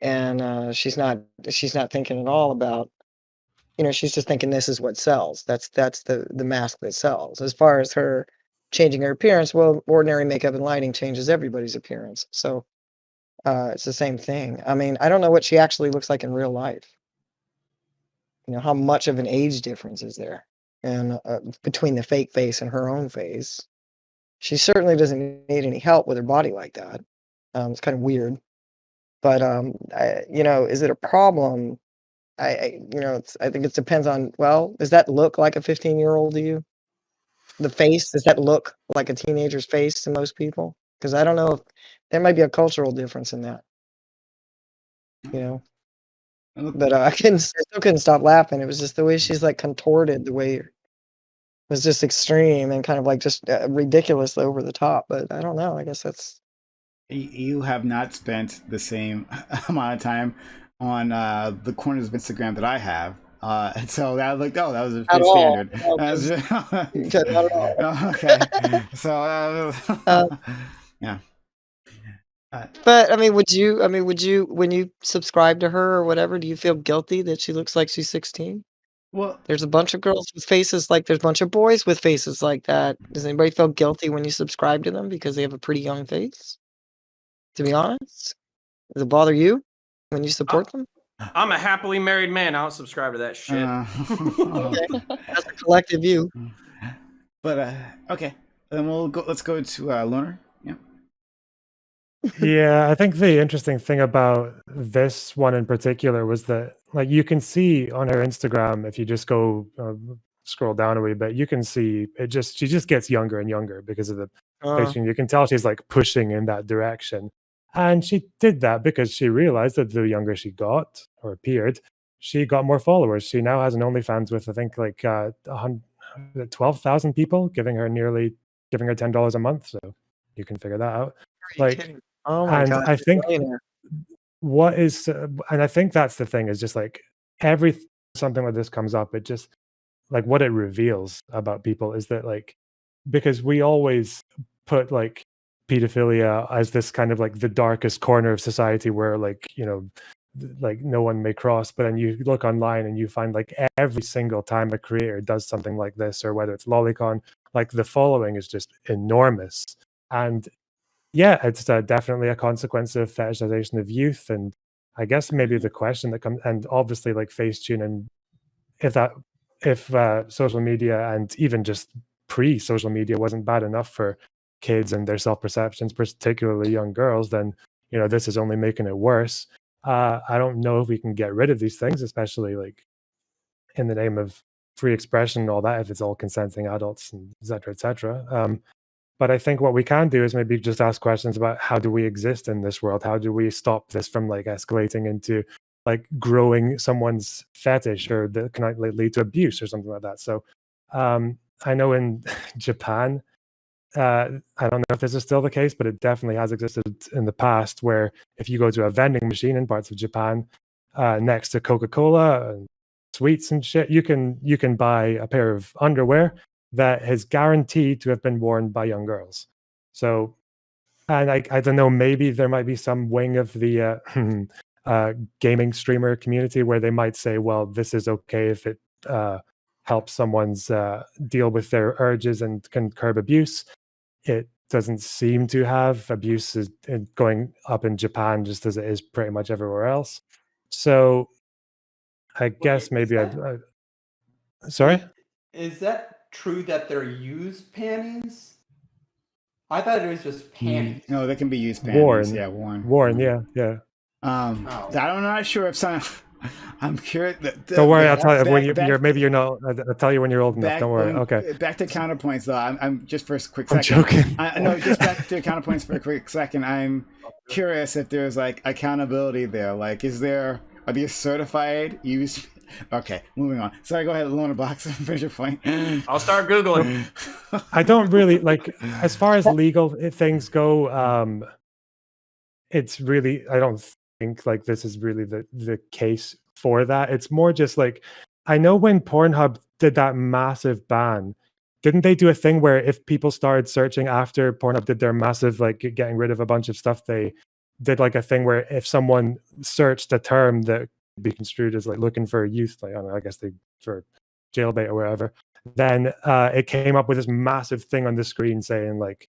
Speaker 8: and she's not thinking at all about. You know, she's just thinking this is what sells. That's the mask that sells. As far as her changing her appearance, well, ordinary makeup and lighting changes everybody's appearance. So it's the same thing. I mean, I don't know what she actually looks like in real life. You know, how much of an age difference is there, and between the fake face and her own face? She certainly doesn't need any help with her body like that. It's kind of weird, but you know, is it a problem? You know, I think it depends on. Well, does that look like a 15-year-old to you? The face, does that look like a teenager's face to most people? Because I don't know if there might be a cultural difference in that. You know, but I still couldn't stop laughing. It was just the way she's like contorted, the way it was just extreme and kind of like just ridiculous over the top. But I don't know. I guess that's.
Speaker 1: You have not spent the same amount of time on the corners of Instagram that I have. And so that was like, oh, that was a
Speaker 8: At
Speaker 1: pretty
Speaker 8: all.
Speaker 1: standard.
Speaker 8: No,
Speaker 1: That was-
Speaker 8: not at all.
Speaker 1: okay. So yeah.
Speaker 8: But I mean, would you? When you subscribe to her or whatever, do you feel guilty that she looks like she's 16?
Speaker 1: Well,
Speaker 8: There's a bunch of girls with faces like there's a bunch of boys with faces like that. Does anybody feel guilty when you subscribe to them because they have a pretty young face? To be honest, does it bother you when you support them?
Speaker 5: I'm a happily married man. I don't subscribe to that shit.
Speaker 8: Okay, that's a collective view.
Speaker 1: But okay, then let's go to Lunar. Yeah.
Speaker 7: Yeah, I think the interesting thing about this one in particular was that, like, you can see on her Instagram, if you just go scroll down a wee bit, you can see she just gets younger and younger because of the
Speaker 8: Uh,
Speaker 7: You can tell she's like pushing in that direction, and she did that because she realized that the younger she got or appeared, she got more followers. She now has an OnlyFans with, I think, like 12,000 people giving her $10 a month. So you can figure that out.
Speaker 8: are you
Speaker 7: Like,
Speaker 8: kidding? Oh my
Speaker 7: and
Speaker 8: God,
Speaker 7: I think
Speaker 8: millionaire.
Speaker 7: and I think that's the thing, is just like every something like this comes up, it just, like, what it reveals about people is that, like, because we always put, like, pedophilia as this kind of like the darkest corner of society where like, you know, like no one may cross. But then you look online and you find like every single time a creator does something like this, or whether it's lolicon, like the following is just enormous. And yeah, it's definitely a consequence of fetishization of youth. And I guess maybe the question that comes, and obviously like FaceTune, and if social media and even just pre-social media wasn't bad enough for kids and their self-perceptions, particularly young girls, then you know this is only making it worse. I don't know if we can get rid of these things, especially like in the name of free expression and all that, if it's all consenting adults and et cetera, et cetera. But I think what we can do is maybe just ask questions about how do we exist in this world? How do we stop this from like escalating into like growing someone's fetish, or that can like lead to abuse or something like that? So I know in Japan, I don't know if this is still the case, but it definitely has existed in the past, where if you go to a vending machine in parts of Japan, next to Coca-Cola and sweets and shit, you can buy a pair of underwear that is guaranteed to have been worn by young girls. So, and I don't know, maybe there might be some wing of the gaming streamer community where they might say, well, this is okay if it helps someone's deal with their urges and can curb abuse. It doesn't seem to have. Abuse is going up in Japan just as it is pretty much everywhere else. So I guess maybe sorry?
Speaker 2: Is that true that they're used panties? I thought it was just panties.
Speaker 1: No, they can be used panties.
Speaker 7: Worn.
Speaker 1: Yeah, worn.
Speaker 7: Worn, yeah, yeah.
Speaker 2: Oh.
Speaker 1: I'm not sure if some. I'm curious.
Speaker 7: Don't worry, I'll tell you when
Speaker 1: back-
Speaker 7: you're maybe you're not. I'll tell you when you're old enough.
Speaker 1: Back,
Speaker 7: Don't worry. Okay.
Speaker 1: Back to counterpoints, though. I'm just for a quick
Speaker 7: I'm
Speaker 1: second.
Speaker 7: joking.
Speaker 1: No, just back to counterpoints for a quick second. I'm curious if there's like accountability there. Like, are these certified use? Okay, moving on. Sorry, go ahead, Lona Box. Finish your point.
Speaker 5: I'll start Googling.
Speaker 7: I don't really like, as far as legal things go. It's really, I don't think like this is really the case for that. It's more just like, I know when Pornhub did that massive ban, didn't they do a thing where if people started searching after Pornhub did their massive like getting rid of a bunch of stuff, they did like a thing where if someone searched a term that could be construed as like looking for youth, like I don't know, I guess they for jailbait or wherever, then it came up with this massive thing on the screen saying like,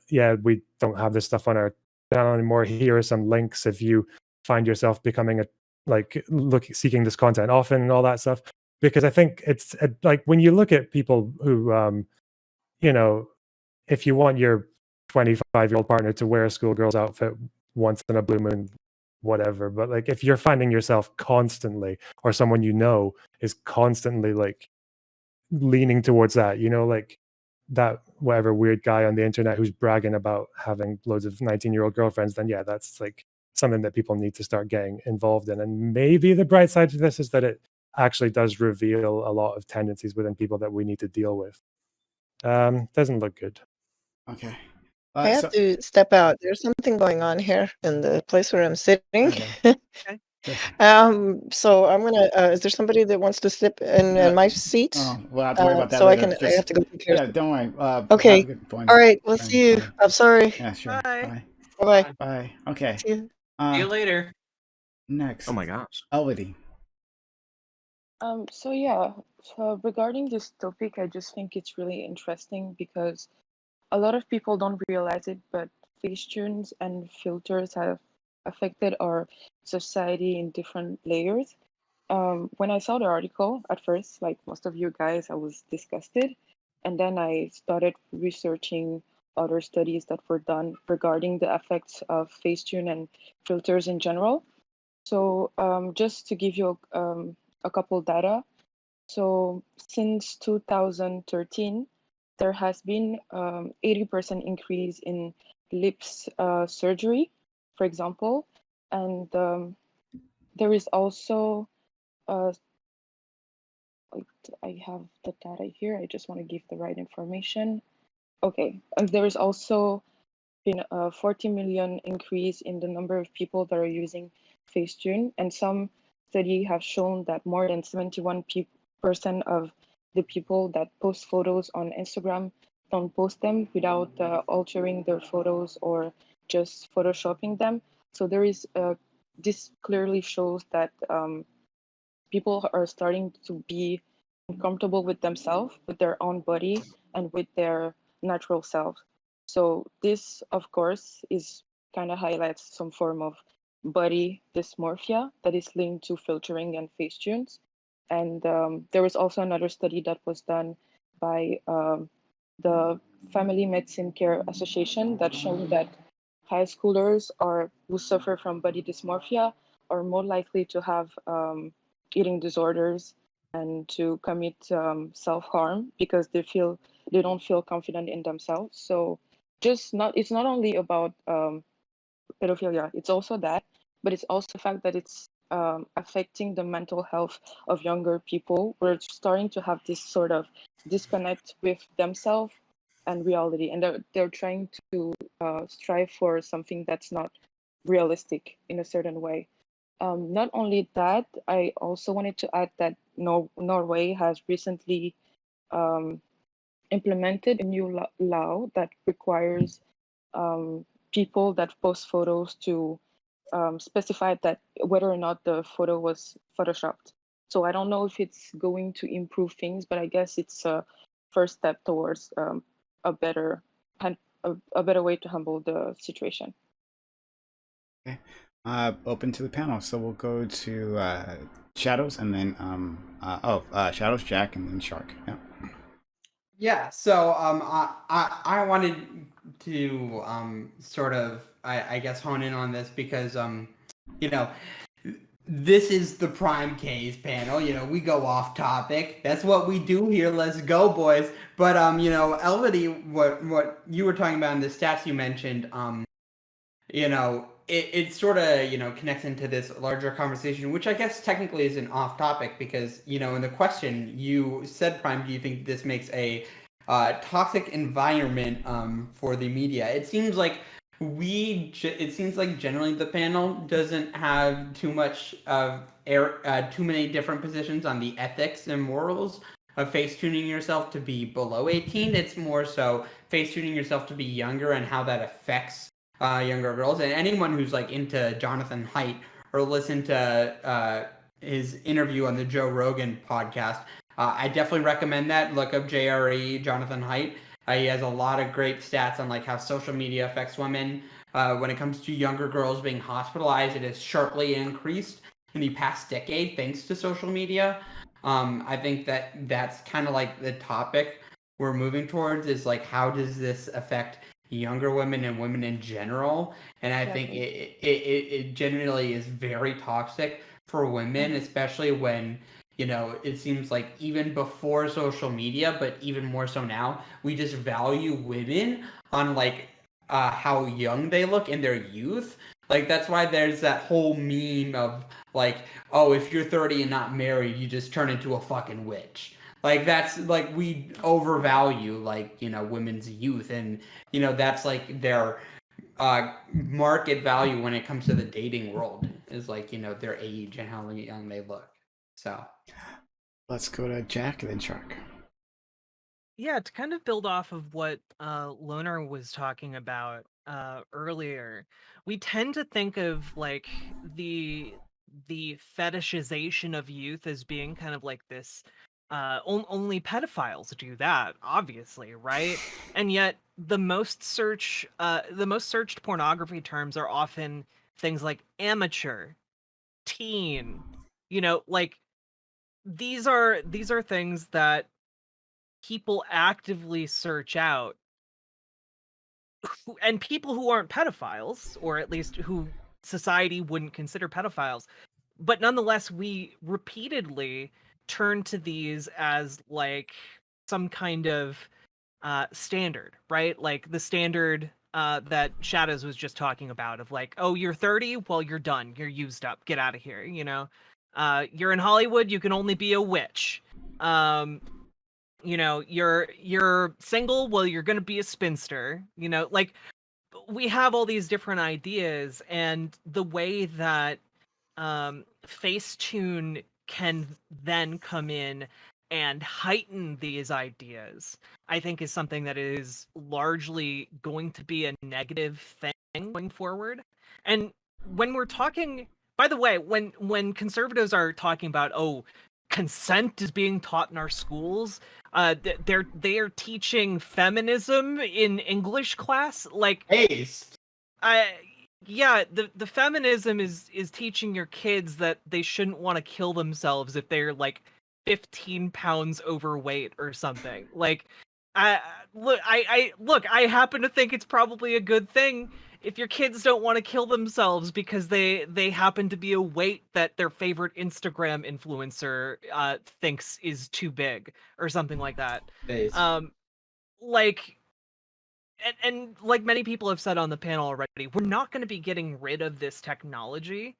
Speaker 7: yeah, we don't have this stuff on our channel anymore. Here are some links if you find yourself becoming seeking this content often and all that stuff. Because I think it's like when you look at people who, you know, if you want your 25-year-old partner to wear a schoolgirl's outfit once in a blue moon, whatever. But like if you're finding yourself constantly, or someone you know is constantly like leaning towards that, you know, like that whatever weird guy on the internet who's bragging about having loads of 19-year-old girlfriends, then yeah, that's like something that people need to start getting involved in. And maybe the bright side to this is that it actually does reveal a lot of tendencies within people that we need to deal with. Doesn't look good.
Speaker 1: Okay.
Speaker 8: I have to step out. There's something going on here in the place where I'm sitting. So I'm gonna. Is there somebody that wants to sit in my seat?
Speaker 1: Oh, we'll have to worry about that
Speaker 8: so
Speaker 1: later.
Speaker 8: I have to go take care
Speaker 1: Yeah,
Speaker 8: of
Speaker 1: don't worry.
Speaker 8: Okay.
Speaker 1: Have a good point.
Speaker 8: All right. We'll see you. I'm sorry.
Speaker 1: Yeah, sure.
Speaker 3: Bye.
Speaker 8: Bye bye.
Speaker 1: Bye. Okay.
Speaker 8: See you.
Speaker 6: See you later.
Speaker 1: Next.
Speaker 4: Oh my gosh.
Speaker 1: Elodie.
Speaker 9: So yeah, so regarding this topic, I just think it's really interesting because a lot of people don't realize it, but Facetunes and filters have affected our society in different layers. When I saw the article at first, like most of you guys, I was disgusted. And then I started researching other studies that were done regarding the effects of Facetune and filters in general. So just to give you a couple data. So since 2013, there has been 80% increase in lips surgery, for example. And there is also, wait, I have the data here. I just want to give the right information. Okay, and there is also been a 40 million increase in the number of people that are using Facetune, and some study have shown that more than 71% of the people that post photos on Instagram don't post them without altering their photos or just photoshopping them. So there is this clearly shows that people are starting to be uncomfortable with themselves, with their own body, and with their natural self. So this, of course, is kind of highlights some form of body dysmorphia that is linked to filtering and FaceTunes. And there was also another study that was done by the Family Medicine Care Association that showed that high schoolers who suffer from body dysmorphia are more likely to have eating disorders and to commit self-harm because they don't feel confident in themselves. So it's not only about pedophilia, it's also that, but it's also the fact that it's affecting the mental health of younger people. We're starting to have this sort of disconnect with themselves and reality, and they're trying to strive for something that's not realistic in a certain way. Not only that, I also wanted to add that Norway has recently implemented a new law that requires people that post photos to specify that whether or not the photo was photoshopped. So I don't know if it's going to improve things, but I guess it's a first step towards a better a better way to handle the situation.
Speaker 1: Okay. Open to the panel. So we'll go to Shadows and then Shadows, Jack, and then Shark. Yeah.
Speaker 2: Yeah, so I wanted to sort of I guess hone in on this because you know this is the PrimeCayes panel. You know, we go off topic. That's what we do here. Let's go, boys. But you know, Elvity, what you were talking about in the stats you mentioned, you know, it sort of, you know, connects into this larger conversation, which I guess technically is an off topic because, you know, in the question you said, Prime, do you think this makes a toxic environment for the media? It seems like generally the panel doesn't have too much of too many different positions on the ethics and morals of face tuning yourself to be below 18. It's more so face tuning yourself to be younger and how that affects younger girls. And anyone who's like into Jonathan Haidt or listen to his interview on the Joe Rogan podcast, I definitely recommend that. Look up JRE, Jonathan Haidt. He has a lot of great stats on like how social media affects women. When it comes to younger girls being hospitalized, it has sharply increased in the past decade thanks to social media. I think that's kind of like the topic we're moving towards is like how does this affect younger women and women in general? And I think it generally is very toxic for women, especially when, you know, it seems like even before social media, but even more so now, we just value women on like how young they look in their youth. Like that's why there's that whole meme of like, oh, if you're 30 and not married, you just turn into a fucking witch. Like that's like we overvalue like, you know, women's youth, and you know that's like their market value when it comes to the dating world is like, you know, their age and how young they look. So
Speaker 1: Let's go to Jack and then Shark.
Speaker 3: Yeah, to kind of build off of what Loner was talking about earlier, we tend to think of like the fetishization of youth as being kind of like this only pedophiles do that, obviously, right? And yet the most searched pornography terms are often things like amateur, teen, you know, like these are things that people actively search out, and people who aren't pedophiles, or at least who society wouldn't consider pedophiles, but nonetheless we repeatedly turn to these as like some kind of standard, right? Like the standard that Shadows was just talking about of like, oh, you're 30, well, you're done, you're used up, get out of here, you know. You're in Hollywood, you can only be a witch. You know, you're single, well, you're gonna be a spinster, you know. Like we have all these different ideas, and the way that Facetune can then come in and heighten these ideas, I think is something that is largely going to be a negative thing going forward. And when we're talking, by the way, when conservatives are talking about, oh, consent is being taught in our schools, they are teaching feminism in English class, like
Speaker 2: Haste.
Speaker 3: yeah, the feminism is teaching your kids that they shouldn't want to kill themselves if they're like 15 pounds overweight or something. Like, I happen to think it's probably a good thing if your kids don't want to kill themselves because they happen to be a weight that their favorite Instagram influencer thinks is too big or something like that.
Speaker 2: Haste.
Speaker 3: Like, and like many people have said on the panel already, we're not going to be getting rid of this technology,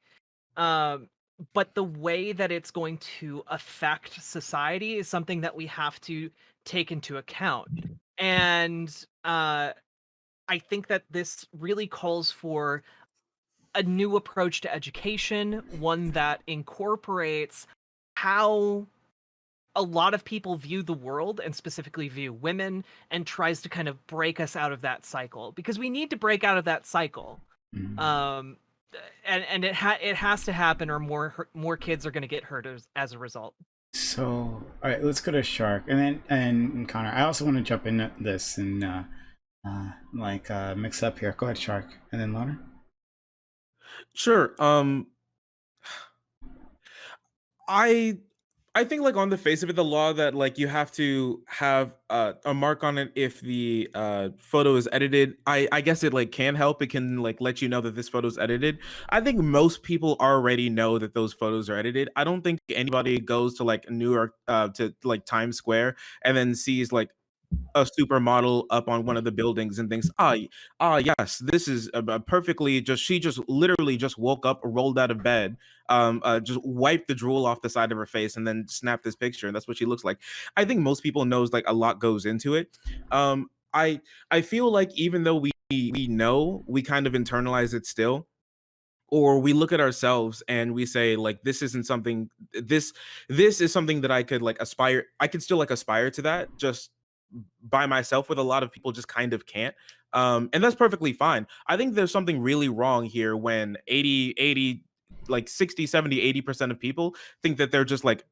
Speaker 3: but the way that it's going to affect society is something that we have to take into account. And I think that this really calls for a new approach to education, one that incorporates how a lot of people view the world and specifically view women, and tries to kind of break us out of that cycle, because we need to break out of that cycle. And it has to happen, or more kids are going to get hurt as a result.
Speaker 1: So, all right, let's go to Shark, and then Connor. I also want to jump into this and mix up here. Go ahead, Shark, and then Loner.
Speaker 4: Sure. I think, like, on the face of it, the law that, like, you have to have a mark on it if the photo is edited, I guess it, like, can help. It can, like, let you know that this photo is edited. I think most people already know that those photos are edited. I don't think anybody goes to, like, New York to, like, Times Square and then sees, like, a supermodel up on one of the buildings and thinks, yes, this is perfectly just, she just literally just woke up, rolled out of bed, just wiped the drool off the side of her face and then snapped this picture. And that's what she looks like. I think most people knows, like, a lot goes into it. I feel like even though we know, we kind of internalize it still, or we look at ourselves and we say, like, this isn't something, this is something that I could, like, aspire, I could still, like, aspire to that just by myself, with a lot of people just kind of can't. And that's perfectly fine. I think there's something really wrong here when 80, like 60, 70, 80% of people think that they're just, like,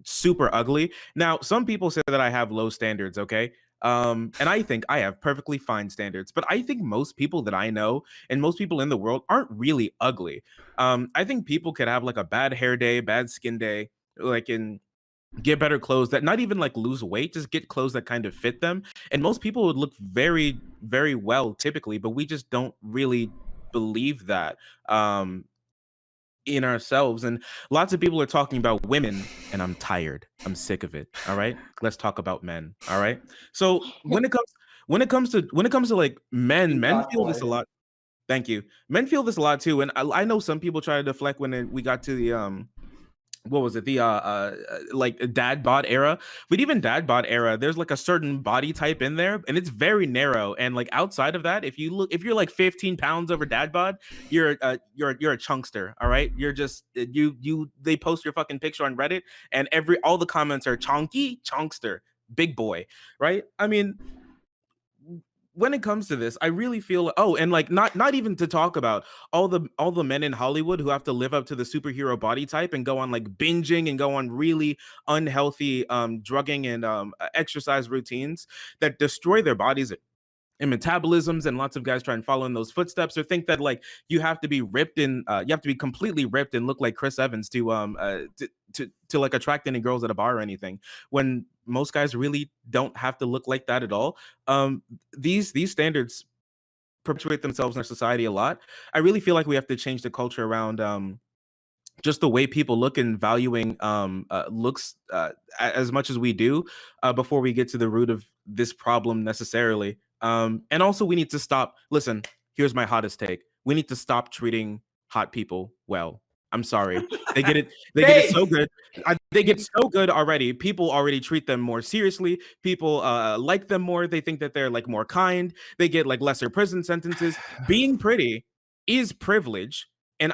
Speaker 4: super ugly. Now, some people say that I have low standards, okay? And I think I have perfectly fine standards, but I think most people that I know and most people in the world aren't really ugly. I think people could have, like, a bad hair day, bad skin day, like, in get better clothes that not even, like, lose weight, just get clothes that kind of fit them. And most people would look very, very well typically, but we just don't really believe that in ourselves. And lots of people are talking about women, and I'm tired. I'm sick of it. All right. Let's talk about men. All right. So when it comes to like men feel this a lot. Thank you. Men feel this a lot too. And I know some people try to deflect when we got to the what was it, the like dad bod era. But even dad bod era, there's, like, a certain body type in there, and it's very narrow. And, like, outside of that, if you're like 15 pounds over dad bod, you're a chunkster. All right, you're just they post your fucking picture on Reddit, and all the comments are chonky, chunkster, big boy, right? I mean, when it comes to this, I really feel, and, like, not even to talk about all the men in Hollywood who have to live up to the superhero body type and go on, like, binging and go on really unhealthy drugging and exercise routines that destroy their bodies and metabolisms. And lots of guys try and follow in those footsteps, or think that, like, you have to be ripped and you have to be completely ripped and look like Chris Evans to like attract any girls at a bar or anything, when most guys really don't have to look like that at all. These standards perpetuate themselves in our society a lot. I really feel like we have to change the culture around just the way people look, and valuing looks as much as we do, before we get to the root of this problem necessarily. And also, we need to stop. Listen, here's my hottest take: we need to stop treating hot people well. I'm sorry, they get it. They get it so good. They get so good already. People already treat them more seriously. People like them more. They think that they're, like, more kind. They get, like, lesser prison sentences. Being pretty is privilege. And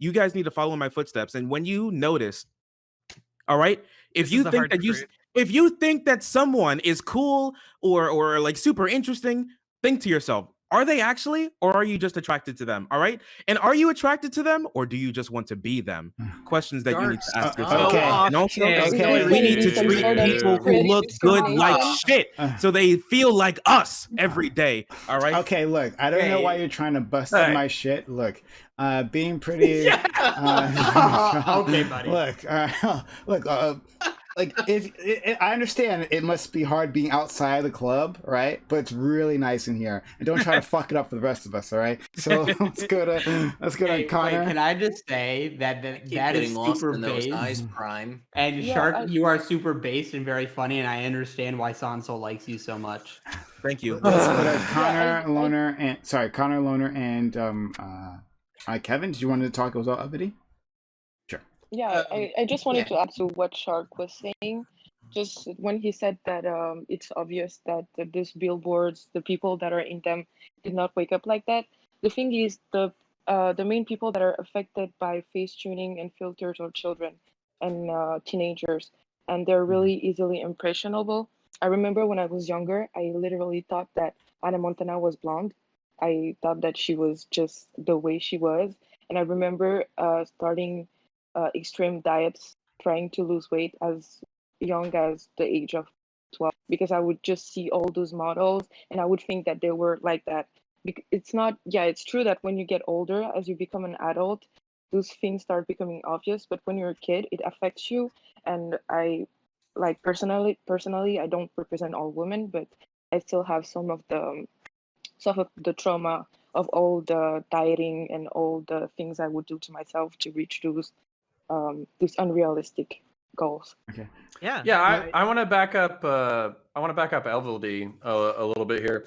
Speaker 4: you guys need to follow in my footsteps. And when you notice, all right, if
Speaker 3: This
Speaker 4: you
Speaker 3: is the
Speaker 4: think
Speaker 3: hard
Speaker 4: that
Speaker 3: truth.
Speaker 4: if you think that someone is cool or like super interesting, think to yourself, are they actually, or are you just attracted to them? All right. And are you attracted to them, or do you just want to be them? Questions that you need to ask yourself.
Speaker 1: Okay.
Speaker 4: And also,
Speaker 1: Okay.
Speaker 4: we need to
Speaker 9: Some
Speaker 4: treat
Speaker 9: sort of
Speaker 4: people who
Speaker 9: credit
Speaker 4: look good like
Speaker 9: discrimination.
Speaker 4: shit, so they feel like us every day. All right.
Speaker 1: Okay, look, I don't know why you're trying to bust in my shit. Look, being pretty.
Speaker 2: Okay, buddy.
Speaker 1: Look, like I understand it must be hard being outside the club, right? But it's really nice in here, and don't try to fuck it up for the rest of us, all right? So let's go to
Speaker 2: Hey,
Speaker 1: Connor.
Speaker 2: wait, can I just say that that is
Speaker 6: Getting lost
Speaker 2: super
Speaker 6: in those
Speaker 2: based,
Speaker 6: eyes, Prime.
Speaker 2: and
Speaker 9: Yeah,
Speaker 2: Shark,
Speaker 9: I-
Speaker 2: you are super based and very funny, and I understand why Sanso likes you so much.
Speaker 4: Thank you.
Speaker 1: Let's go to
Speaker 9: I-
Speaker 1: Connor, Loner, and Kevin. Did you want to talk about Avidi?
Speaker 9: Yeah, I just wanted to add to what Shark was saying. Just when he said that it's obvious that these billboards, the people that are in them, did not wake up like that. The thing is, the main people that are affected by face tuning and filters are children and teenagers, and they're really easily impressionable. I remember when I was younger, I literally thought that Anna Montana was blonde. I thought that she was just the way she was, and I remember starting extreme diets, trying to lose weight as young as the age of 12, because I would just see all those models and I would think that they were like that. It's not, yeah, it's true that when you get older, as you become an adult, those things start becoming obvious, but when you're a kid, it affects you. And I, like, personally, I don't represent all women, but I still have some of the trauma of all the dieting and all the things I would do to myself to reach those unrealistic goals.
Speaker 1: Okay.
Speaker 3: Yeah.
Speaker 5: I want to back up. I want to back up Elvildy a little bit here.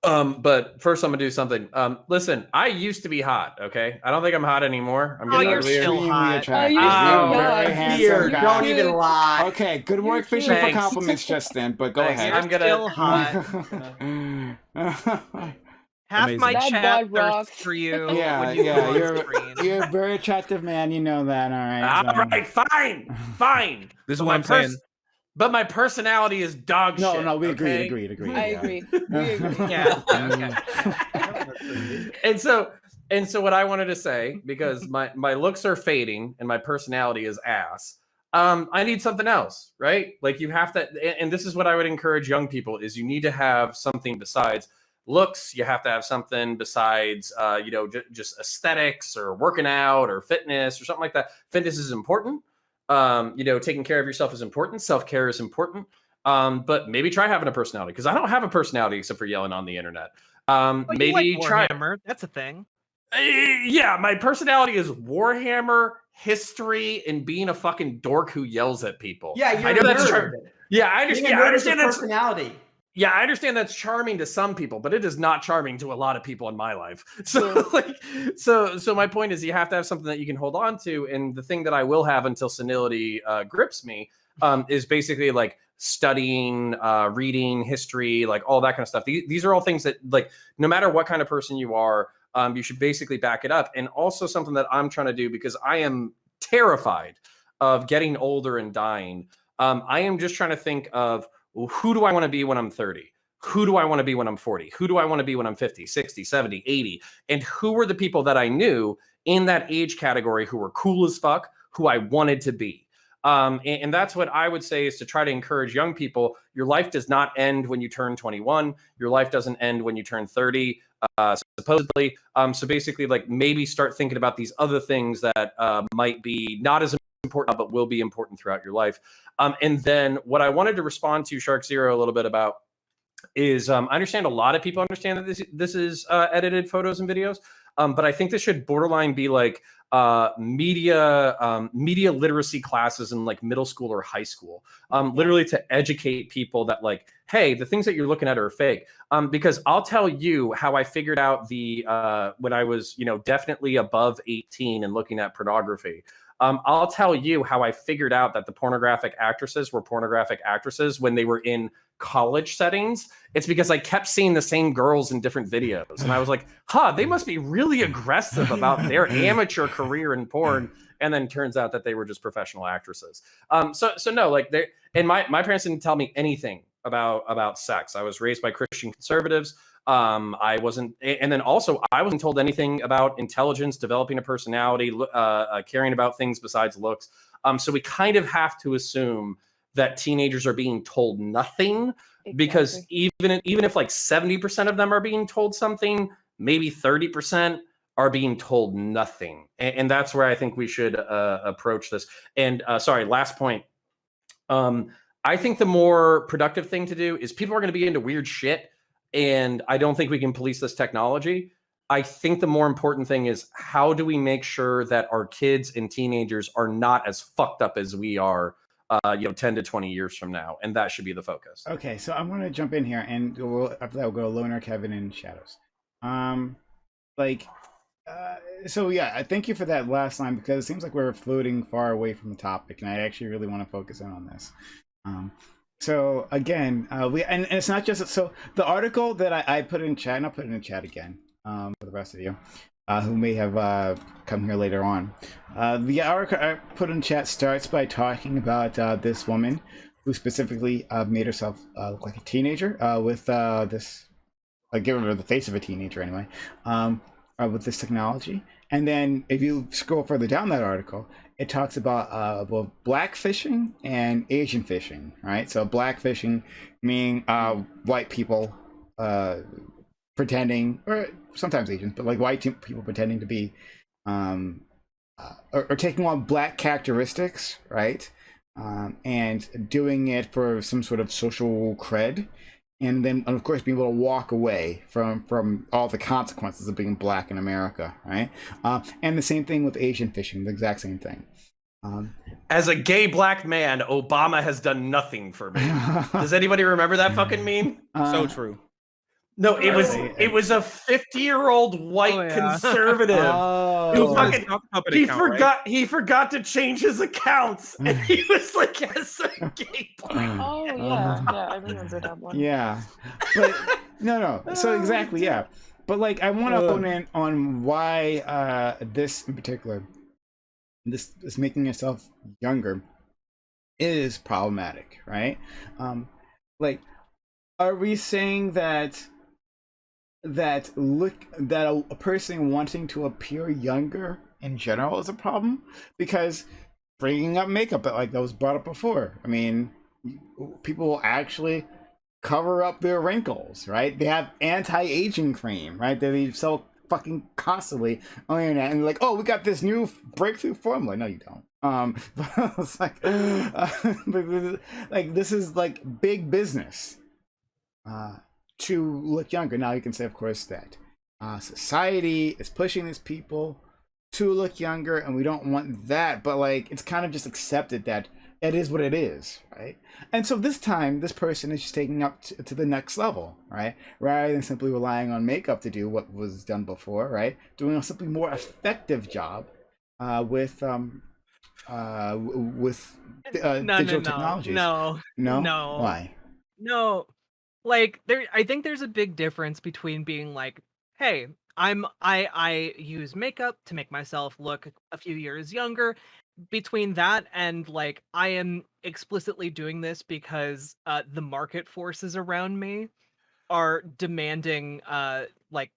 Speaker 5: But first I'm gonna do something. Listen, I used to be hot. Okay, I don't think I'm hot anymore. I'm getting
Speaker 3: you're
Speaker 5: uglier.
Speaker 3: still
Speaker 1: Extremely
Speaker 3: hot.
Speaker 1: attractive.
Speaker 9: Oh,
Speaker 1: You're
Speaker 9: you're
Speaker 1: a very
Speaker 9: young.
Speaker 1: handsome
Speaker 2: Here,
Speaker 1: guy.
Speaker 2: don't even lie.
Speaker 1: Okay, good work fishing for
Speaker 5: Thanks.
Speaker 1: compliments, Justin. But go
Speaker 5: Thanks.
Speaker 1: ahead.
Speaker 5: I'm gonna.
Speaker 3: Still hot. Half
Speaker 4: Amazing.
Speaker 3: my
Speaker 9: That
Speaker 3: chat
Speaker 9: boy rocks.
Speaker 3: thirsts for you
Speaker 1: Yeah,
Speaker 3: when you
Speaker 1: yeah,
Speaker 3: come on
Speaker 1: you're
Speaker 3: screen.
Speaker 1: you're a very attractive man. You know that, all right?
Speaker 5: All right, fine.
Speaker 4: This is
Speaker 5: But
Speaker 4: what
Speaker 5: my
Speaker 4: I'm saying.
Speaker 5: But my personality is dog
Speaker 1: No,
Speaker 5: shit.
Speaker 1: no, we
Speaker 5: okay?
Speaker 1: agreed.
Speaker 9: I
Speaker 1: yeah.
Speaker 9: agree. We agree.
Speaker 3: Yeah. Okay.
Speaker 5: And so what I wanted to say, because my looks are fading and my personality is ass, I need something else, right? Like you have to, and this is what I would encourage young people is you need to have something besides looks. You have to have something besides, just aesthetics or working out or fitness or something like that. Fitness is important. Taking care of yourself is important. Self-care is important. But maybe try having a personality, because I don't have a personality except for yelling on the internet.
Speaker 3: Well, you
Speaker 5: Maybe
Speaker 3: like
Speaker 5: try.
Speaker 3: Warhammer. That's a thing.
Speaker 5: Yeah, my personality is Warhammer, history, and being a fucking dork who yells at people.
Speaker 2: Yeah, you're
Speaker 5: I know
Speaker 2: a
Speaker 5: that's
Speaker 2: nerd.
Speaker 5: Yeah, I
Speaker 2: Being
Speaker 5: understand.
Speaker 2: a
Speaker 5: I
Speaker 2: nerd is a
Speaker 5: understand that's
Speaker 2: personality.
Speaker 5: Yeah, I understand that's charming to some people, but it is not charming to a lot of people in my life. So, so my point is, you have to have something that you can hold on to. And the thing that I will have until senility grips me is basically like studying, reading, history, like all that kind of stuff. These are all things that, like, no matter what kind of person you are, you should basically back it up. And also something that I'm trying to do, because I am terrified of getting older and dying. I am just trying to think of, who do I want to be when I'm 30? Who do I want to be when I'm 40? Who do I want to be when I'm 50, 60, 70, 80? And who were the people that I knew in that age category who were cool as fuck, who I wanted to be? And that's what I would say, is to try to encourage young people. Your life does not end when you turn 21. Your life doesn't end when you turn 30, supposedly. So basically, like, maybe start thinking about these other things that might be not as important, but will be important throughout your life. And then what I wanted to respond to Shark Zero a little bit about is, I understand a lot of people understand that this is edited photos and videos, but I think this should borderline be like media literacy classes in like middle school or high school, literally to educate people that, like, hey, the things that you're looking at are fake. Because I'll tell you how I figured out when I was, definitely above 18 and looking at pornography. I'll tell you how I figured out that the pornographic actresses were pornographic actresses when they were in college settings. It's because I kept seeing the same girls in different videos. And I was like, they must be really aggressive about their amateur career in porn. And then turns out that they were just professional actresses. So no, like, And my parents didn't tell me anything about sex. I was raised by Christian conservatives. I wasn't, and then also I wasn't told anything about intelligence, developing a personality, caring about things besides looks. So we kind of have to assume that teenagers are being told nothing, because even if like 70% of them are being told something, maybe 30% are being told nothing, and that's where I think we should approach this. And sorry, last point. I think the more productive thing to do is people are going to be into weird shit, and I don't think we can police this technology. I think the more important thing is, how do we make sure that our kids and teenagers are not as fucked up as we are, 10 to 20 years from now, and that should be the focus.
Speaker 1: Okay, so I'm gonna jump in here, and after that we'll go to Loner, Kevin, and Shadows. So yeah, I thank you for that last line, because it seems like we're floating far away from the topic, and I actually really want to focus in on this. So again, and it's not just so the article that I put in chat, and I'll put it in chat again for the rest of you who may have come here later on. The article I put in chat starts by talking about this woman who specifically made herself look like a teenager with this, giving her the face of a teenager anyway, with this technology. And then if you scroll further down that article, it talks about black fishing and Asian fishing, right? So black fishing meaning white people pretending, or sometimes Asians, but like white people pretending to be, or taking on black characteristics, right? And doing it for some sort of social cred. And then, of course, being able to walk away from all the consequences of being black in America, right? And the same thing with Asian fishing, the exact same thing.
Speaker 5: As a gay black man, Obama has done nothing for me. Does anybody remember that fucking meme?
Speaker 4: So true.
Speaker 5: No, it was a 50-year-old white conservative who fucking he forgot to change his accounts, and he was like, as a gay black.
Speaker 9: Oh yeah, I remember that one.
Speaker 1: Yeah, but no. So exactly, yeah. But like, I want to hone in on why this in particular, this making yourself younger, is problematic, right? Like, are we saying that a person wanting to appear younger in general is a problem? Because bringing up makeup, like that was brought up before, I mean, people will actually cover up their wrinkles, right? They have anti-aging cream, right, that they sell fucking constantly on the internet, and like, oh, we got this new breakthrough formula. No, you don't. But it's like, like, this is like big business to look younger. Now you can say, of course, that society is pushing these people to look younger, and we don't want that, but like, it's kind of just accepted that it is what it is, right? And so this time, this person is just taking up to the next level, right? Rather than simply relying on makeup to do what was done before, right? Doing a simply more effective job with digital technologies.
Speaker 3: No.
Speaker 1: Why?
Speaker 3: No. Like, I think there's a big difference between being like, hey, I use makeup to make myself look a few years younger, between that and like, I am explicitly doing this because the market forces around me are demanding like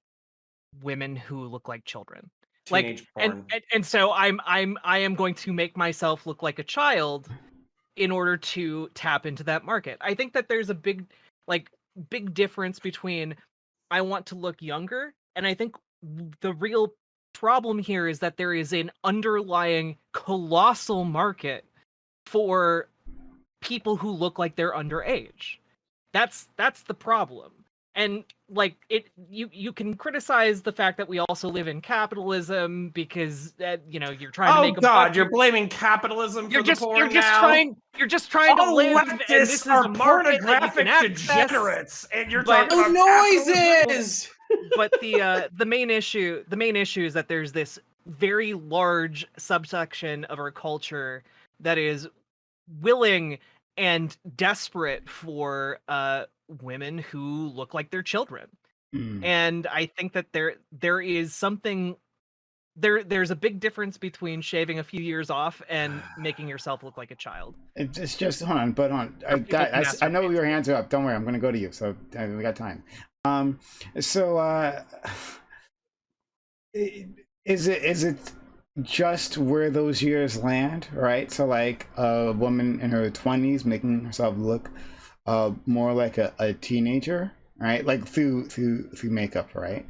Speaker 3: women who look like children.
Speaker 5: Teenage
Speaker 3: Like,
Speaker 5: porn.
Speaker 3: and so I am going to make myself look like a child in order to tap into that market. I think that there's a big difference between I want to look younger, and I think the real problem here is that there is an underlying colossal market for people who look like they're underage. That's the problem. And like, you can criticize the fact that we also live in capitalism because you're trying to make a buck.
Speaker 5: You're blaming capitalism for the porn now.
Speaker 3: You're just trying to live, and this is a market that you can access.
Speaker 5: Degenerates, and you're talking about
Speaker 6: noises.
Speaker 3: But the main issue is that there's this very large subsection of our culture that is willing and desperate for women who look like they're children. And I think that there is something there's a big difference between shaving a few years off and making yourself look like a child.
Speaker 1: It's just hold on, but hold on.
Speaker 3: Or people who
Speaker 1: I know
Speaker 3: masturbate.
Speaker 1: your hands are up. Don't worry, I'm gonna go to you. So we got time. So is it just where those years land, right? So like a woman in her 20s making herself look more like a teenager, right? Like through makeup, right?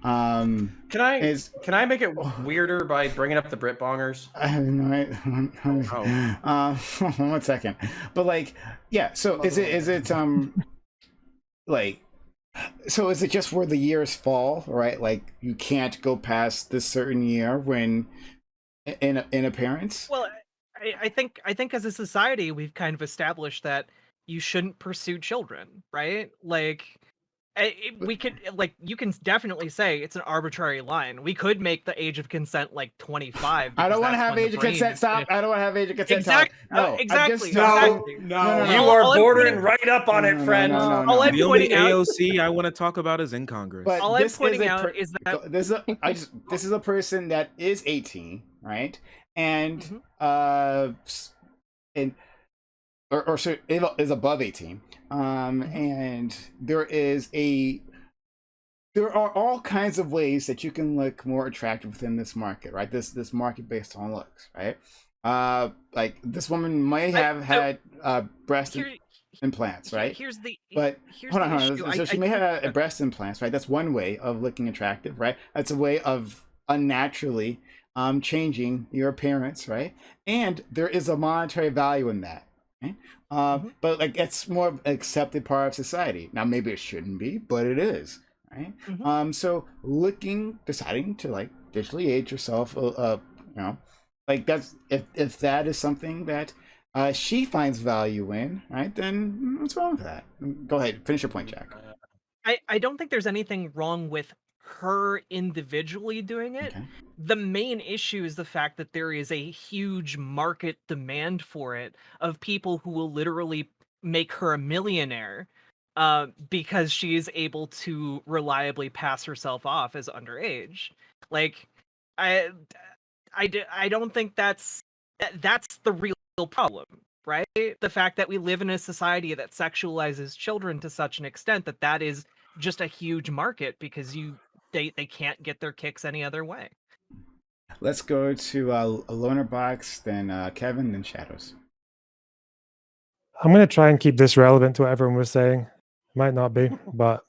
Speaker 5: Can I make it weirder by bringing up the Brit bongers?
Speaker 1: I have no idea. 1 second. But like, yeah. So is it like, so is it just where the years fall, right? Like you can't go past this certain year when in appearance?
Speaker 3: Well, I think as a society we've kind of established that you shouldn't pursue children, right? Like we could, like, you can definitely say it's an arbitrary line. We could make the age of consent like 25.
Speaker 1: I don't want to
Speaker 3: that's
Speaker 1: have
Speaker 3: when the
Speaker 1: age of
Speaker 3: brain
Speaker 1: consent. Stop.
Speaker 3: finishes.
Speaker 1: I don't want to have age of consent.
Speaker 3: Exactly.
Speaker 1: No,
Speaker 3: Exactly.
Speaker 2: No.
Speaker 5: You
Speaker 3: All
Speaker 5: are
Speaker 3: I'm
Speaker 5: bordering
Speaker 3: pointing-
Speaker 5: right up on it, friend.
Speaker 3: All I'm
Speaker 4: The only
Speaker 3: pointing out-
Speaker 4: AOC I want to talk about is in Congress.
Speaker 1: But
Speaker 3: All I'm
Speaker 1: this
Speaker 3: pointing
Speaker 1: is
Speaker 3: out is that
Speaker 1: this is a person that is 18, right? And and or so is above 18. And there are all kinds of ways that you can look more attractive within this market, right? This market based on looks, right? Like this woman might have had breast implants, right?
Speaker 3: Here's the
Speaker 1: Hold on.
Speaker 3: issue.
Speaker 1: So she may have breast implants, right? That's one way of looking attractive, right? That's a way of unnaturally changing your appearance, right? And there is a monetary value in that, right? But like it's more of an accepted part of society. Now maybe it shouldn't be, but it is, right? So deciding to like digitally age yourself, like that's if that is something that she finds value in, right? Then what's wrong with that? Go ahead, finish your point, Jack.
Speaker 3: I don't think there's anything wrong with her individually doing it.
Speaker 1: Okay.
Speaker 3: The main issue is the fact that there is a huge market demand for it of people who will literally make her a millionaire because she is able to reliably pass herself off as underage. Like, I don't think that's the real problem, right? The fact that we live in a society that sexualizes children to such an extent that is just a huge market because they can't get their kicks any other way.
Speaker 1: Let's go to a loner box, then Kevin, then Shadows.
Speaker 7: I'm going to try and keep this relevant to what everyone was saying. Might not be, but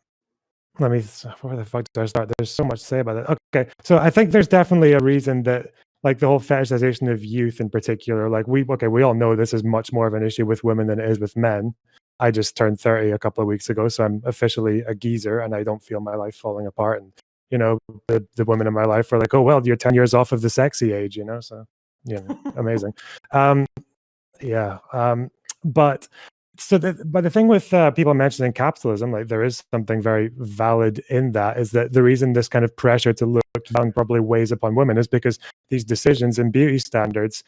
Speaker 7: where the fuck do I start? There's so much to say about it. Okay, so I think there's definitely a reason that, like, the whole fetishization of youth in particular, like we all know this is much more of an issue with women than it is with men. I just turned 30 a couple of weeks ago, so I'm officially a geezer and I don't feel my life falling apart. And, the women in my life are like, oh, well, you're 10 years off of the sexy age, so, amazing. But the thing with people mentioning capitalism, like there is something very valid in that, is that the reason this kind of pressure to look young probably weighs upon women is because these decisions and beauty standards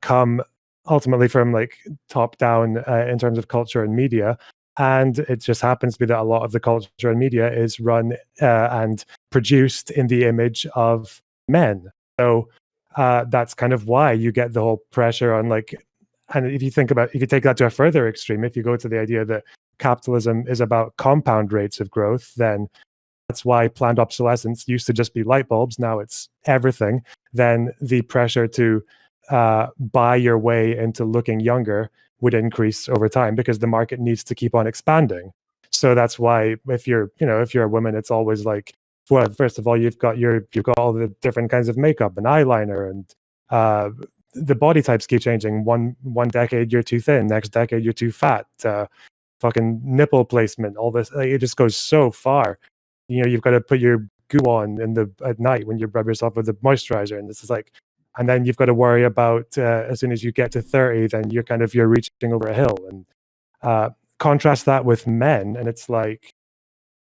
Speaker 7: come ultimately from like top down in terms of culture and media. And it just happens to be that a lot of the culture and media is run and produced in the image of men. So that's kind of why you get the whole pressure on like, and if you take that to a further extreme, if you go to the idea that capitalism is about compound rates of growth, then that's why planned obsolescence used to just be light bulbs. Now it's everything. Then the pressure to buy your way into looking younger would increase over time because the market needs to keep on expanding. So that's why if you're a woman, it's always like, well, first of all, you've got all the different kinds of makeup and eyeliner, and the body types keep changing. One decade you're too thin, next decade you're too fat. Fucking nipple placement, all this, it just goes so far. You've got to put your goo on at night when you rub yourself with the moisturizer, and this is like, and then you've got to worry about as soon as you get to 30, then you're reaching over a hill. And contrast that with men, and it's like,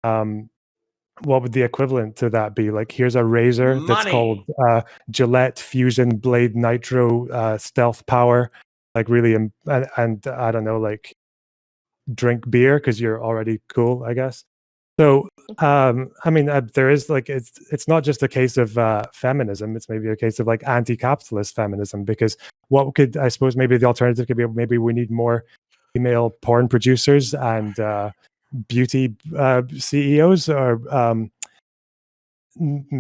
Speaker 7: what would the equivalent to that be? Like, here's a razor that's called Gillette Fusion Blade Nitro Stealth Power. Like, really, and I don't know, like, drink beer because you're already cool, I guess. So I mean, there is like it's not just a case of feminism. It's maybe a case of like anti-capitalist feminism, because what could, I suppose, maybe the alternative could be, maybe we need more female porn producers and beauty CEOs, or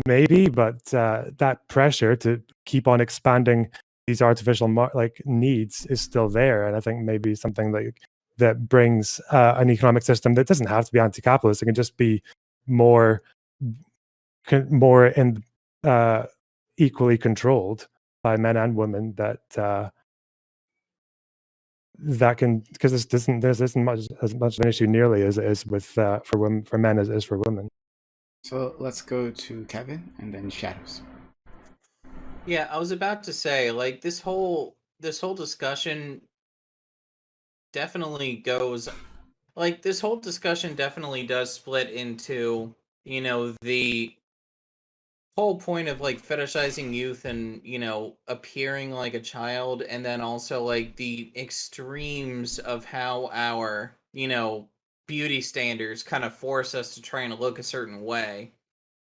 Speaker 7: maybe, but that pressure to keep on expanding these artificial needs is still there, and I think maybe something like that brings an economic system that doesn't have to be anti-capitalist. It can just be more in equally controlled by men and women, that that can, because this isn't much as much of an issue nearly as it is with for men as it is for women.
Speaker 1: So let's go to Kevin and then Shadows.
Speaker 6: Yeah, I was about to say, like, this whole discussion definitely goes, like, this whole discussion definitely does split into, you know, the whole point of like fetishizing youth and, you know, appearing like a child, and then also like the extremes of how our, you know, beauty standards kind of force us to try and look a certain way.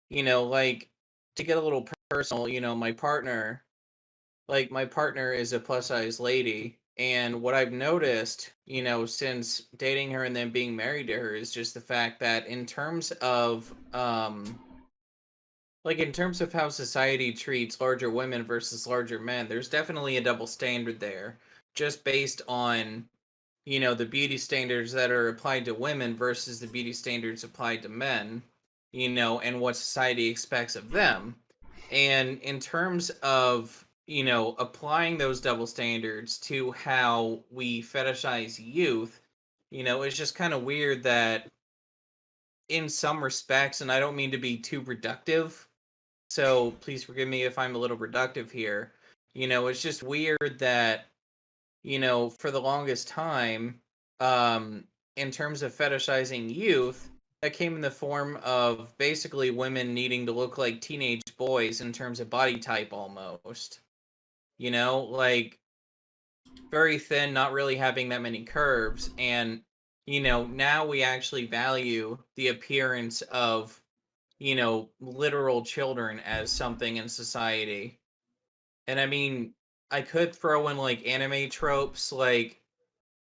Speaker 6: You know, like, to get a little personal, you know, my partner is a plus size lady, and what I've noticed, you know, since dating her and then being married to her, is just the fact that in terms of like, in terms of how society treats larger women versus larger men, there's definitely a double standard there, just based on, you know, the beauty standards that are applied to women versus the beauty standards applied to men, you know, and what society expects of them. And in terms of, you know, applying those double standards to how we fetishize youth, you know, it's just kind of weird that in some respects, and I don't mean to be too reductive, so please forgive me if I'm a little reductive here. You know, it's just weird that, you know, for the longest time, in terms of fetishizing youth, that came in the form of basically women needing to look like teenage boys in terms of body type almost. You know, like, very thin, not really having that many curves. And, you know, now we actually value the appearance of, you know, literal children as something in society. And I mean, I could throw in like anime tropes, like,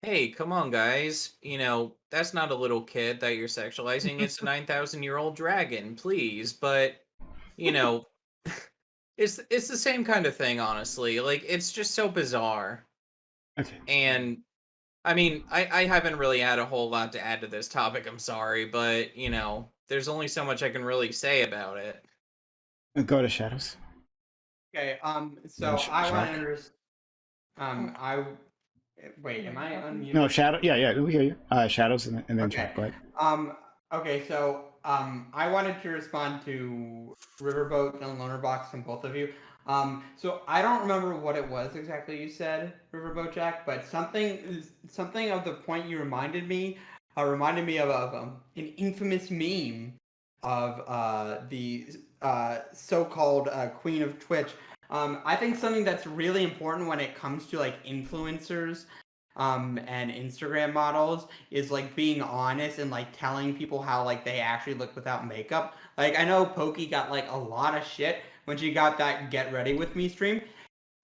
Speaker 6: hey, come on, guys, you know, that's not a little kid that you're sexualizing, it's a 9,000-year-old dragon, please. But, you know, it's the same kind of thing, honestly. Like, it's just so bizarre.
Speaker 1: Okay.
Speaker 6: And I mean, I haven't really had a whole lot to add to this topic, I'm sorry, but, you know, there's only so much I can really say about it.
Speaker 1: Go to Shadows.
Speaker 2: Okay.
Speaker 1: Then
Speaker 2: So I want
Speaker 1: Jack.
Speaker 2: to I wait. Am I unmuted?
Speaker 1: No, Shadow. Yeah, we hear you. Shadows and then
Speaker 2: Okay.
Speaker 1: Jack. Go ahead.
Speaker 2: Okay. So I wanted to respond to Riverboat and Lonerbox and both of you. So I don't remember what it was exactly you said, RiverboatJack, but something of the point you reminded me of an infamous meme of the so-called Queen of Twitch. I think something that's really important when it comes to like influencers and Instagram models is like being honest and like telling people how like they actually look without makeup. Like, I know Pokey got like a lot of shit when she got that Get Ready With Me stream.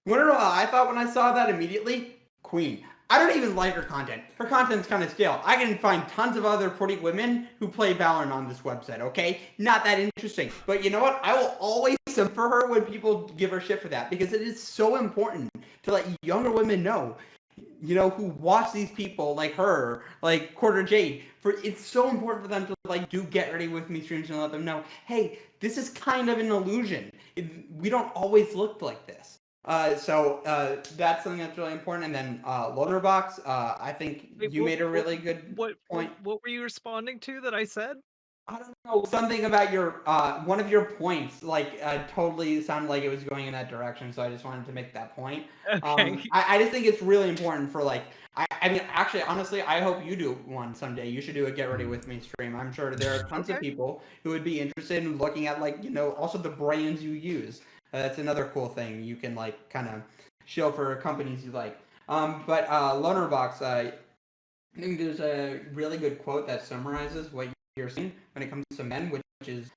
Speaker 2: You wanna know how I thought when I saw that immediately? Queen. I don't even like her content. Her content's kind of stale. I can find tons of other pretty women who play Valorant on this website, okay? Not that interesting. But you know what? I will always sub for her when people give her shit for that, because it is so important to let younger women know, you know, who watch these people like her, like Quarter Jade, for it's so important for them to like do Get Ready With Me streams and let them know, hey, this is kind of an illusion. We don't always look like this. So that's something that's really important. And then Loaderbox, I think
Speaker 3: Wait,
Speaker 2: you made a really good point.
Speaker 3: What were you responding to that I said?
Speaker 2: I don't know, something about your one of your points like totally sounded like it was going in that direction, so I just wanted to make that point.
Speaker 3: Okay.
Speaker 2: I just think it's really important for like I mean, actually, honestly, I hope you do one someday. You should do a Get Ready With Me stream. I'm sure there are tons of
Speaker 3: Okay.
Speaker 2: people who would be interested in looking at, like, you know, also the brands you use. That's another cool thing you can like kind of show for companies you like. But Lonerbox, I think there's a really good quote that summarizes what you're saying when it comes to men, which is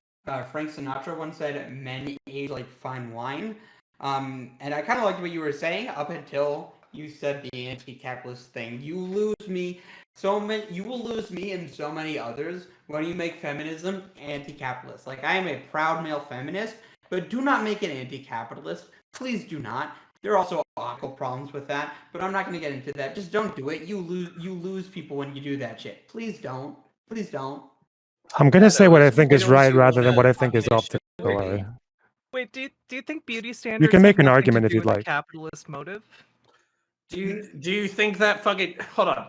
Speaker 2: Frank Sinatra once said, "Men age like fine wine." And I kind of liked what you were saying up until you said the anti-capitalist thing. You lose me you will lose me and so many others when you make feminism anti-capitalist. Like, I am a proud male feminist, but do not make it anti-capitalist. Please do not. There are also ethical problems with that, but I'm not going to get into that. Just don't do it. You lose people when you do that shit. Please don't. Please don't.
Speaker 7: I'm gonna say
Speaker 6: Shadow,
Speaker 7: what I
Speaker 6: is
Speaker 7: think is
Speaker 6: why don't
Speaker 7: right
Speaker 6: you
Speaker 7: rather than what I
Speaker 6: wanna
Speaker 7: think is
Speaker 6: finish the
Speaker 7: optimal.
Speaker 6: story?
Speaker 3: Wait, do you think beauty
Speaker 7: You
Speaker 3: standards
Speaker 7: can
Speaker 3: have
Speaker 7: make an
Speaker 3: nothing
Speaker 7: argument
Speaker 3: to
Speaker 7: if
Speaker 3: do
Speaker 7: you'd
Speaker 3: with a
Speaker 7: like.
Speaker 3: capitalist motive?
Speaker 5: Do you think that fucking hold on?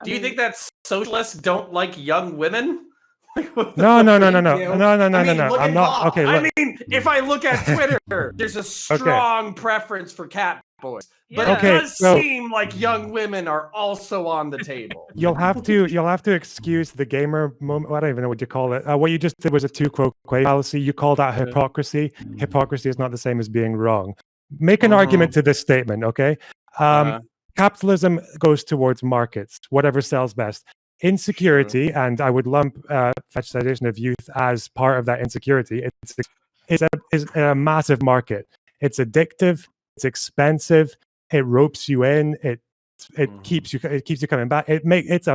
Speaker 9: I
Speaker 5: Do you
Speaker 9: mean,
Speaker 5: think that socialists don't like young women? Like, what the
Speaker 7: No,
Speaker 5: fuck?
Speaker 7: no, no,
Speaker 2: They
Speaker 7: no, no,
Speaker 2: do.
Speaker 7: no, no,
Speaker 2: I
Speaker 7: no, no,
Speaker 2: mean,
Speaker 7: no.
Speaker 2: look
Speaker 7: I'm
Speaker 2: at
Speaker 7: not
Speaker 2: Bob.
Speaker 7: okay.
Speaker 5: I
Speaker 7: Look,
Speaker 5: mean, if I look at Twitter, there's a strong preference for cat boys, but
Speaker 3: Yeah.
Speaker 5: it
Speaker 7: Okay,
Speaker 5: does
Speaker 7: so-
Speaker 5: seem like young women are also on the table.
Speaker 7: you'll have to excuse the gamer moment. I don't even know what you call it. What you just did was a tu quo fallacy. You call that hypocrisy. Hypocrisy is not the same as being wrong. Make an argument to this statement, okay? Capitalism goes towards markets, whatever sells best. Insecurity, and I would lump fetishization of youth as part of that insecurity. It's a massive market. It's addictive. It's expensive. It ropes you in. It keeps you coming back. It makes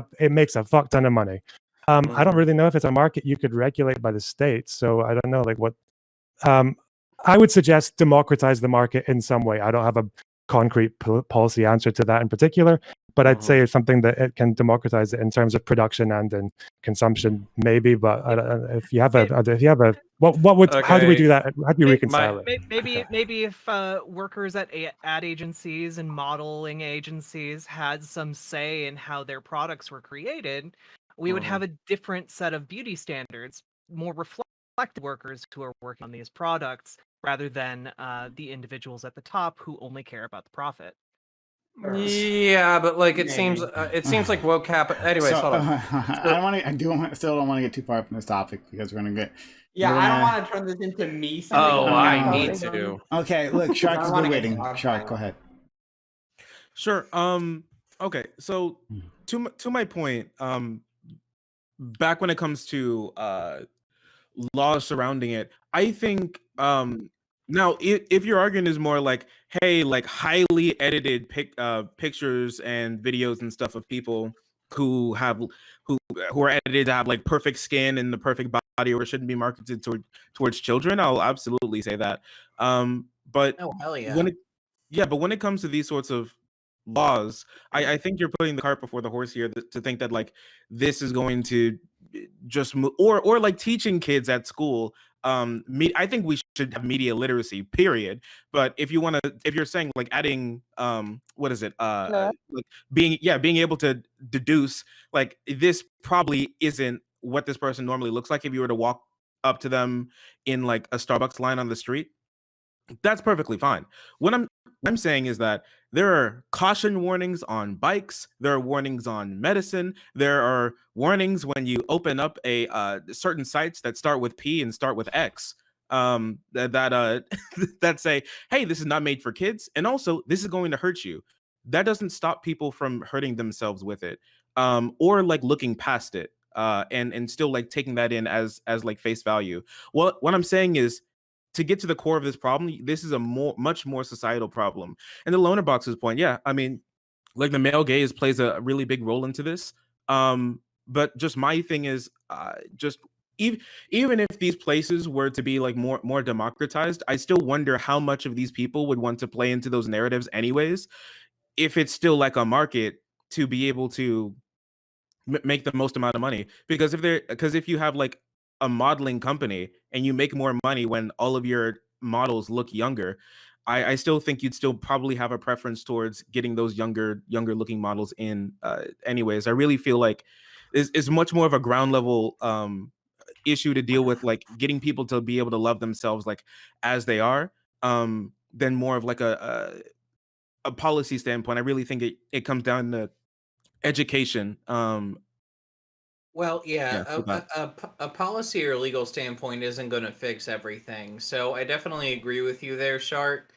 Speaker 7: a fuck ton of money. I don't really know if it's a market you could regulate by the state. So I don't know like what. I would suggest democratize the market in some way. I don't have a concrete policy answer to that in particular, but I'd say it's something that it can democratize it in terms of production and in consumption, maybe. But if you have a, what would, how do we do that? How do you reconcile it?
Speaker 3: Maybe if workers at ad agencies and modeling agencies had some say in how their products were created, we would have a different set of beauty standards, more reflective workers who are working on these products rather than the individuals at the top who only care about the profit.
Speaker 5: Yeah, but like it seems like woke cap. Anyways,
Speaker 1: So,
Speaker 5: hold on.
Speaker 1: Still don't want to get too far from this topic because we're gonna get.
Speaker 2: Yeah,
Speaker 1: we're
Speaker 2: I don't
Speaker 1: gonna-
Speaker 2: want to turn this into me.
Speaker 5: Oh, I
Speaker 1: no.
Speaker 5: need to.
Speaker 1: Okay, look, Shark has
Speaker 2: I wanna
Speaker 1: been
Speaker 2: get
Speaker 1: waiting.
Speaker 2: dog
Speaker 1: Shark,
Speaker 2: pile.
Speaker 1: go ahead.
Speaker 4: Sure. Okay. So to my point, back when it comes to laws surrounding it, I think now if your argument is more like, hey, like highly edited pictures and videos and stuff of people who are edited to have like perfect skin and the perfect body or shouldn't be marketed towards children, I'll absolutely say that. But
Speaker 6: Oh hell yeah.
Speaker 4: when it comes to these sorts of laws, I think you're putting the cart before the horse here to think that like this is going to just or like teaching kids at school. I think we should have media literacy, period. But if you're saying like adding what is it like being able to deduce like this probably isn't what this person normally looks like if you were to walk up to them in like a Starbucks line on the street, that's perfectly fine. What I'm saying is that there are caution warnings on bikes. There are warnings on medicine. There are warnings when you open up a certain sites that start with P and start with X. That that say, hey, this is not made for kids, and also this is going to hurt you. That doesn't stop people from hurting themselves with it, or like looking past it, and still like taking that in as like face value. Well, what I'm saying is, to get to the core of this problem, this is a much more societal problem. And the loner box's point, yeah, I mean, like the male gaze plays a really big role into this. But just my thing is, just even if these places were to be like more democratized, I still wonder how much of these people would want to play into those narratives anyways, if it's still like a market to be able to make the most amount of money. Because if you have like a modeling company and you make more money when all of your models look younger, I still think you'd still probably have a preference towards getting those younger looking models in. Anyways, I really feel like is much more of a ground level issue to deal with, like getting people to be able to love themselves like as they are, than more of like a policy standpoint. I really think it comes down to education.
Speaker 6: Well, yeah,
Speaker 4: Yeah, with that.
Speaker 6: a policy or legal standpoint isn't going to fix everything. So I definitely agree with you there, Shark.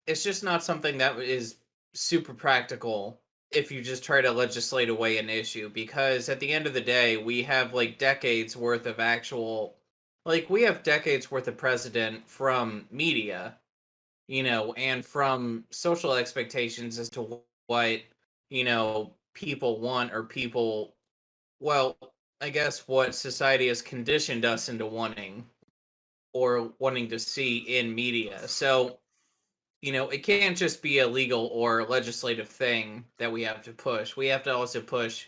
Speaker 6: It's just not something that is super practical if you just try to legislate away an issue, because at the end of the day, we have like decades worth of actual, like we have decades worth of precedent from media, you know, and from social expectations as to what, you know, people want, or people, well, I guess what society has conditioned us into wanting, or wanting to see in media. So, you know, it can't just be a legal or legislative thing that we have to push. We have to also push,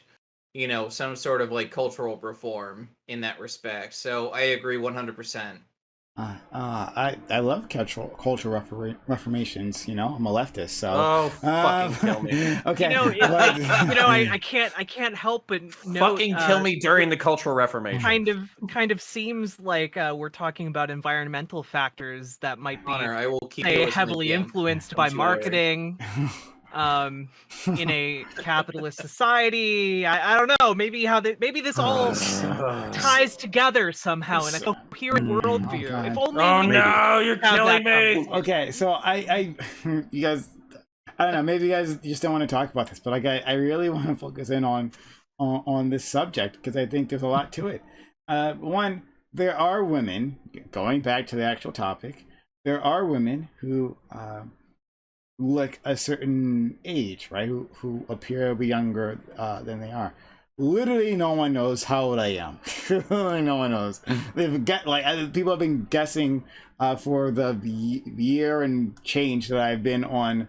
Speaker 6: you know, some sort of like cultural reform in that respect. So I agree 100%.
Speaker 1: I love cultural reformations. You know, I'm a leftist, so
Speaker 5: Oh, fucking kill me.
Speaker 1: Okay,
Speaker 3: You know,
Speaker 1: but-
Speaker 3: I can't help but note.
Speaker 5: Fucking kill me during the Cultural Reformation.
Speaker 3: Kind of seems like we're talking about environmental factors that might be
Speaker 6: Honor, I will keep
Speaker 3: say,
Speaker 6: you as an
Speaker 3: heavily
Speaker 6: example.
Speaker 3: influenced by
Speaker 6: Don't you worry.
Speaker 3: marketing. In a capitalist society, I don't know. Maybe maybe this all ties together somehow in a coherent worldview.
Speaker 1: God.
Speaker 3: If only.
Speaker 5: Oh
Speaker 3: we
Speaker 5: no, you're
Speaker 3: have
Speaker 5: killing
Speaker 3: that
Speaker 5: me.
Speaker 3: conversation.
Speaker 1: Okay, so I you guys, I don't know, maybe you guys just don't want to talk about this, but like I really want to focus in on this subject because I think there's a lot to it. One, there are women, going back to the actual topic, there are women who like a certain age, right? Who appear to be younger than they are. Literally, no one knows how old I am. Literally, no one knows. They've got like people have been guessing for the year and change that I've been on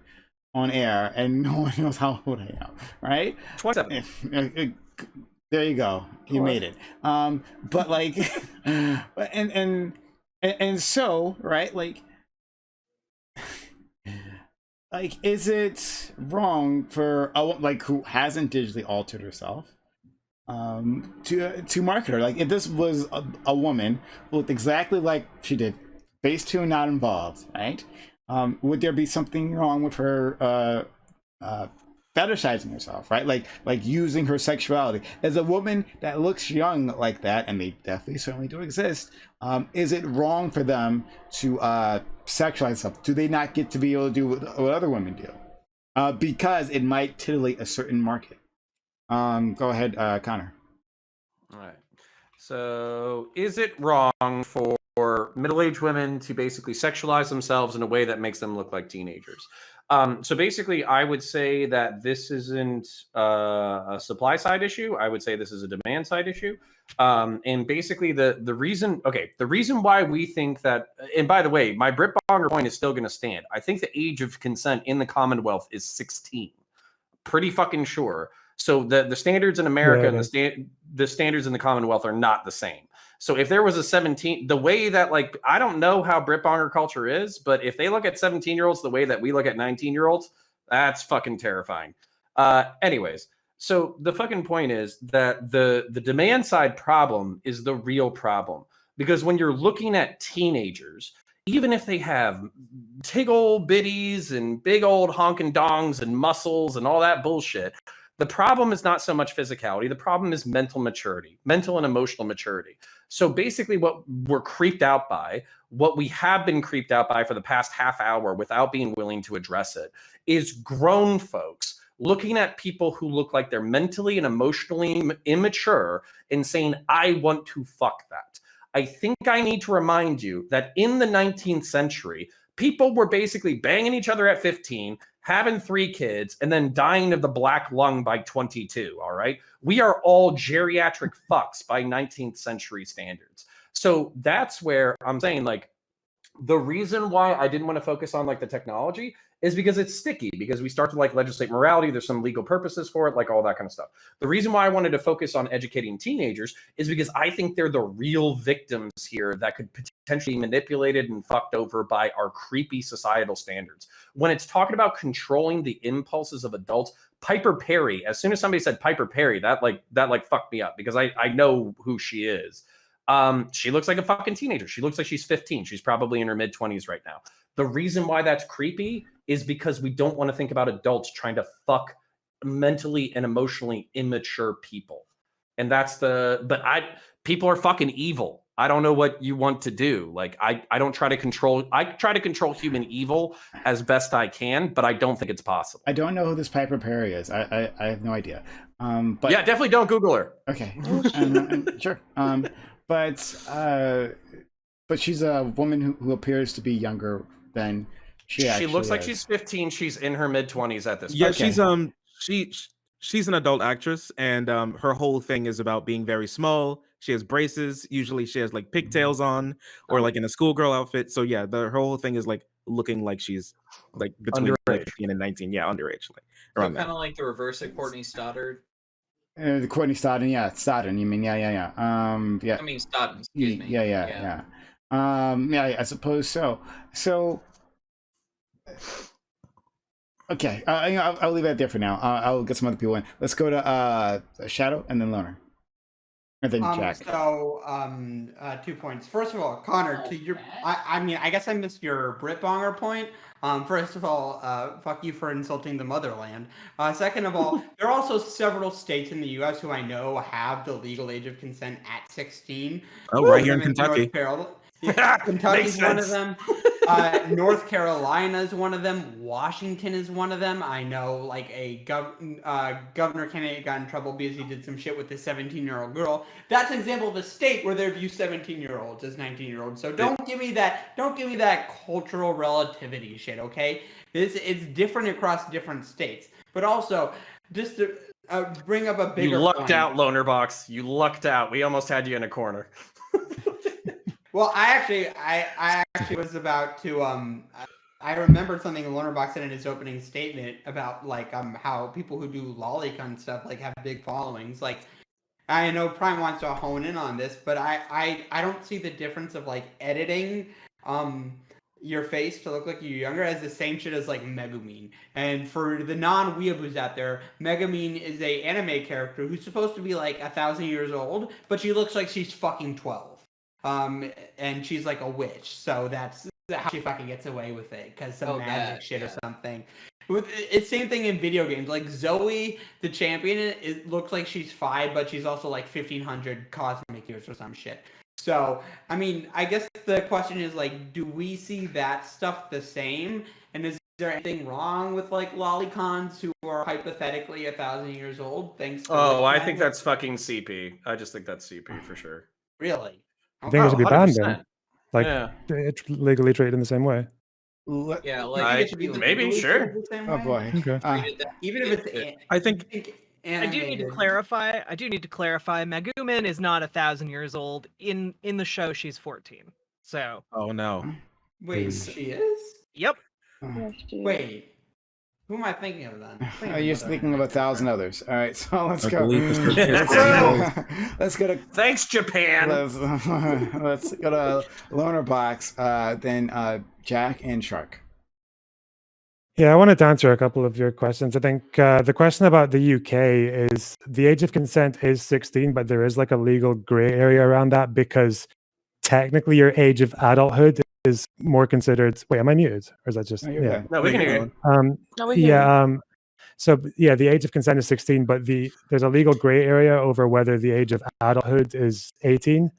Speaker 1: air, and no one knows how old I am. Right?
Speaker 5: 27.
Speaker 1: There you go. You made it. But like, and so right, like, is it wrong for like who hasn't digitally altered herself to market her? Like, if this was a woman who looked exactly like she did, FaceTune not involved, right? Would there be something wrong with her fetishizing herself, right? Like using her sexuality as a woman that looks young like that, and they definitely certainly do exist. Is it wrong for them to sexualize themselves? Do they not get to be able to do what other women do because it might titillate a certain market? Go ahead, Connor.
Speaker 5: All right. So, is it wrong for middle-aged women to basically sexualize themselves in a way that makes them look like teenagers? So basically, I would say that this isn't a supply side issue. I would say this is a demand side issue. And basically, the reason why we think that, and by the way, my Brit Bonger point is still going to stand. I think the age of consent in the Commonwealth is 16. Pretty fucking sure. So the standards in America and the standards in the Commonwealth are not the same. So if there was a 17, the way that, like, I don't know how Britbonger culture is, but if they look at 17-year-olds the way that we look at 19-year-olds, that's fucking terrifying. Anyways, so the fucking point is that the demand side problem is the real problem. Because when you're looking at teenagers, even if they have tig old bitties and big old honkin' dongs and muscles and all that bullshit, the problem is not so much physicality. The problem is mental maturity, mental and emotional maturity. So basically what we're creeped out by, what we have been creeped out by for the past half hour without being willing to address it, is grown folks looking at people who look like they're mentally and emotionally immature and saying, I want to fuck that. I think I need to remind you that in the 19th century, people were basically banging each other at 15, having 3 kids, and then dying of the black lung by 22, all right? We are all geriatric fucks by 19th century standards. So that's where I'm saying, like, the reason why I didn't want to focus on, like, the technology is because it's sticky, because we start to, like, legislate morality. There's some legal purposes for it, like all that kind of stuff. The reason why I wanted to focus on educating teenagers is because I think they're the real victims here that could potentially be manipulated and fucked over by our creepy societal standards. When it's talking about controlling the impulses of adults, Piper Perry, as soon as somebody said Piper Perry, that fucked me up, because I know who she is. She looks like a fucking teenager. She looks like she's 15. She's probably in her mid-20s right now. The reason why that's creepy is because we don't want to think about adults trying to fuck mentally and emotionally immature people. And that's people are fucking evil. I don't know what you want to do. Like, I don't try to control. I try to control human evil as best I can, but I don't think it's possible.
Speaker 1: I don't know who this Piper Perry is. I have no idea. But
Speaker 5: yeah, definitely don't Google her.
Speaker 1: Okay, sure. But she's a woman who appears to be younger than she actually
Speaker 5: looks like
Speaker 1: is.
Speaker 5: she's 15. She's in her mid-20s at this point.
Speaker 4: Yeah, she's an adult actress, and her whole thing is about being very small. She has braces. Usually she has like pigtails on, or like in a schoolgirl outfit. So yeah, her whole thing is like looking like she's like between
Speaker 5: Underage.
Speaker 4: 15 and 19. Yeah, underage, like
Speaker 6: So
Speaker 4: around
Speaker 6: kind
Speaker 4: that.
Speaker 6: of like the reverse of Courtney Stoddard.
Speaker 1: The Courtney Stodden, yeah, Stodden. You mean yeah.
Speaker 6: I mean Stodden. Excuse me.
Speaker 1: Yeah. I suppose so. So, okay, I'll leave that there for now. I'll get some other people in. Let's go to Shadow and then Loner, and then Jack.
Speaker 2: So, 2 points. First of all, Connor, to your, I mean, I guess I missed your Britbonger point. First of all, fuck you for insulting the motherland. Second of all, there are also several states in the U.S. who I know have the legal age of consent at 16.
Speaker 4: Oh, right here in Kentucky.
Speaker 2: Kentucky's one of them. North Carolina is one of them. Washington is one of them. I know, like, a governor candidate got in trouble because he did some shit with a 17-year-old girl. That's an example of a state where they view 17-year-olds as 19-year-olds. So don't give me that cultural relativity shit, okay? It's different across different states. But also, just to bring up a bigger
Speaker 5: You lucked
Speaker 2: point.
Speaker 5: out, Loner Box. You lucked out. We almost had you in a corner.
Speaker 2: Well, I actually was about to I remembered something Lonerbox said in his opening statement about like how people who do lolicon stuff like have big followings. Like, I know Prime wants to hone in on this, but I don't see the difference of like editing your face to look like you're younger as the same shit as like Megumin. And for the non-weeaboos out there, Megumin is a anime character who's supposed to be like 1,000 years old, but she looks like she's fucking 12. And she's like a witch, so that's how she fucking gets away with it, because some magic shit or something. It's same thing in video games. Like Zoe, the champion, it looks like she's 5, but she's also like 1,500 cosmic years or some shit. So, I mean, I guess the question is like, do we see that stuff the same? And is there anything wrong with like lolicons who are hypothetically 1,000 years old? Thanks.
Speaker 5: I think that's fucking CP. I just think that's CP for sure.
Speaker 2: Really.
Speaker 7: I think it should be banned then.
Speaker 5: 100%.
Speaker 7: Like,
Speaker 5: Yeah.
Speaker 7: it's legally treated in the same way.
Speaker 6: Yeah,
Speaker 2: You
Speaker 6: like
Speaker 2: think it should be
Speaker 5: maybe,
Speaker 2: legally
Speaker 5: sure.
Speaker 2: treated the same
Speaker 1: Oh
Speaker 2: way?
Speaker 1: boy.
Speaker 7: Okay.
Speaker 2: Even if it's
Speaker 4: I think
Speaker 3: I do need to clarify. Megumin is not 1,000 years old. In the show, she's 14. So.
Speaker 4: Oh no.
Speaker 2: Wait, she is?
Speaker 3: Yep.
Speaker 9: Yeah, she is.
Speaker 2: Wait. Who am I thinking of then?
Speaker 1: You're thinking of 1,000 others. All right, so let's
Speaker 4: I
Speaker 1: go.
Speaker 4: believe it's
Speaker 1: Let's go to
Speaker 5: Thanks, Japan.
Speaker 1: let's go to Loner Box, then Jack and Shark.
Speaker 7: Yeah, I wanted to answer a couple of your questions. I think the question about the UK is the age of consent is 16, but there is like a legal gray area around that because technically your age of adulthood is more considered. Wait, am I muted? Or is that just
Speaker 1: No, you're
Speaker 7: yeah?
Speaker 1: good.
Speaker 5: No, we can hear you.
Speaker 9: No, we hear you.
Speaker 7: Yeah. So yeah, the age of consent is 16, but there's a legal gray area over whether the age of adulthood is 18.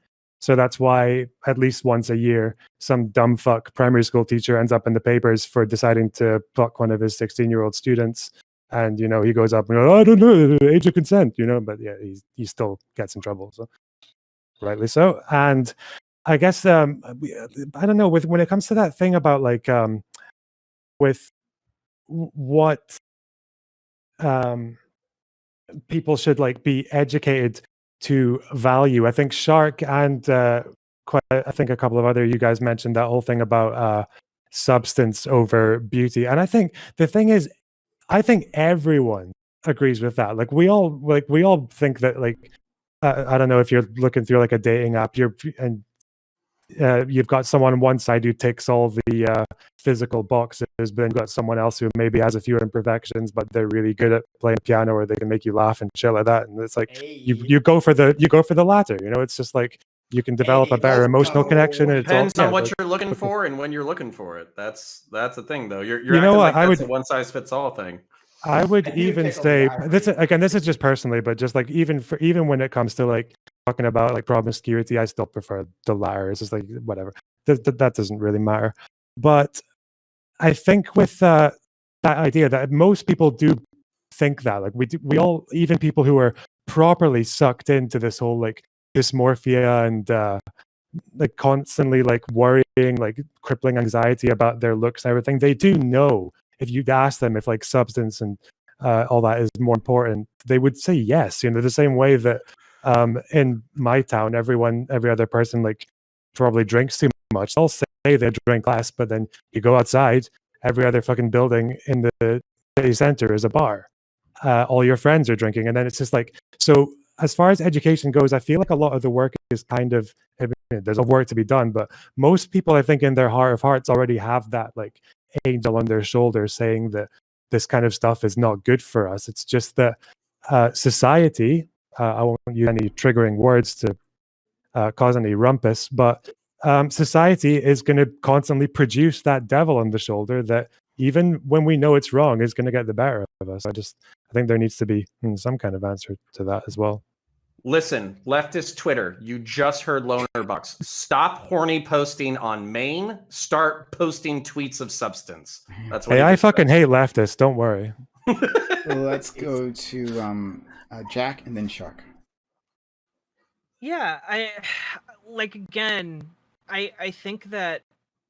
Speaker 7: So that's why at least once a year, some dumb fuck primary school teacher ends up in the papers for deciding to fuck one of his 16-year-old students. And, you know, he goes up and goes, I don't know the age of consent, you know, but yeah, he still gets in trouble. So rightly so. And I guess, I don't know, when it comes to that thing about like, with what people should like be educated to value. I think Shark and I think a couple of other you guys mentioned that whole thing about substance over beauty. And I think the thing is, I think everyone agrees with that. Like we all think that like I don't know if you're looking through like a dating app, you've got someone on one side who ticks all the physical boxes, but then you've got someone else who maybe has a few imperfections, but they're really good at playing piano or they can make you laugh and shit like that. And it's like you go for the latter. You know, it's just like you can develop a better emotional connection. And
Speaker 5: Depends on what you're looking for and when you're looking for it. That's the thing, though. You're
Speaker 7: you know what?
Speaker 5: like that's a one size fits all thing.
Speaker 7: I would even say this is just personally, but just like even when it comes to like talking about like promiscuity, I still prefer the latter. It's just like whatever. That doesn't really matter. But I think with that idea that most people do think that, like we all, even people who are properly sucked into this whole like dysmorphia and like constantly like worrying, like crippling anxiety about their looks and everything, they do know if you'd ask them if like substance and all that is more important, they would say yes. You know, the same way that in my town, every other person like probably drinks too much. They'll say they drink less, but then you go outside, every other fucking building in the city center is a bar. All your friends are drinking, and then it's just like, so as far as education goes, I feel like a lot of the work is kind of, I mean, there's a work to be done, but most people, I think, in their heart of hearts already have that like angel on their shoulder saying that this kind of stuff is not good for us. It's just that society, I won't use any triggering words to cause any rumpus, but society is going to constantly produce that devil on the shoulder that even when we know it's wrong is going to get the better of us. I think there needs to be some kind of answer to that as well.
Speaker 5: Listen, leftist Twitter, you just heard Lonerbox. Stop horny posting on Maine. Start posting tweets of substance. That's what
Speaker 7: Hey, I
Speaker 5: just
Speaker 7: fucking
Speaker 5: said.
Speaker 7: hate leftists. Don't worry.
Speaker 1: Let's go to Jack and then Shark.
Speaker 3: Yeah, I like again, I think that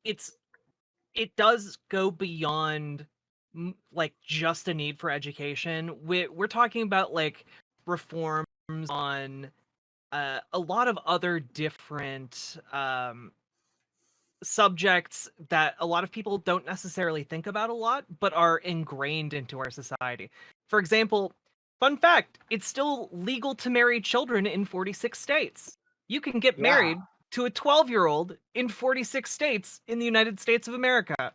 Speaker 3: it does go beyond like just a need for education. We're talking about like reforms on a lot of other different subjects that a lot of people don't necessarily think about a lot, but are ingrained into our society. For example, fun fact, it's still legal to marry children in 46 states. You can get married to a 12-year-old in 46 states in the United States of America.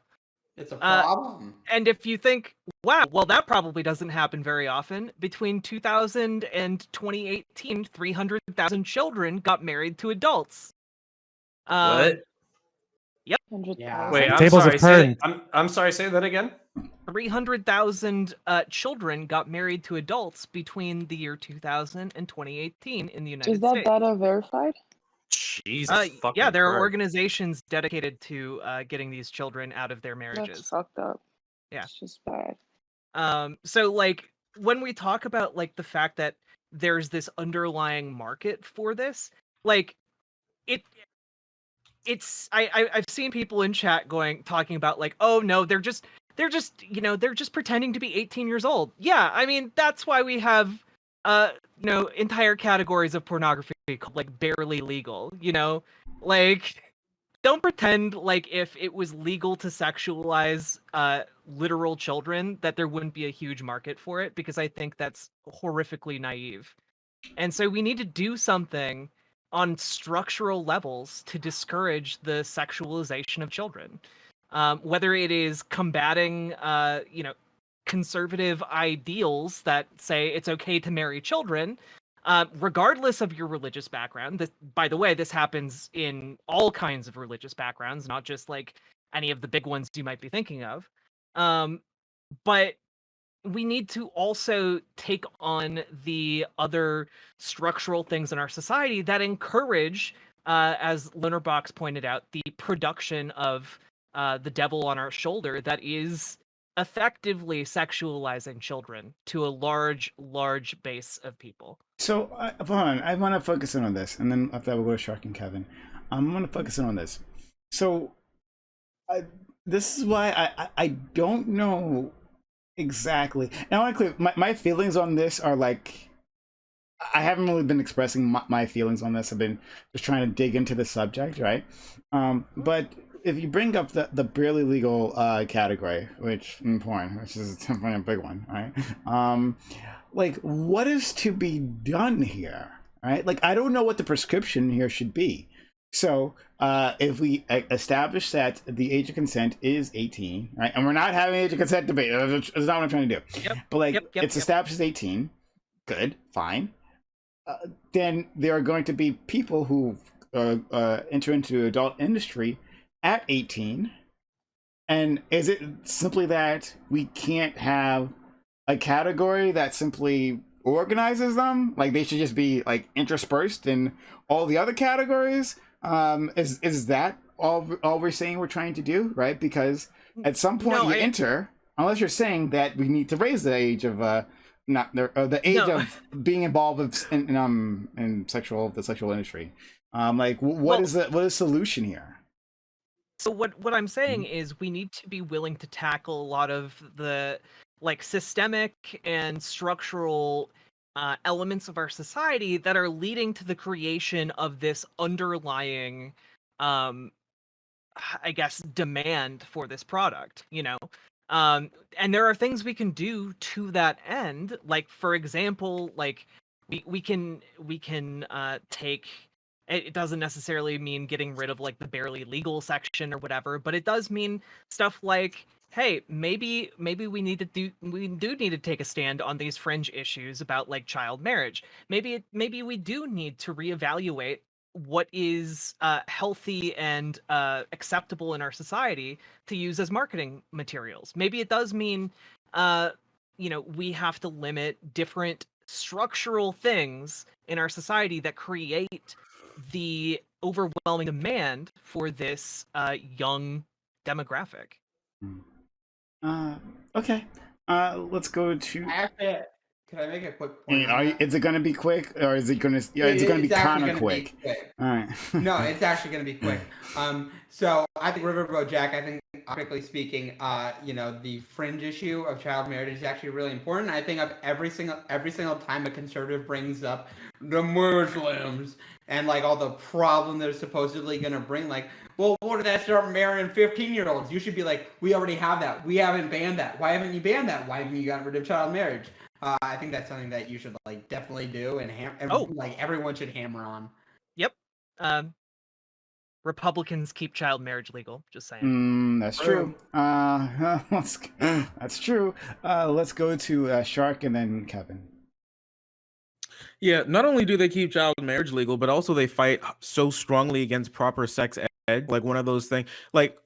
Speaker 2: It's a problem.
Speaker 3: And if you think, wow, well, that probably doesn't happen very often, between 2000 and 2018, 300,000 children got married to adults.
Speaker 5: What?
Speaker 3: Yep.
Speaker 9: 100,000.
Speaker 5: Wait, I'm
Speaker 7: Tables
Speaker 5: sorry.
Speaker 7: have
Speaker 5: Say
Speaker 7: turned.
Speaker 5: that, I'm sorry. Say that again.
Speaker 3: 300,000 children got married to adults between the year 2000 and 2018 in the United
Speaker 9: Is that
Speaker 3: States.
Speaker 9: data verified?
Speaker 5: Jesus fucking
Speaker 3: Yeah, there are
Speaker 5: Christ.
Speaker 3: organizations dedicated to getting these children out of their
Speaker 9: That's
Speaker 3: marriages.
Speaker 9: fucked up.
Speaker 3: Yeah.
Speaker 9: It's just bad.
Speaker 3: So like when we talk about like the fact that there's this underlying market for this, like I've seen people in chat talking about like, oh no, they're just pretending to be 18 years old. Yeah, I mean that's why we have entire categories of pornography called like barely legal, like don't pretend like if it was legal to sexualize literal children that there wouldn't be a huge market for it, because I think that's horrifically naive. And so we need to do something on structural levels to discourage the sexualization of children. Whether it is combating conservative ideals that say it's okay to marry children, regardless of your religious background. By the way, this happens in all kinds of religious backgrounds, not just like any of the big ones you might be thinking of. But we need to also take on the other structural things in our society that encourage, as Lonerbox pointed out, the production of the devil on our shoulder that is effectively sexualizing children to a large base of people.
Speaker 1: So, hold on. I want to focus in on this, and then after that we'll go to Shark and Kevin. I'm going to focus in on this. So, this is why I don't know exactly. And I want to clear, my feelings on this are like, I haven't really been expressing my feelings on this. I've been just trying to dig into the subject, right? But if you bring up the barely legal category, which in porn, which is definitely a big one, right? Like, what is to be done here, right? Like, I don't know what the prescription here should be. So if we establish that the age of consent is 18, right? And we're not having age of consent debate. That's not what I'm trying to do.
Speaker 3: Yep.
Speaker 1: But like, it's established as 18. Good, fine. Then there are going to be people who enter into adult industry at 18. And is it simply that we can't have a category that simply organizes them. Like they should just be like interspersed in all the other categories. Is that all we're saying we're trying to do, right? Because at some point
Speaker 3: No,
Speaker 1: you enter, unless you're saying that we need to raise the age of not the age
Speaker 3: No.
Speaker 1: of being involved in the sexual industry. Like what
Speaker 3: Well-
Speaker 1: is the solution here?
Speaker 3: So what I'm saying
Speaker 1: Mm-hmm.
Speaker 3: is we need to be willing to tackle a lot of the like systemic and structural elements of our society that are leading to the creation of this underlying I guess demand for this product, you know. And there are things we can do to that end, like for example, like we can take it doesn't necessarily mean getting rid of like the barely legal section or whatever, but it does mean stuff like, hey, maybe we do need to take a stand on these fringe issues about like child marriage. Maybe we do need to reevaluate what is healthy and acceptable in our society to use as marketing materials. Maybe it does mean we have to limit different structural things in our society that create the overwhelming demand for this young demographic.
Speaker 1: Okay. Let's go to.
Speaker 2: Can I make a quick point? on that?
Speaker 1: Is it gonna be quick, or is it gonna? Yeah, it's gonna be
Speaker 2: actually
Speaker 1: kind of
Speaker 2: gonna
Speaker 1: quick.
Speaker 2: be quick.
Speaker 1: All right.
Speaker 2: No, it's actually going to be quick. So I think RiverboatJack, I think, optically speaking, the fringe issue of child marriage is actually really important. I think of every single time a conservative brings up the Muslims and like all the problem they're supposedly going to bring, like, well, what did that start marrying 15-year-olds? You should be like, we already have that. We haven't banned that. Why haven't you banned that? Why haven't you gotten rid of child marriage? I think that's something that you should like definitely do, and like everyone should hammer on.
Speaker 3: Yep. Republicans keep child marriage legal. Just saying.
Speaker 1: That's true. That's true. Let's go to Shark and then Kevin.
Speaker 4: Yeah, not only do they keep child marriage legal, but also they fight so strongly against proper sex ed. Like one of those things, like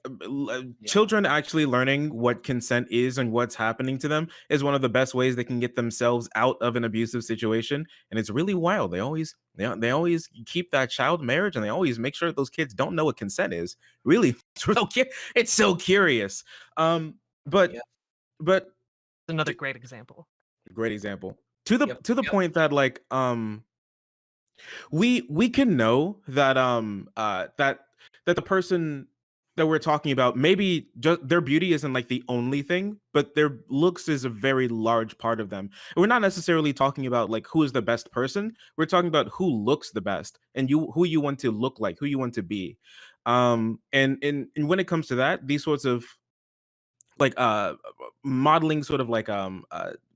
Speaker 4: children actually learning what consent is and what's happening to them is one of the best ways they can get themselves out of an abusive situation. And it's really wild. They always keep that child marriage, and they always make sure those kids don't know what consent is. Really, it's so curious. But
Speaker 3: Another great example.
Speaker 4: Great example. To the point that like we can know that that the person that we're talking about, maybe just their beauty isn't like the only thing, but their looks is a very large part of them. And we're not necessarily talking about like who is the best person. We're talking about who looks the best and who you want to look like, who you want to be. And when it comes to that, these sorts of like modeling sort of like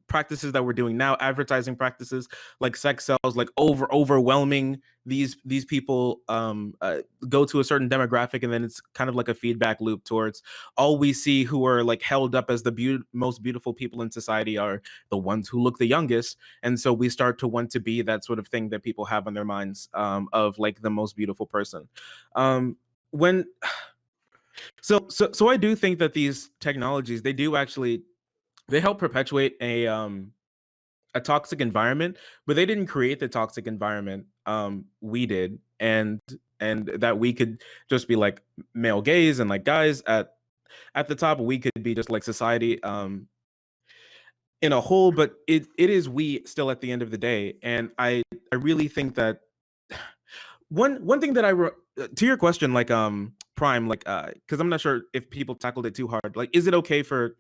Speaker 4: practices that we're doing now, advertising practices like sex sells, like overwhelming these people go to a certain demographic, and then it's kind of like a feedback loop towards all we see who are like held up as the most beautiful people in society are the ones who look the youngest, and so we start to want to be that sort of thing that people have on their minds of like the most beautiful person. When so I do think that these technologies, they help perpetuate a toxic environment, but they didn't create the toxic environment. We did, and that we could just be like male gaze and like guys at the top. We could be just like society in a whole, but it is we still at the end of the day. And I really think that one thing that to your question, like Prime, like because I'm not sure if people tackled it too hard. Like, is it okay for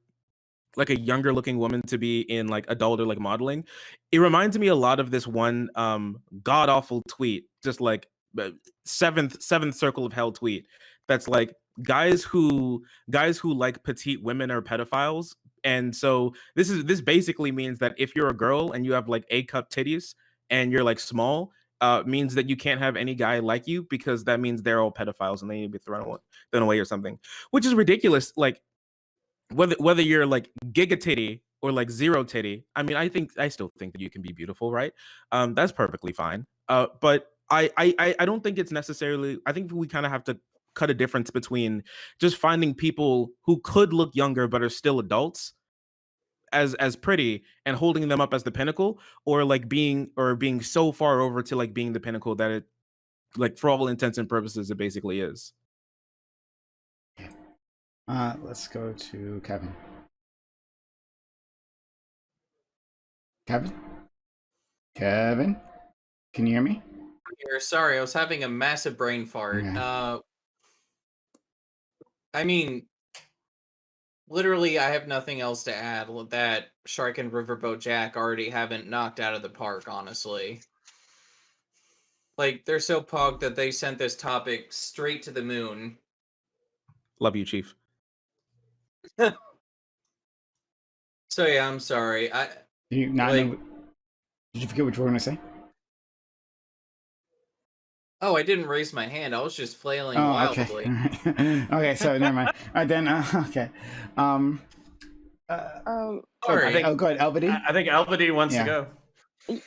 Speaker 4: like a younger looking woman to be in like adult or like modeling? It reminds me a lot of this one god awful tweet, just like seventh circle of hell tweet. That's like guys who like petite women are pedophiles. And so this basically means that if you're a girl and you have like A cup titties and you're like small, means that you can't have any guy like you, because that means they're all pedophiles and they need to be thrown away or something, which is ridiculous. Like whether you're like giga titty or like zero titty, I mean, I still think that you can be beautiful, right? That's perfectly fine. But I don't think it's necessarily. I think we kind of have to cut a difference between just finding people who could look younger but are still adults, as pretty and holding them up as the pinnacle, or like being so far over to like being the pinnacle that it, like, for all intents and purposes, it basically is.
Speaker 1: Let's go to Kevin. Kevin, can you hear me?
Speaker 6: Here, sorry, I was having a massive brain fart.
Speaker 1: Okay.
Speaker 6: I mean, literally, I have nothing else to add that Shark and RiverboatJack already haven't knocked out of the park, honestly. Like, they're so pogged that they sent this topic straight to the moon.
Speaker 4: Love you, Chief.
Speaker 6: So yeah, I'm sorry.
Speaker 1: Do you not
Speaker 6: like,
Speaker 1: know? Did you forget what you were going to say?
Speaker 6: Oh, I didn't raise my hand. I was just flailing
Speaker 1: Oh,
Speaker 6: wildly.
Speaker 1: okay. Okay, so never mind. All right, then. Okay.
Speaker 6: Sorry.
Speaker 1: Oh, go ahead, Albany.
Speaker 5: I think Albany wants to go.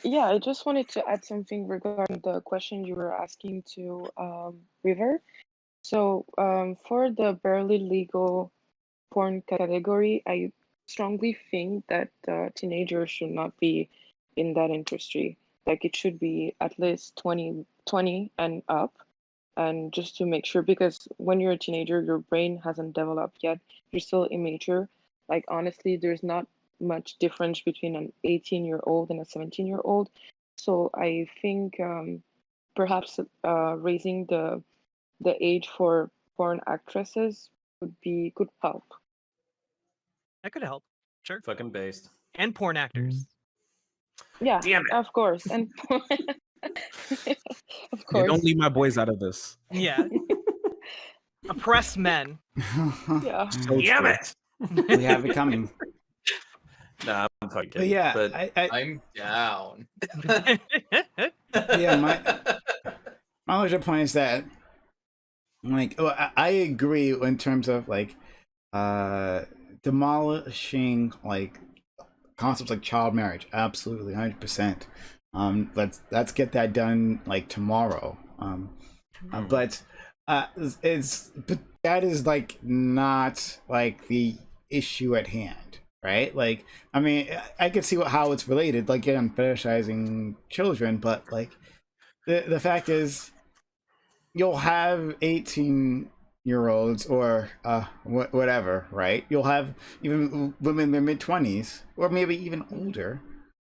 Speaker 9: Yeah, I just wanted to add something regarding the question you were asking to River. So for the barely legal porn category, I strongly think that teenagers should not be in that industry. Like it should be at least 20 and up. And just to make sure, because when you're a teenager, your brain hasn't developed yet. You're still immature. Like honestly, there's not much difference between an 18-year-old and a 17-year-old. So I think perhaps raising the age for porn actresses could help.
Speaker 3: That could help. Sure.
Speaker 5: Fucking based.
Speaker 3: And porn actors.
Speaker 9: Yeah,
Speaker 5: Damn it.
Speaker 9: of course. And of
Speaker 4: Yeah,
Speaker 9: course.
Speaker 4: don't leave my boys out of this.
Speaker 3: Yeah. Oppress men.
Speaker 9: Yeah.
Speaker 4: So
Speaker 5: Damn
Speaker 4: true.
Speaker 5: it.
Speaker 1: We have it coming.
Speaker 5: Nah, I'm fucking
Speaker 1: But
Speaker 5: kidding.
Speaker 1: yeah,
Speaker 5: but
Speaker 6: I'm down.
Speaker 1: yeah, my larger point is that, like, I agree in terms of like demolishing like concepts like child marriage. Absolutely, 100%. Let's get that done like tomorrow. But that is like not like the issue at hand, right? Like, I mean, I can see how it's related, like, I'm fetishizing children, but like the fact is, you'll have 18-year-olds or whatever, right? You'll have even women in their mid-20s or maybe even older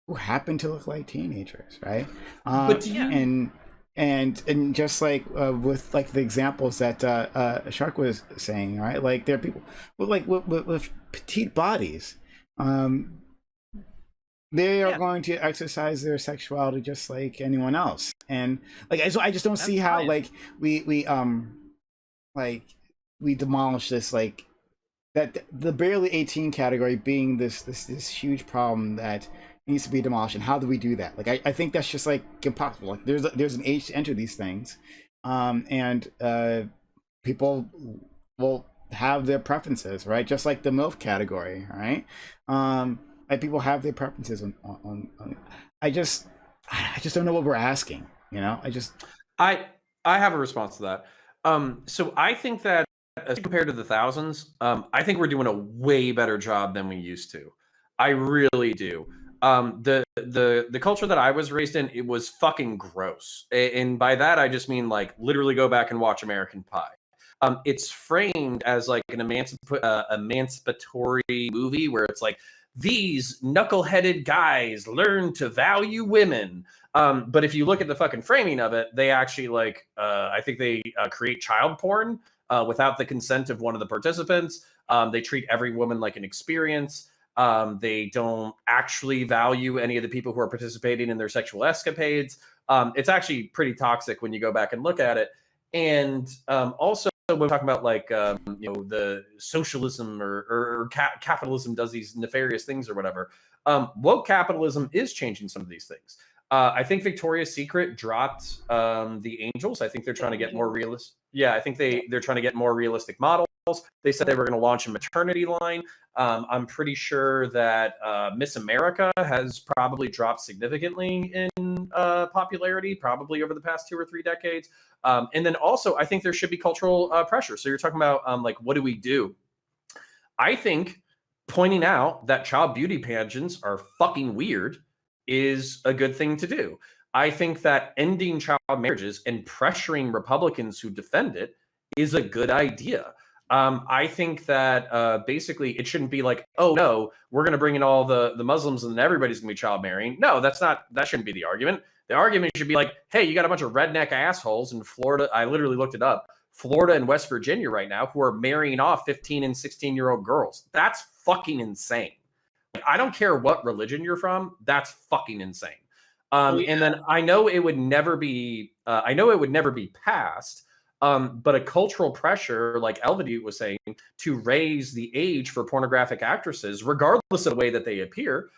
Speaker 1: who happen to look like teenagers, right?
Speaker 5: But do you-
Speaker 1: And just like with like the examples that Shark was saying, right? Like there are people with petite bodies. They are going to exercise their sexuality just like anyone else, and like I just don't see how like we demolish this, like that the barely 18 category being this huge problem that needs to be demolished. And how do we do that? Like I think that's just like impossible. Like there's an age to enter these things, and people will have their preferences, right? Just like the MILF category, right? Like people have their preferences on I just don't know what we're asking, you know?
Speaker 5: I have a response to that. So I think that as compared to the thousands, I think we're doing a way better job than we used to. I really do. The culture that I was raised in, it was fucking gross. And by that, I just mean like literally go back and watch American Pie. It's framed as like an emancipatory movie where it's like, these knuckleheaded guys learn to value women. But if you look at the fucking framing of it, they actually like, I think they create child porn without the consent of one of the participants. They treat every woman like an experience. They don't actually value any of the people who are participating in their sexual escapades. It's actually pretty toxic when you go back and look at it. And also, when we're talking about like the socialism or capitalism does these nefarious things or whatever, woke capitalism is changing some of these things. I think Victoria's Secret dropped the angels. I think they're trying to get more realistic. Yeah, I think they're trying to get more realistic models. They said they were going to launch a maternity line. I'm pretty sure that Miss America has probably dropped significantly in popularity, probably over the past 2 or 3 decades. And then also, I think there should be cultural pressure. So you're talking about like, what do we do? I think pointing out that child beauty pageants are fucking weird is a good thing to do. I think that ending child marriages and pressuring Republicans who defend it is a good idea. I think that basically it shouldn't be like, oh no, we're going to bring in all the Muslims and then everybody's going to be child marrying. No, that shouldn't be the argument. The argument should be like, hey, you got a bunch of redneck assholes in Florida. I literally looked it up. Florida and West Virginia right now who are marrying off 15 and 16-year-old girls. That's fucking insane. Like, I don't care what religion you're from. That's fucking insane. And then I know it would never be passed. But a cultural pressure, like Elvedute was saying, to raise the age for pornographic actresses, regardless of the way that they appear,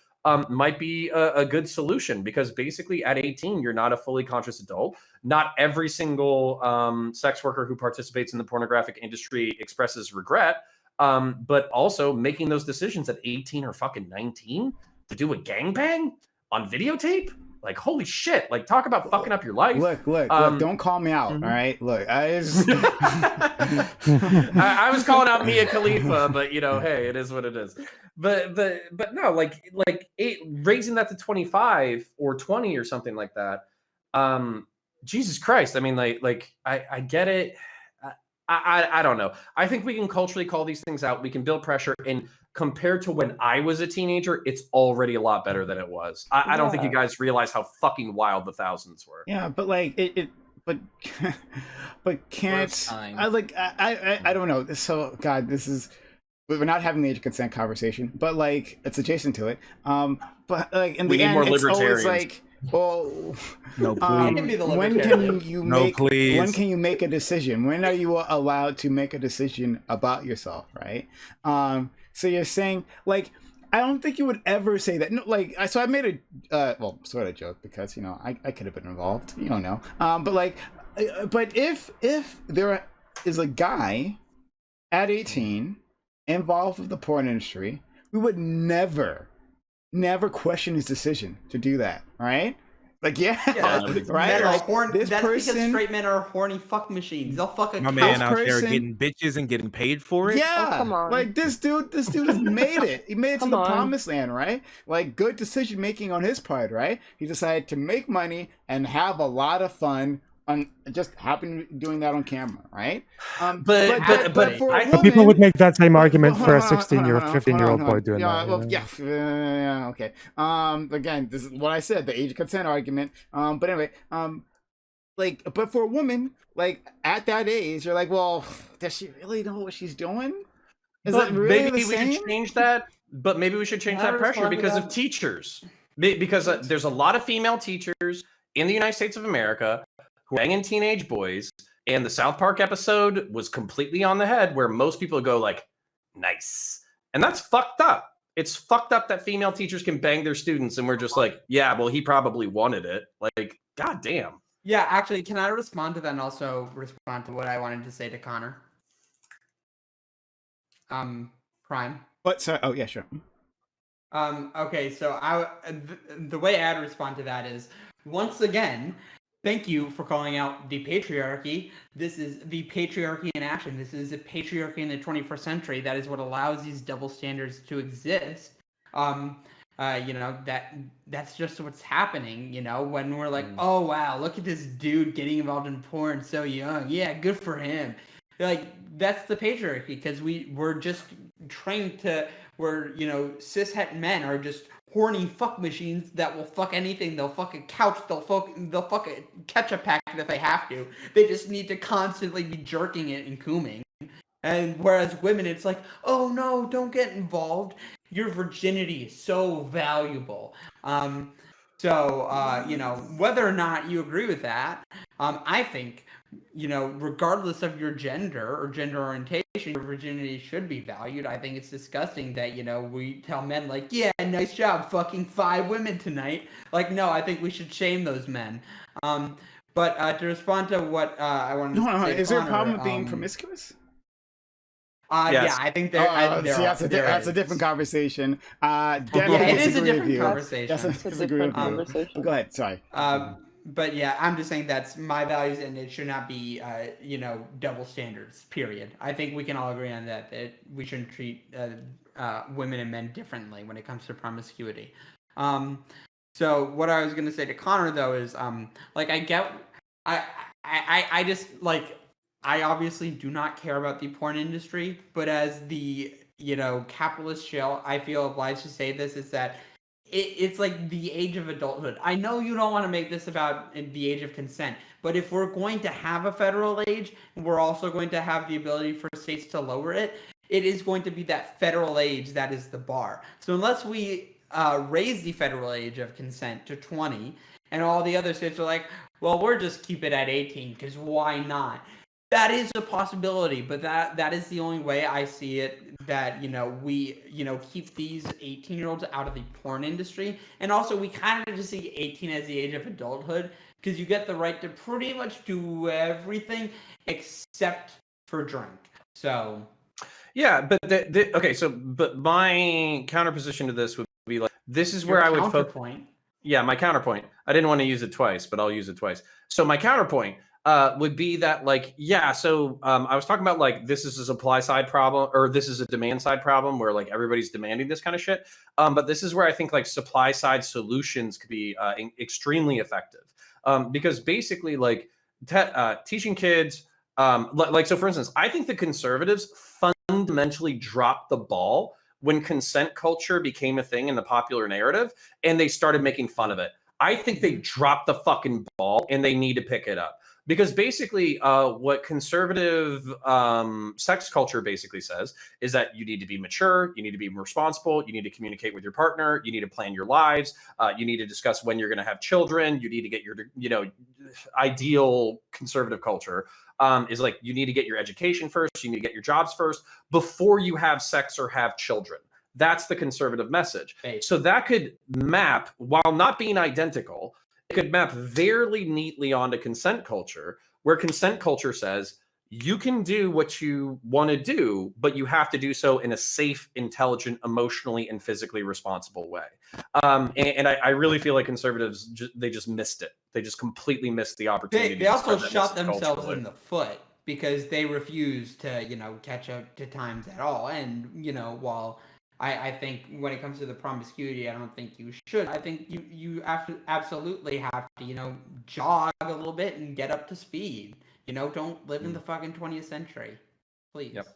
Speaker 5: might be a good solution, because basically at 18, you're not a fully conscious adult. Not every single sex worker who participates in the pornographic industry expresses regret, but also making those decisions at 18 or fucking 19 to do a gangbang on videotape. Like, holy shit, like, talk about fucking up your life.
Speaker 1: Look, don't call me out, all right? Look, I
Speaker 5: was calling out Mia Khalifa, but, you know, hey, it is what it is. But no, raising that to 25 or 20 or something like that, Jesus Christ, I mean, I get it. I don't know. I think we can culturally call these things out. We can build pressure, and compared to when I was a teenager, it's already a lot better than it was. I don't think you guys realize how fucking wild the thousands were.
Speaker 1: Yeah, but like but can't I don't know. So God, this is, we're not having the age of consent conversation, but like it's adjacent to it. But like in the end, it's always like, well,
Speaker 4: no, please.
Speaker 1: When can you make a decision? When are you allowed to make a decision about yourself, right? So you're saying, like, I don't think you would ever say that. No, like, so I made a sort of joke, because, you know, I could have been involved. You don't know. But if there is a guy at 18 involved with the porn industry, we would never question his decision to do that, right? Like, right? Like,
Speaker 2: that's because straight men are horny fuck machines. They'll fuck a
Speaker 4: my man out there getting bitches and getting paid for it.
Speaker 1: Yeah,
Speaker 9: come on.
Speaker 1: like this dude has made it. He made it to the promised land, right? Like, good decision making on his part, right? He decided to make money and have a lot of fun on just happen doing that on camera, right?
Speaker 4: But people would make that same argument for a 16-year, 15-year-old boy doing that.
Speaker 1: Well, yeah, okay. Again, this is what I said, the age of consent argument. But anyway, but for a woman, like at that age, you're like, well, does she really know what she's doing? Is that really
Speaker 5: maybe
Speaker 1: the same?
Speaker 5: We should change that. But maybe we should change that pressure because of teachers. Because there's a lot of female teachers in the United States of America who are banging teenage boys, and the South Park episode was completely on the head, where most people go like, nice. And that's fucked up. It's fucked up that female teachers can bang their students, and we're just like, yeah, well, he probably wanted it. Like, goddamn.
Speaker 2: Yeah, actually, can I respond to that and also respond to what I wanted to say to Connor? Prime.
Speaker 1: What? Sorry. Oh, yeah, sure.
Speaker 2: Okay, so the way I'd respond to that is, once again, thank you for calling out the patriarchy. This is the patriarchy in action. This is the patriarchy in the 21st century. That is what allows these double standards to exist. You know, that's just what's happening, you know, when we're like, oh, wow, look at this dude getting involved in porn so young. Yeah, good for him. Like, that's the patriarchy, because we're just trained to, you know, cishet men are just horny fuck machines that will fuck anything. They'll fuck a couch. They'll fuck a ketchup packet if they have to. They just need to constantly be jerking it and cooming. And whereas women, it's like, oh no, don't get involved. Your virginity is so valuable. So you know, whether or not you agree with that, I think, you know, regardless of your gender or gender orientation, your virginity should be valued. I think it's disgusting that, you know, we tell men like, yeah, nice job fucking 5 women tonight. Like, no, I think we should shame those men. But to respond to what I wanted to say,
Speaker 1: is there a problem with being promiscuous?
Speaker 2: Yes. Yeah, I think
Speaker 1: that's a different conversation.
Speaker 2: Definitely it is a different conversation.
Speaker 1: That's a different conversation. Go ahead, sorry.
Speaker 2: But yeah, I'm just saying that's my values, and it should not be, you know, double standards. Period. I think we can all agree on that. That we shouldn't treat women and men differently when it comes to promiscuity. So what I was gonna say to Connor though is like I just like I obviously do not care about the porn industry, but as the capitalist shell, I feel obliged to say this is that it's like the age of adulthood. I know you don't want to make this about the age of consent, but if we're going to have a federal age, we're also going to have the ability for states to lower it. It is going to be that federal age that is the bar. So unless we raise the federal age of consent to 20, and all the other states are like, well, we're just keep it at 18 because why not? That is a possibility, but that is the only way I see it. That we keep these 18-year-olds out of the porn industry, and also we kind of just see 18 as the age of adulthood because you get the right to pretty much do everything except for drink. So
Speaker 5: yeah, but okay. So, but my counterposition to this would be like this is where I would focus. Yeah, my counterpoint. I didn't want to use it twice, but I'll use it twice. So my counterpoint would be that like, yeah, so I was talking about like this is a supply side problem or this is a demand side problem where like everybody's demanding this kind of shit. But this is where I think like supply side solutions could be extremely effective because basically like teaching kids like, so for instance, I think the conservatives fundamentally dropped the ball when consent culture became a thing in the popular narrative and they started making fun of it. I think they dropped the fucking ball and they need to pick it up. Because basically what conservative sex culture basically says is that you need to be mature, you need to be responsible, you need to communicate with your partner, you need to plan your lives, you need to discuss when you're going to have children, you need to get your, ideal conservative culture is like you need to get your education first, you need to get your jobs first before you have sex or have children. That's the conservative message. So that could map, while not being identical, it could map very neatly onto consent culture, where consent culture says you can do what you want to do, but you have to do so in a safe, intelligent, emotionally, and physically responsible way. And I really feel like conservatives, they just missed it. They just completely missed the opportunity.
Speaker 2: They also shot themselves in the foot because they refused to, catch up to times at all. And, while I think when it comes to the promiscuity, I don't think you should. I think you absolutely have to, jog a little bit and get up to speed. Don't live in the fucking 20th century. Please.
Speaker 5: Yep.